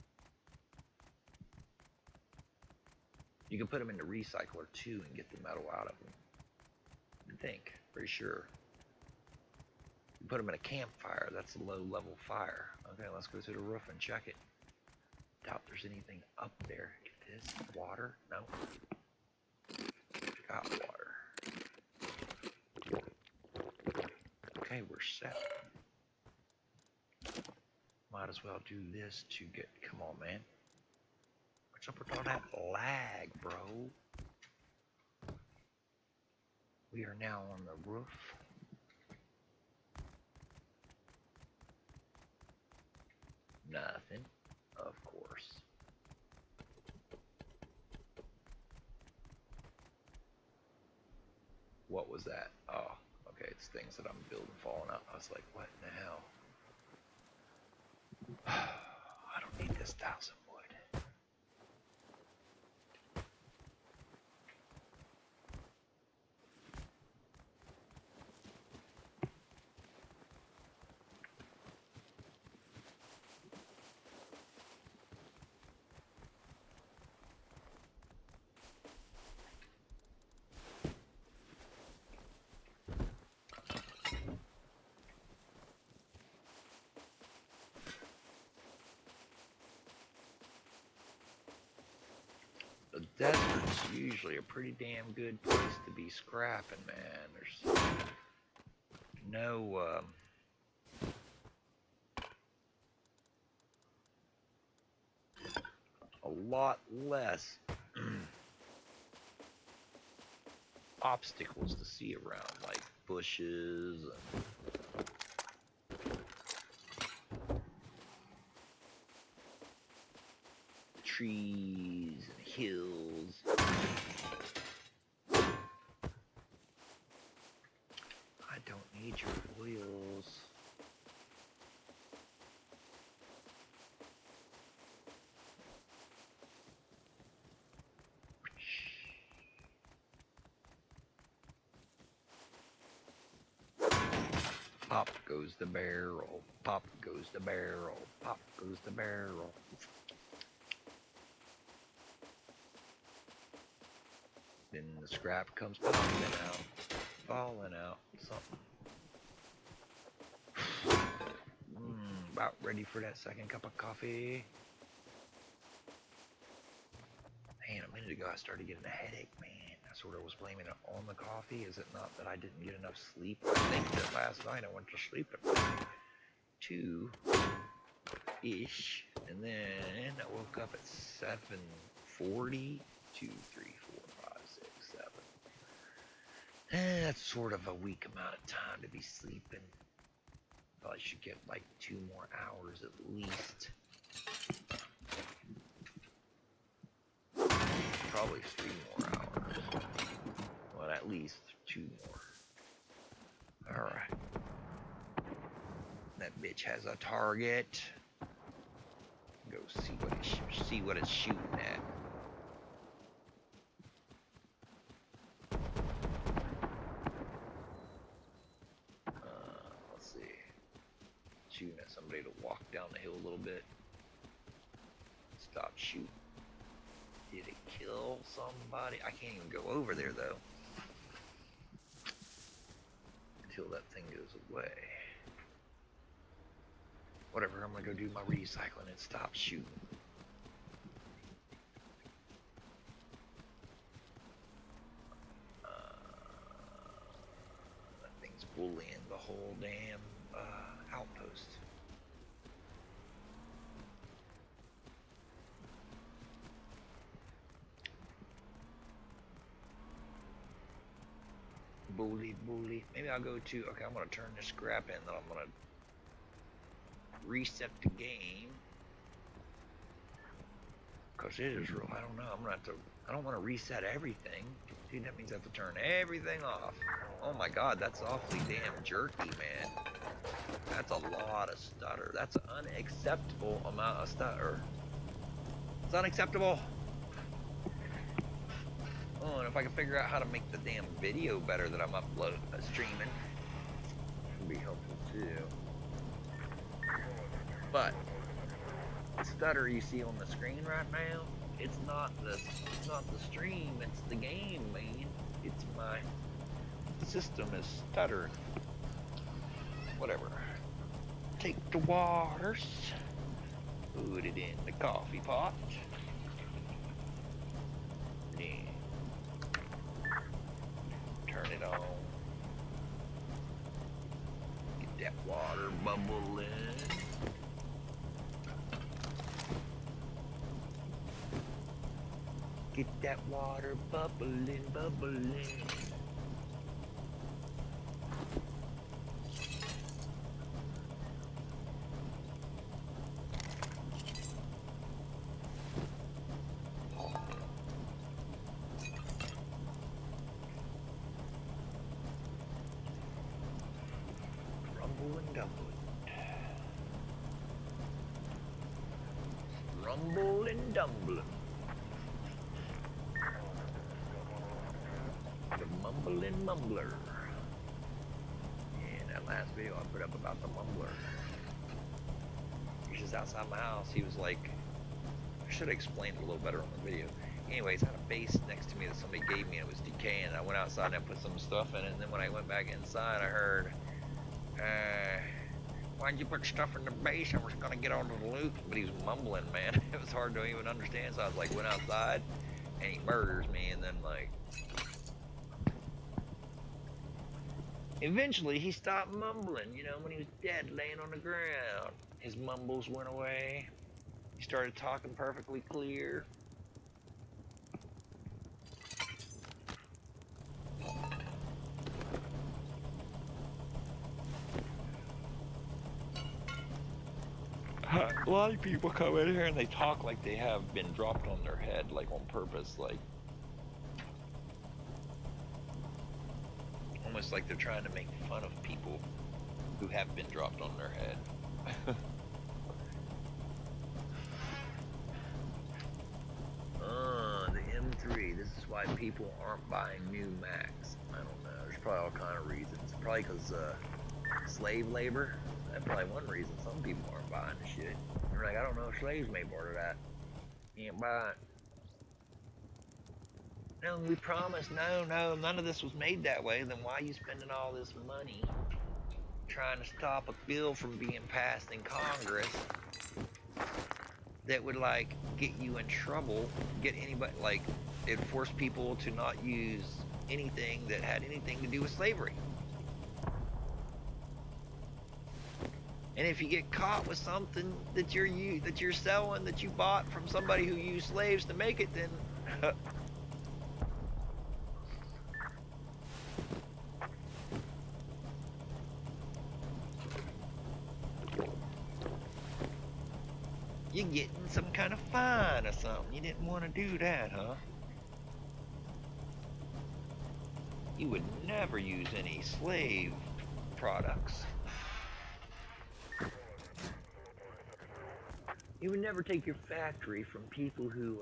You can put them in the recycler too and get the metal out of them. I think, pretty sure. You put them in a campfire, that's a low level fire. Okay, let's go to the roof and check it. Doubt there's anything up there. Get this, water, no. Got water. Okay, we're set. might as well do this to get. Come on, man. What's up with all that lag, bro? We are now on the roof. Nothing, of course. What was that? Oh, okay, it's things that I'm building falling out. I was like, what in the hell? I don't need this 1,000 wood. The desert's usually a pretty damn good place to be scrapping, man. There's no, a lot less obstacles to see around, like bushes and trees and hills. I don't need your wheels. Pop goes the barrel, pop goes the barrel, pop goes the barrel. Then the scrap comes falling out, something. About ready for that second cup of coffee. Man, a minute ago I started getting a headache, man. I sort of was blaming it on the coffee. Is it not that I didn't get enough sleep? I think that last night I went to sleep at 2-ish, and then I woke up at 7:40. 2, 3, 4, 5, 6, 7. That's sort of a weak amount of time to be sleeping. Probably should get like 2 more hours at least. Probably 3 more hours. Well, at least 2 more. Alright. That bitch has a target. Go see what it's shooting at. Let's see. Shooting at somebody to walk down the hill a little bit. Stop shooting. Did it kill somebody? I can't even go over there though. Until that thing goes away. Whatever, I'm gonna go do my recycling and stop shooting. That thing's bullying the whole damn outpost. Bully. Maybe I'll go to, okay, I'm gonna turn this scrap in, then I'm gonna reset the game. Cause it is real, I don't know, I'm gonna have to, I don't wanna reset everything. Dude, that means I have to turn everything off. Oh my god, that's awfully damn jerky, man. That's a lot of stutter. That's an unacceptable amount of stutter. It's unacceptable. Oh, and if I can figure out how to make the damn video better that I'm streaming, would be helpful too. But the stutter you see on the screen right now, it's not the stream, it's the game, man. It's my system is stuttering. Whatever. Take the waters, put it in the coffee pot. Then turn it on. Get that water bubbling. Get that water bubbling, bubbling. Rumble and dumbling. Rumble and dumbling. The mumbling mumbler. Yeah, that last video I put up about the mumbler. He's just outside my house. He was like, I should have explained it a little better on the video. Anyways, I had a base next to me that somebody gave me and it was decaying. I went outside and I put some stuff in it, and then when I went back inside, I heard, why'd you put stuff in the base? I was gonna get onto the loop. But he was mumbling, man. It was hard to even understand, so I was like, went outside and he murders me, and then like, eventually he stopped mumbling, you know, when he was dead laying on the ground. His mumbles went away. He started talking perfectly clear. A lot of people come in here and they talk like they have been dropped on their head, like on purpose, like almost like they're trying to make fun of people who have been dropped on their head. The M3, this is why people aren't buying new Macs. I don't know, there's probably all kind of reasons. Probably because slave labor. That's probably one reason some people aren't buying the shit. They're like, I don't know if slaves made part of that. Can't buy it. No, we promised, no, none of this was made that way. Then why are you spending all this money trying to stop a bill from being passed in Congress that would like get you in trouble, get anybody, like it forced people to not use anything that had anything to do with slavery. And if you get caught with something that you're selling that you bought from somebody who used slaves to make it, then you're getting some kind of fine or something. You didn't want to do that, huh? You would never use any slave products. You would never take your factory from people who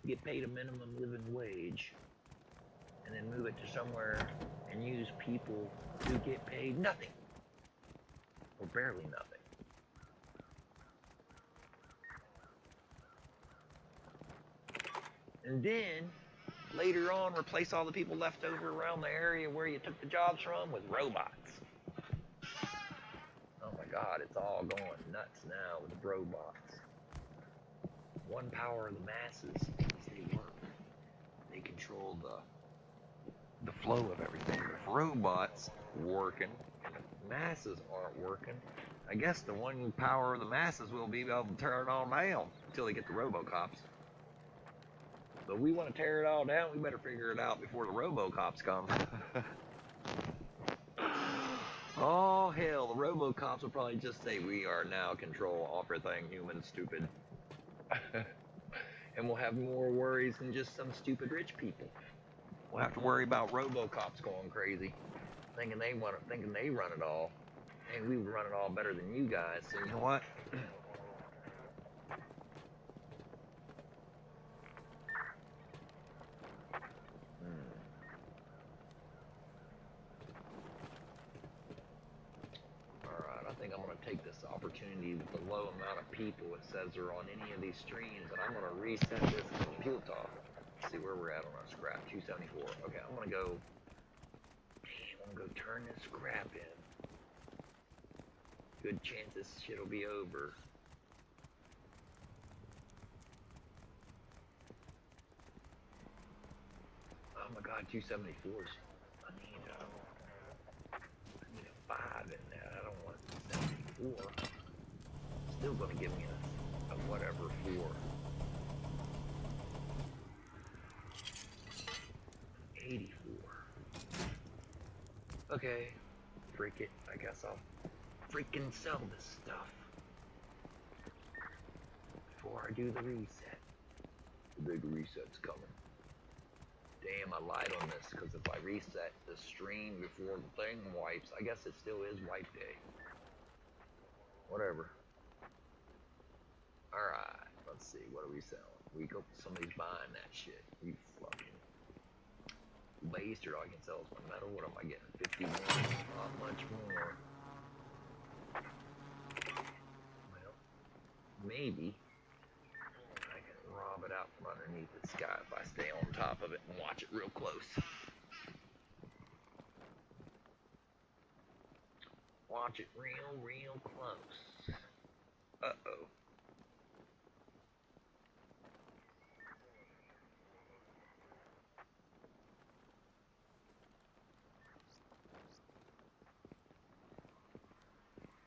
get paid a minimum living wage and then move it to somewhere and use people who get paid nothing or barely nothing. And then later on replace all the people left over around the area where you took the jobs from with robots. Oh my God, it's all going nuts now with the robots. One power of the masses is they work. They control the flow of everything. If robots working and the masses aren't working, I guess the one power of the masses will be able to turn it all down until they get the RoboCops. But we want to tear it all down, we better figure it out before the RoboCops come. Oh hell, the RoboCops will probably just say we are now control everything human stupid. And we'll have more worries than just some stupid rich people. We'll have to worry about RoboCops going crazy, thinking they run it all. And we would run it all better than you guys. So you know what? Alright, I think I'm going to take this opportunity with the low amount of people it says are on any of these streams, and I'm going to reset this computer. Let's see where we're at on our scrap. 274. Okay, I'm going to go. I'm going to go turn this scrap in. Good chance this shit will be over. Oh my God, 274s. I need a 5 in that. I don't want 74. Still gonna give me a whatever 4. Okay, freak it. I guess I'll freaking sell this stuff before I do the reset. The big reset's coming. Damn, I lied on this, because if I reset the stream before the thing wipes, I guess it still is wipe day. Whatever. Alright, let's see, what are we selling? We go, somebody's buying that shit. You fucking bastard. All I can sell is my metal. What am I getting? 51? Not much more. Well, maybe I can rob it out from underneath the sky if I stay on top of it and watch it real close. Watch it real close. Uh-oh.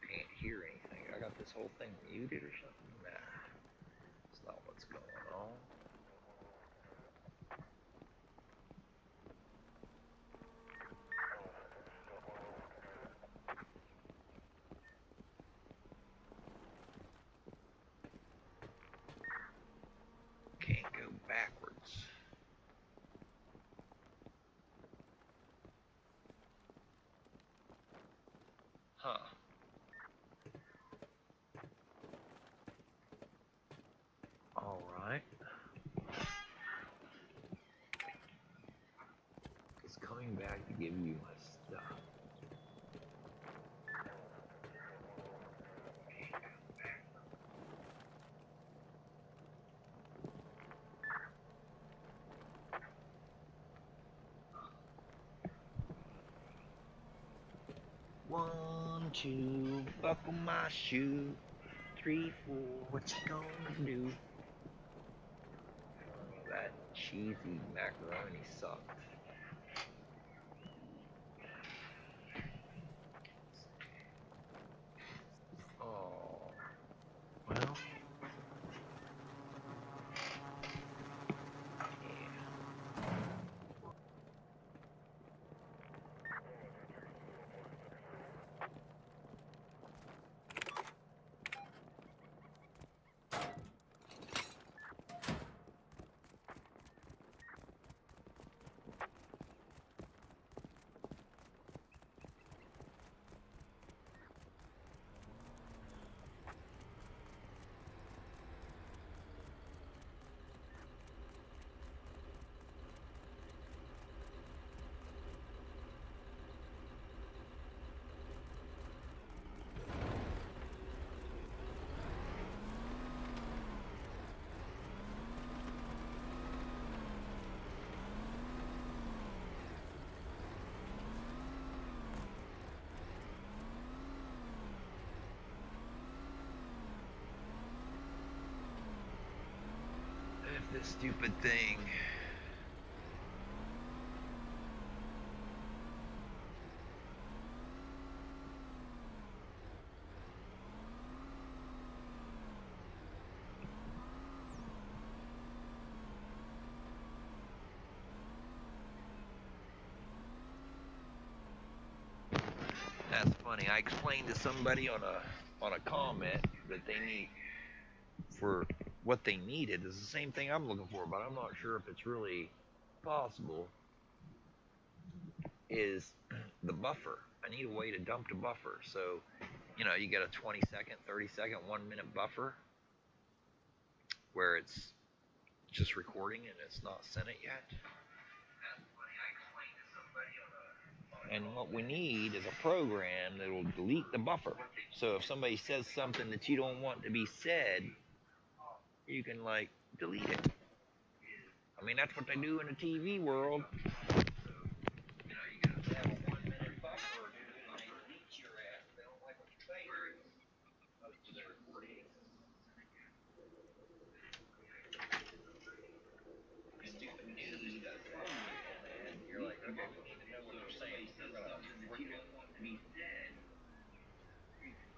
Can't hear anything. I got this whole thing muted or something? Nah. That's not what's going on. Can't go backwards. Huh. Alright. It's coming back to give you my stuff. 1, 2, buckle my shoe. 3, 4, what you gonna do? Oh, that cheesy macaroni sucked. Oh, well, if this stupid thing. That's funny. I explained to somebody on a comment that they need for what they needed is the same thing I'm looking for, but I'm not sure if it's really possible. Is the buffer? I need a way to dump the buffer. So, you get a 20-second, 30-second, 1-minute buffer where it's just recording and it's not sent it yet. And what we need is a program that will delete the buffer. So if somebody says something that you don't want to be said, you can delete it. I mean, that's what they do in the TV world. You gotta have a 1-minute buffer, and they delete your ass. They don't like what you say. Most of their recordings. Stupid news does and you're like, okay, we need to know what they're saying. Says something that you don't want to be said. You can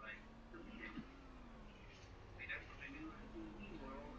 delete it. I mean, that's what they do in the TV world.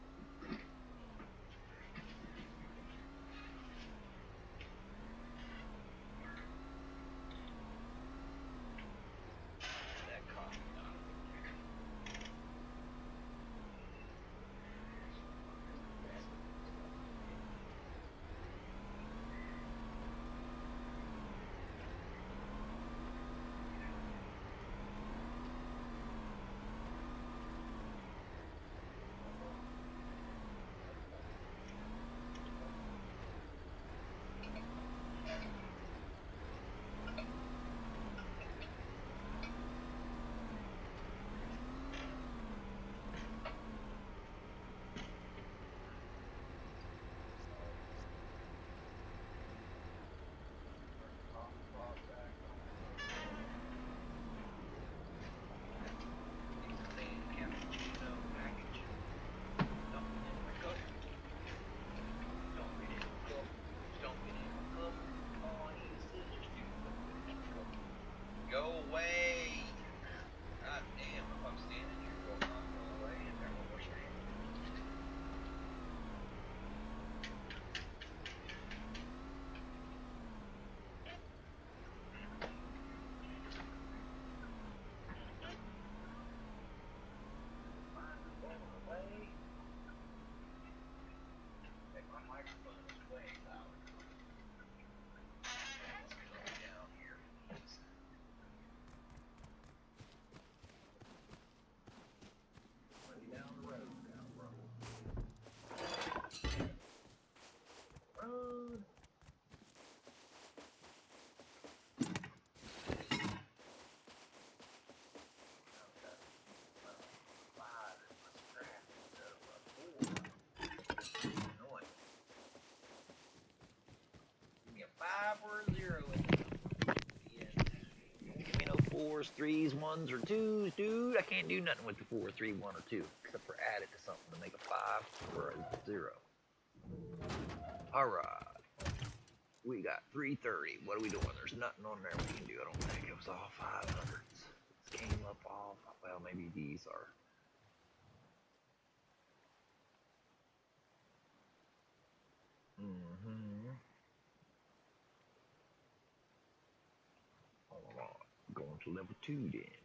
away. God damn, if I'm standing here, will it not go away? Is that what we're saying? Mine's going away. Hey, my microphone is way loud. Let's come down here. Down the road, down the road. Road. Give me a 5 or a 0. Give me no 4s, 3s, 1s, or 2s, dude. I can't do nothing with the 4, 3, 1, or 2, except for add it to something to make a 5 or a 0. Alright. We got 330. What are we doing? There's nothing on there we can do, I don't think. It was all 500s. This came up all, well, maybe these are. Alright. Going to level 2 then.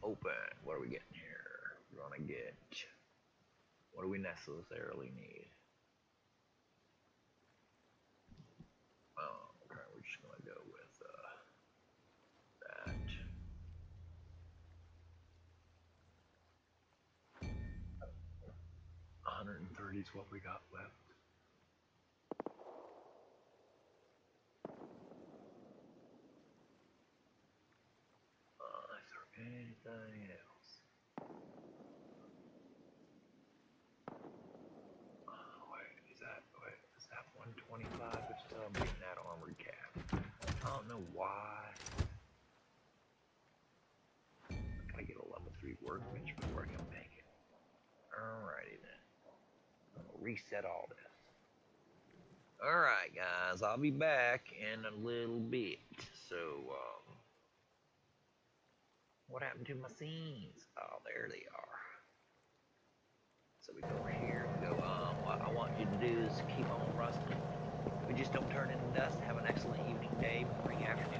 Open. What are we getting here? We're gonna get. What do we necessarily need? Oh, okay, we're just gonna go with that. 130 is what we got left. Is there anything else? Wait, is that 125? It's still getting that armored cap. I don't know why. I gotta get a level 3 workbench before I can make it. Alrighty then. I'll reset all this. Alright guys, I'll be back in a little bit. So, what happened to my scenes? Oh, there they are. So we go here and go, what I want you to do is keep on rusting. We just don't turn into dust. Have an excellent evening, day, morning, afternoon.